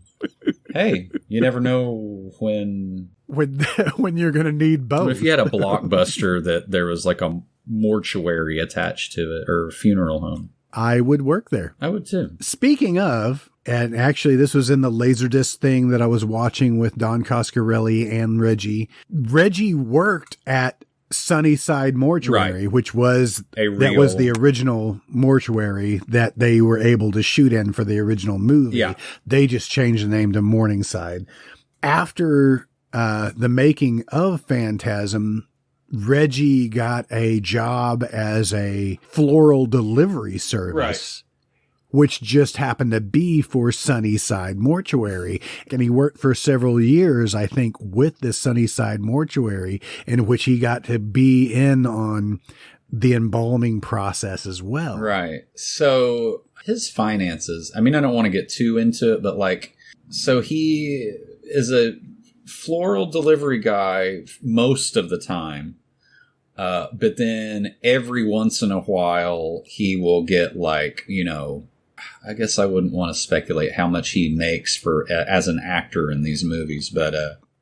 Hey, you never know when you're going to need both. If you had a Blockbuster that there was like a mortuary attached to it, or funeral home, I would work there. I would too. Speaking of, and actually this was in the Laserdisc thing that I was watching with Don Coscarelli and Reggie. Reggie worked at Sunnyside Mortuary, which was the original mortuary that they were able to shoot in for the original movie. Yeah. They just changed the name to Morningside. After the making of Phantasm, Reggie got a job as a floral delivery service, which just happened to be for Sunnyside Mortuary. And he worked for several years, I think, with the Sunnyside Mortuary, in which he got to be in on the embalming process as well. Right. So his finances, I mean, I don't want to get too into it, but like, so he is a floral delivery guy most of the time. But then every once in a while he will get like, you know, I guess I wouldn't want to speculate how much he makes for as an actor in these movies, but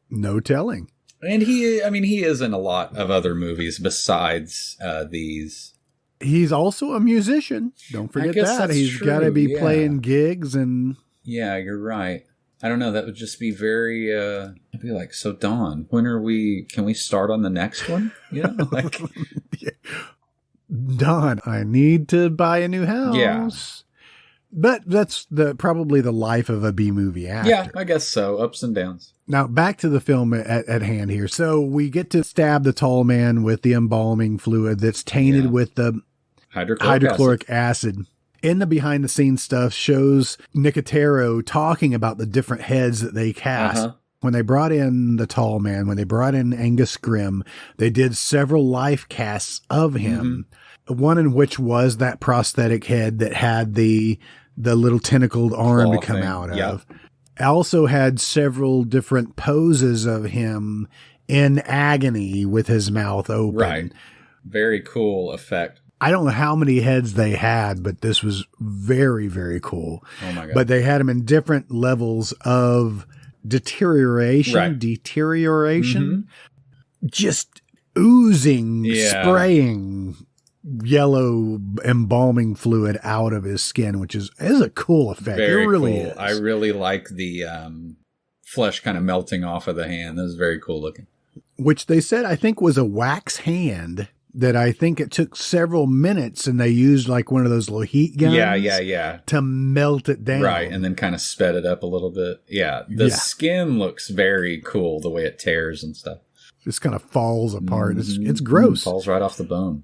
no telling. And he is in a lot of other movies besides these. He's also a musician. Don't forget that. He's got to be playing gigs and. Yeah, you're right. I don't know. That would just be very, I'd be like, so Dawn, can we start on the next one? You know, like. Dawn, I need to buy a new house. Yeah. But that's probably the life of a B-movie actor. Yeah, I guess so. Ups and downs. Now, back to the film at hand here. So we get to stab the tall man with the embalming fluid that's tainted with the hydrochloric acid. In the behind-the-scenes stuff shows Nicotero talking about the different heads that they cast. When they brought in the tall man, when they brought in Angus Scrimm, they did several life casts of him. One in which was that prosthetic head that had the little tentacled arm to come out of. Also had several different poses of him in agony with his mouth open. Right. Very cool effect. I don't know how many heads they had, but this was very, very cool. Oh my God. But they had them in different levels of deterioration, just oozing, spraying yellow embalming fluid out of his skin, which is a cool effect. Very it really cool. is. I really like the flesh kind of melting off of the hand. That was very cool looking. Which they said, I think, was a wax hand that I think it took several minutes, and they used like one of those little heat guns. To melt it down. Right, and then kind of sped it up a little bit. Yeah, the skin looks very cool, the way it tears and stuff. Just kind of falls apart. It's gross. Falls right off the bone.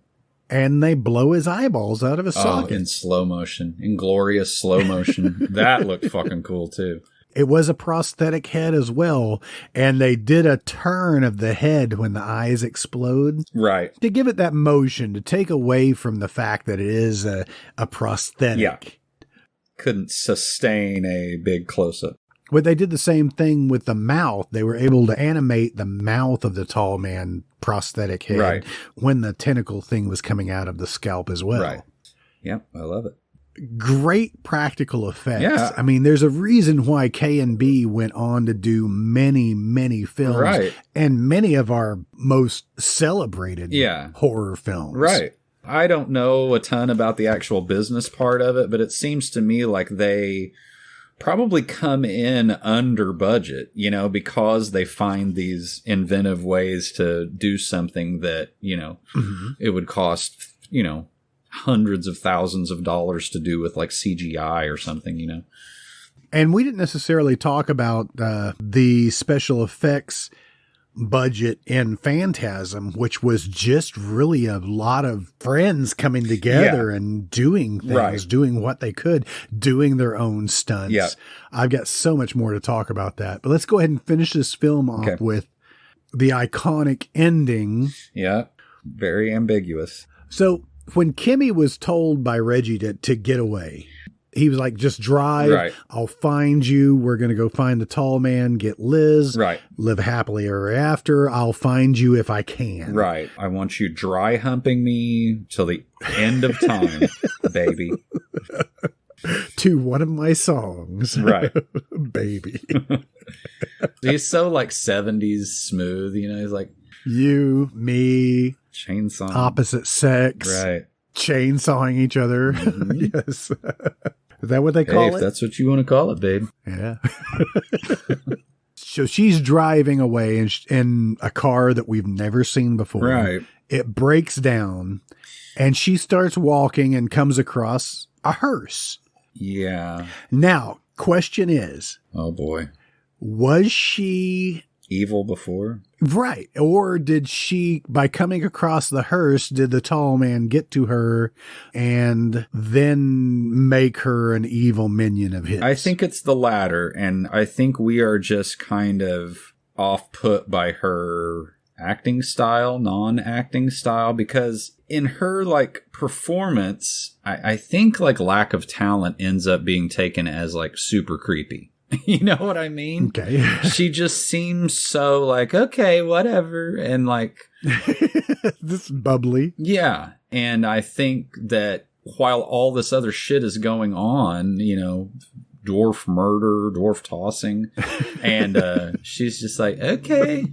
And they blow his eyeballs out of his socket. In slow motion. In glorious slow motion. That looked fucking cool, too. It was a prosthetic head as well, and they did a turn of the head when the eyes explode. Right. To give it that motion, to take away from the fact that it is a prosthetic. Yeah. Couldn't sustain a big close-up. But they did the same thing with the mouth. They were able to animate the mouth of the tall man prosthetic head when the tentacle thing was coming out of the scalp as well. Right. Yep, I love it. Great practical effects. Yeah. I mean, there's a reason why K&B went on to do many, many films. Right. And many of our most celebrated horror films. Right. I don't know a ton about the actual business part of it, but it seems to me like they probably come in under budget, you know, because they find these inventive ways to do something that, you know, it would cost, you know, hundreds of thousands of dollars to do with like CGI or something, you know. And we didn't necessarily talk about the special effects budget in Phantasm, which was just really a lot of friends coming together and doing things, doing what they could, doing their own stunts. Yeah. I've got so much more to talk about that, but let's go ahead and finish this film off with the iconic ending. Yeah. Very ambiguous. So when Kimmy was told by Reggie to get away, he was like, just drive. Right. I'll find you. We're going to go find the tall man, get Liz, live happily ever after. I'll find you if I can. Right. I want you dry humping me till the end of time, baby. To one of my songs. Right. Baby. He's so like 70s smooth, you know, he's like, you, me, chainsaw, opposite sex. Right. Chainsawing each other. Yes. Is that what they call it? If that's what you want to call it, babe. Yeah. So she's driving away in a car that we've never seen before. Right. It breaks down and she starts walking and comes across a hearse. Yeah. Now, question is. Oh, boy. Was she evil before? Right. Or did she, by coming across the hearse, did the tall man get to her and then make her an evil minion of his? I think it's the latter. And I think we are just kind of off put by her acting style, non-acting style, because in her like performance, I think like lack of talent ends up being taken as like super creepy. You know what I mean? Okay. She just seems so like, okay, whatever. And like, this bubbly. Yeah. And I think that while all this other shit is going on, you know, dwarf murder, dwarf tossing, and she's just like, okay.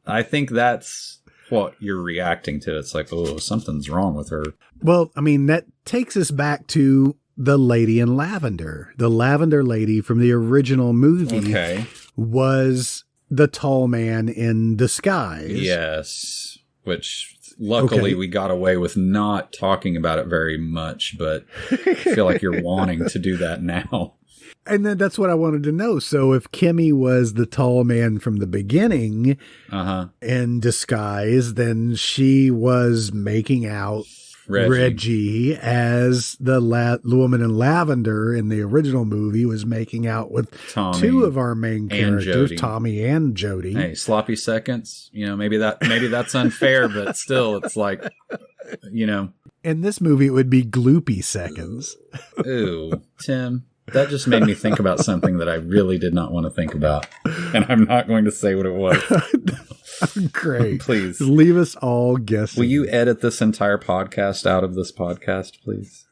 I think that's what you're reacting to. It's like, oh, something's wrong with her. Well, I mean, that takes us back to the lady in lavender. The lavender lady from the original movie was the tall man in disguise. Yes. Which luckily we got away with not talking about it very much, but I feel like you're wanting to do that now. And then that's what I wanted to know. So if Kimmy was the tall man from the beginning in disguise, then she was making out Reggie as the woman in lavender in the original movie was making out with Tommy, two of our main characters, Tommy and Jody. Hey, sloppy seconds. You know, maybe that's unfair, but still, it's like, you know. In this movie, it would be gloopy seconds. Ooh, Tim. That just made me think about something that I really did not want to think about. And I'm not going to say what it was. Great. Please. Leave us all guessing. Will you edit this entire podcast out of this podcast, please?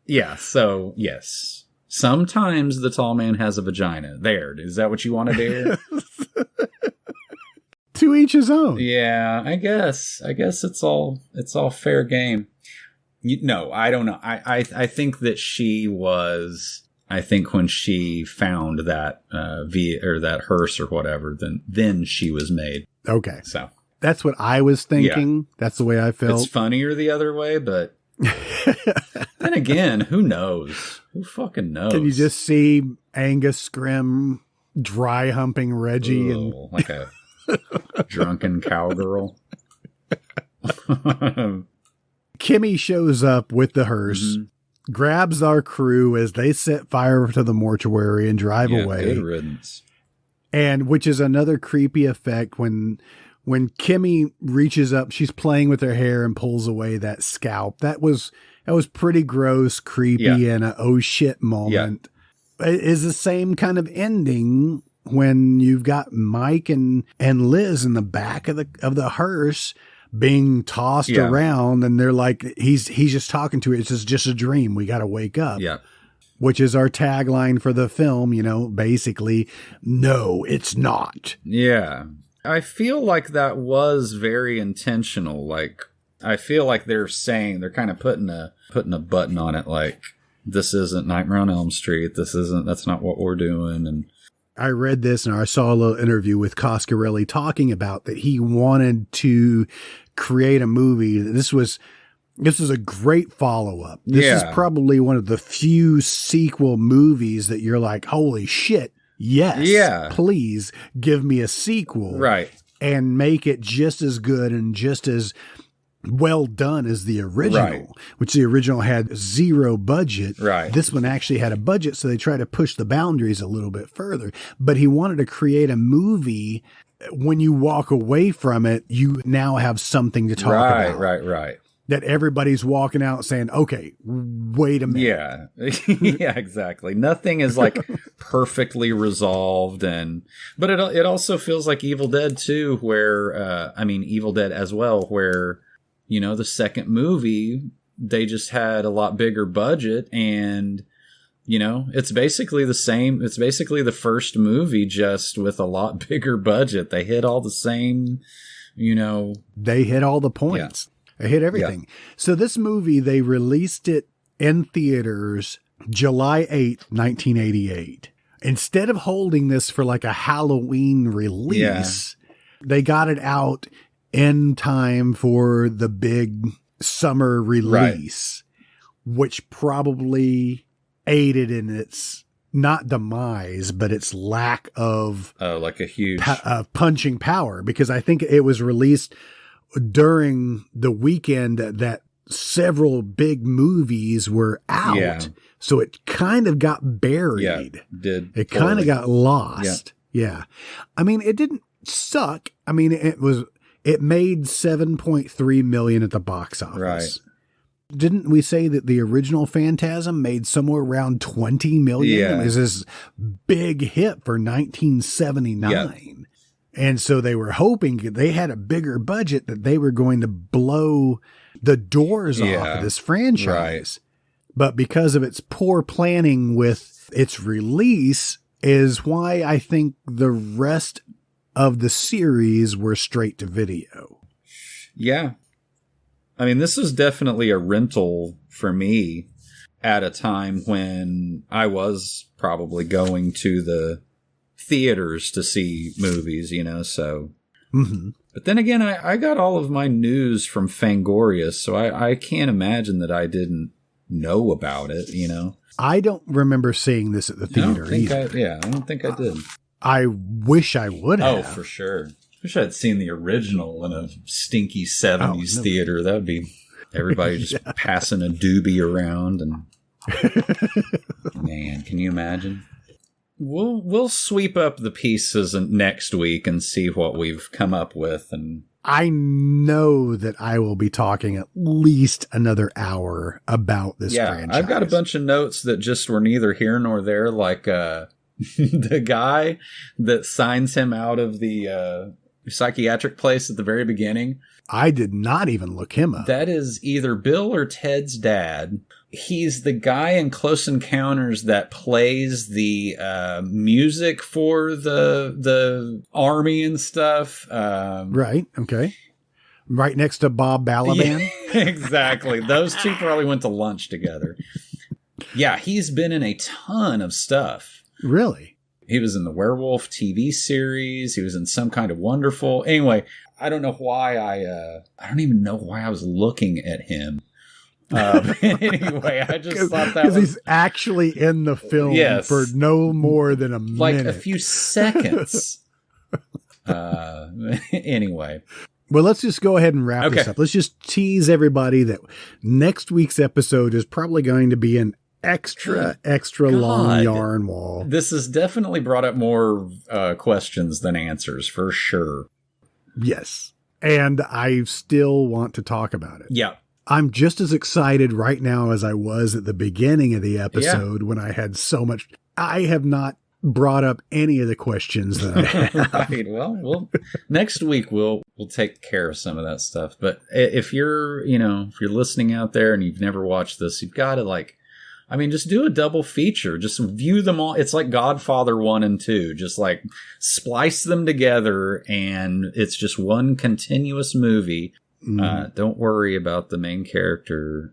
Yeah, so, yes. Sometimes the tall man has a vagina. There. Is that what you want to do? To each his own. Yeah, I guess it's all fair game. No, I don't know. I think that she was. I think when she found that or that hearse or whatever, then she was made. Okay, so that's what I was thinking. Yeah. That's the way I felt. It's funnier the other way, but then again, who knows? Who fucking knows? Can you just see Angus Scrim dry humping Reggie and like a drunken cowgirl? Kimmy shows up with the hearse, grabs our crew as they set fire to the mortuary and drive away. Good riddance. And which is another creepy effect when Kimmy reaches up, she's playing with her hair and pulls away that scalp. That was pretty gross, creepy, and a oh shit moment. Yeah. It is the same kind of ending when you've got Mike and Liz in the back of the hearse being tossed around, and they're like, he's just talking to her. It's just a dream. We got to wake up. Yeah. Which is our tagline for the film, you know, basically, no, it's not. Yeah. I feel like that was very intentional. Like, I feel like they're kind of putting a button on it. Like, this isn't Nightmare on Elm Street. That's not what we're doing. And I read this and I saw a little interview with Coscarelli talking about that he wanted to create a movie. This was a great follow-up. This is probably one of the few sequel movies that you're like, holy shit, yes, please give me a sequel. Right. And make it just as good and just as well done as the original, which the original had zero budget. Right. This one actually had a budget, so they tried to push the boundaries a little bit further. But he wanted to create a movie. When you walk away from it, you now have something to talk about. Right. That everybody's walking out saying, okay, wait a minute. Yeah. Yeah, exactly. Nothing is like perfectly resolved. But it also feels like Evil Dead 2, where, Evil Dead as well, where, the second movie, they just had a lot bigger budget, and, it's basically the same. It's basically the first movie, just with a lot bigger budget. They hit all the same, They hit all the points. Yeah. They hit everything. Yeah. So this movie, they released it in theaters July 8th, 1988. Instead of holding this for like a Halloween release, they got it out in time for the big summer release, which probably aided in its not demise, but its lack of like a huge punching power, because I think it was released during the weekend that several big movies were out. Yeah. So it kind of got buried. Yeah, it kind of got lost. Yeah. It didn't suck. It made $7.3 million at the box office. Right. Didn't we say that the original Phantasm made somewhere around $20 million? Yeah. It was this big hit for 1979. Yeah. And so they were hoping they had a bigger budget that they were going to blow the doors off of this franchise. Right. But because of its poor planning with its release is why I think the rest of the series were straight to video. Yeah. This was definitely a rental for me at a time when I was probably going to the theaters to see movies, so. Mm-hmm. But then again, I got all of my news from Fangoria, so I can't imagine that I didn't know about it, I don't remember seeing this at the theater I don't think I did. I wish I would have. Oh, for sure. Wish I had seen the original in a stinky 70s theater. That would be everybody just passing a doobie around. And man, can you imagine? We'll sweep up the pieces next week and see what we've come up with. And I know that I will be talking at least another hour about this franchise. I've got a bunch of notes that just were neither here nor there, like the guy that signs him out of the psychiatric place at the very beginning. I did not even look him up. That is either Bill or Ted's dad. He's the guy in Close Encounters that plays the music for the army and stuff. Right. Okay. Right next to Bob Balaban. Yeah, exactly. Those two probably went to lunch together. Yeah, he's been in a ton of stuff. Really? He was in the Werewolf TV series. He was in Some Kind of Wonderful. Anyway, I don't know why I don't even know why I was looking at him. Anyway, I just thought that was... he's actually in the film for no more than a minute. Like a few seconds. Anyway. Well, let's just go ahead and wrap this up. Let's just tease everybody that next week's episode is probably going to be an extra long yarn wall. This has definitely brought up more questions than answers, for sure. Yes. And I still want to talk about it. Yeah. I'm just as excited right now as I was at the beginning of the episode when I had so much. I have not brought up any of the questions that I had. Right. Well, next week we'll take care of some of that stuff. But if you're listening out there and you've never watched this, you've got to just do a double feature. Just view them all. It's like Godfather 1 and 2. Just like splice them together and it's just one continuous movie. Don't worry about the main character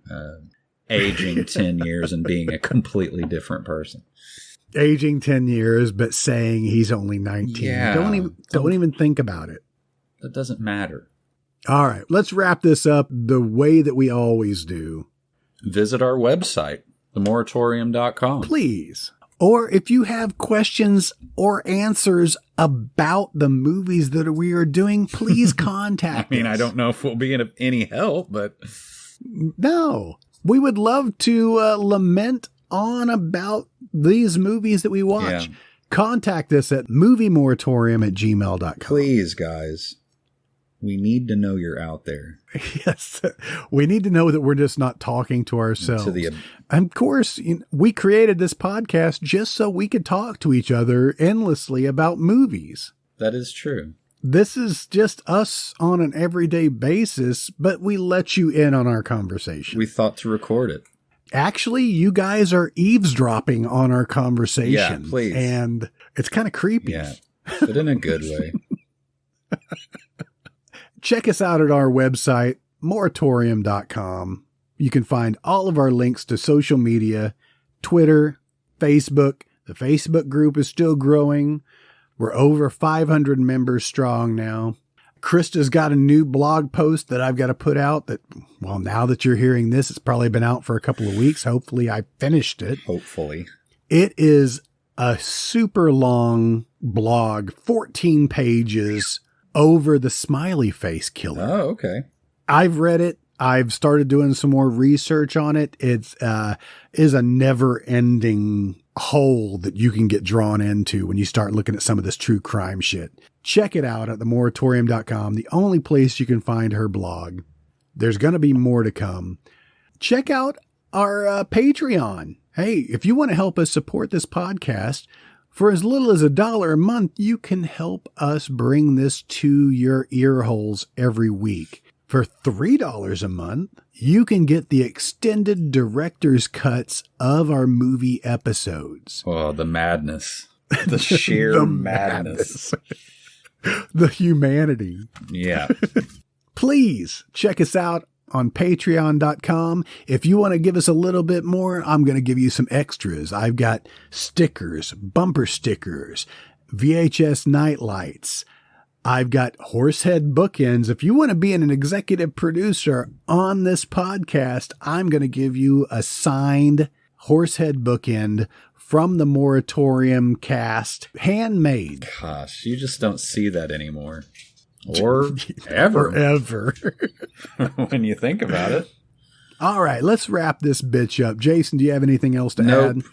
aging 10 years and being a completely different person. Aging 10 years, but saying he's only 19. Yeah. Don't even think about it. That doesn't matter. All right, let's wrap this up the way that we always do. Visit our website, themoratorium.com. Please. Or if you have questions or answers about the movies that we are doing, please contact us. I don't know if we'll be of any help, but... No. We would love to lament on about these movies that we watch. Yeah. Contact us at moviemoratorium@gmail.com. Please, guys. We need to know you're out there. Yes. We need to know that we're just not talking to ourselves. Of course, we created this podcast just so we could talk to each other endlessly about movies. That is true. This is just us on an everyday basis, but we let you in on our conversation. We thought to record it. Actually, you guys are eavesdropping on our conversation. Yeah, please. And it's kind of creepy. Yeah, but in a good way. Check us out at our website, moratorium.com. You can find all of our links to social media, Twitter, Facebook. The Facebook group is still growing. We're over 500 members strong now. Krista's got a new blog post that I've got to put out that, well, now that you're hearing this, it's probably been out for a couple of weeks. Hopefully I finished it. Hopefully. It is a super long blog, 14 pages over the smiley face killer. Oh, okay. I've read it. I've started doing some more research on it. It's is a never-ending hole that you can get drawn into when you start looking at some of this true crime shit. Check it out at themoratorium.com, the only place you can find her blog. There's going to be more to come. Check out our Patreon. Hey, if you want to help us support this podcast, for as little as $1 a month, you can help us bring this to your ear holes every week. For $3 a month, you can get the extended director's cuts of our movie episodes. Oh, the madness. The sheer madness. The humanity. Yeah. Please check us out on patreon.com. If you want to give us a little bit more, I'm going to give you some extras. I've got stickers, bumper stickers, VHS night lights. I've got horsehead bookends. If you want to be an executive producer on this podcast, I'm going to give you a signed horsehead bookend from the Moratorium cast, handmade. Gosh, you just don't see that anymore. Or ever. Forever. When you think about it. All right, let's wrap this bitch up. Jason, do you have anything else to add?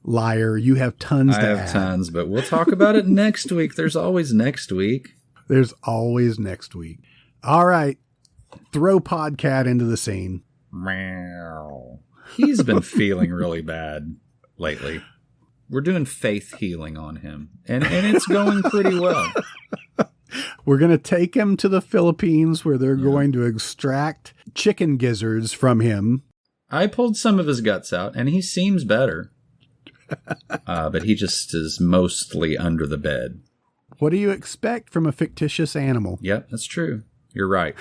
Liar, you have tons to add. I have tons, but we'll talk about it next week. There's always next week. There's always next week. All right, throw Podcat into the scene. Meow. He's been feeling really bad lately. We're doing faith healing on him, and it's going pretty well. We're going to take him to the Philippines where they're going to extract chicken gizzards from him. I pulled some of his guts out, and he seems better. But he just is mostly under the bed. What do you expect from a fictitious animal? Yep, that's true. You're right.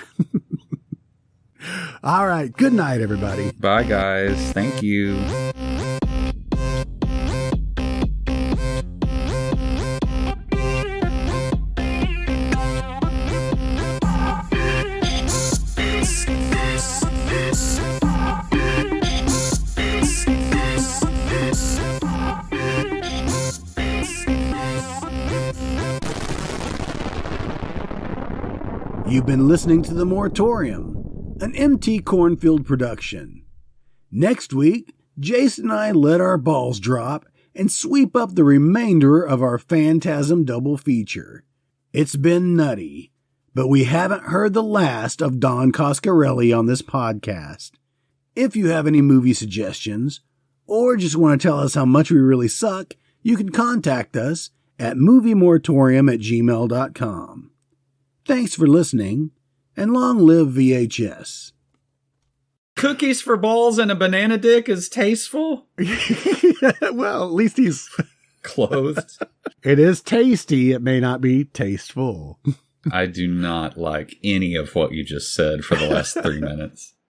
All right. Good night, everybody. Bye, guys. Thank you. You've been listening to The Moratorium, an MT Cornfield production. Next week, Jason and I let our balls drop and sweep up the remainder of our Phantasm double feature. It's been nutty, but we haven't heard the last of Don Coscarelli on this podcast. If you have any movie suggestions, or just want to tell us how much we really suck, you can contact us at moviemoratorium@gmail.com. Thanks for listening, and long live VHS. Cookies for balls and a banana dick is tasteful? Well, at least he's clothed. It is tasty. It may not be tasteful. I do not like any of what you just said for the last 3 minutes.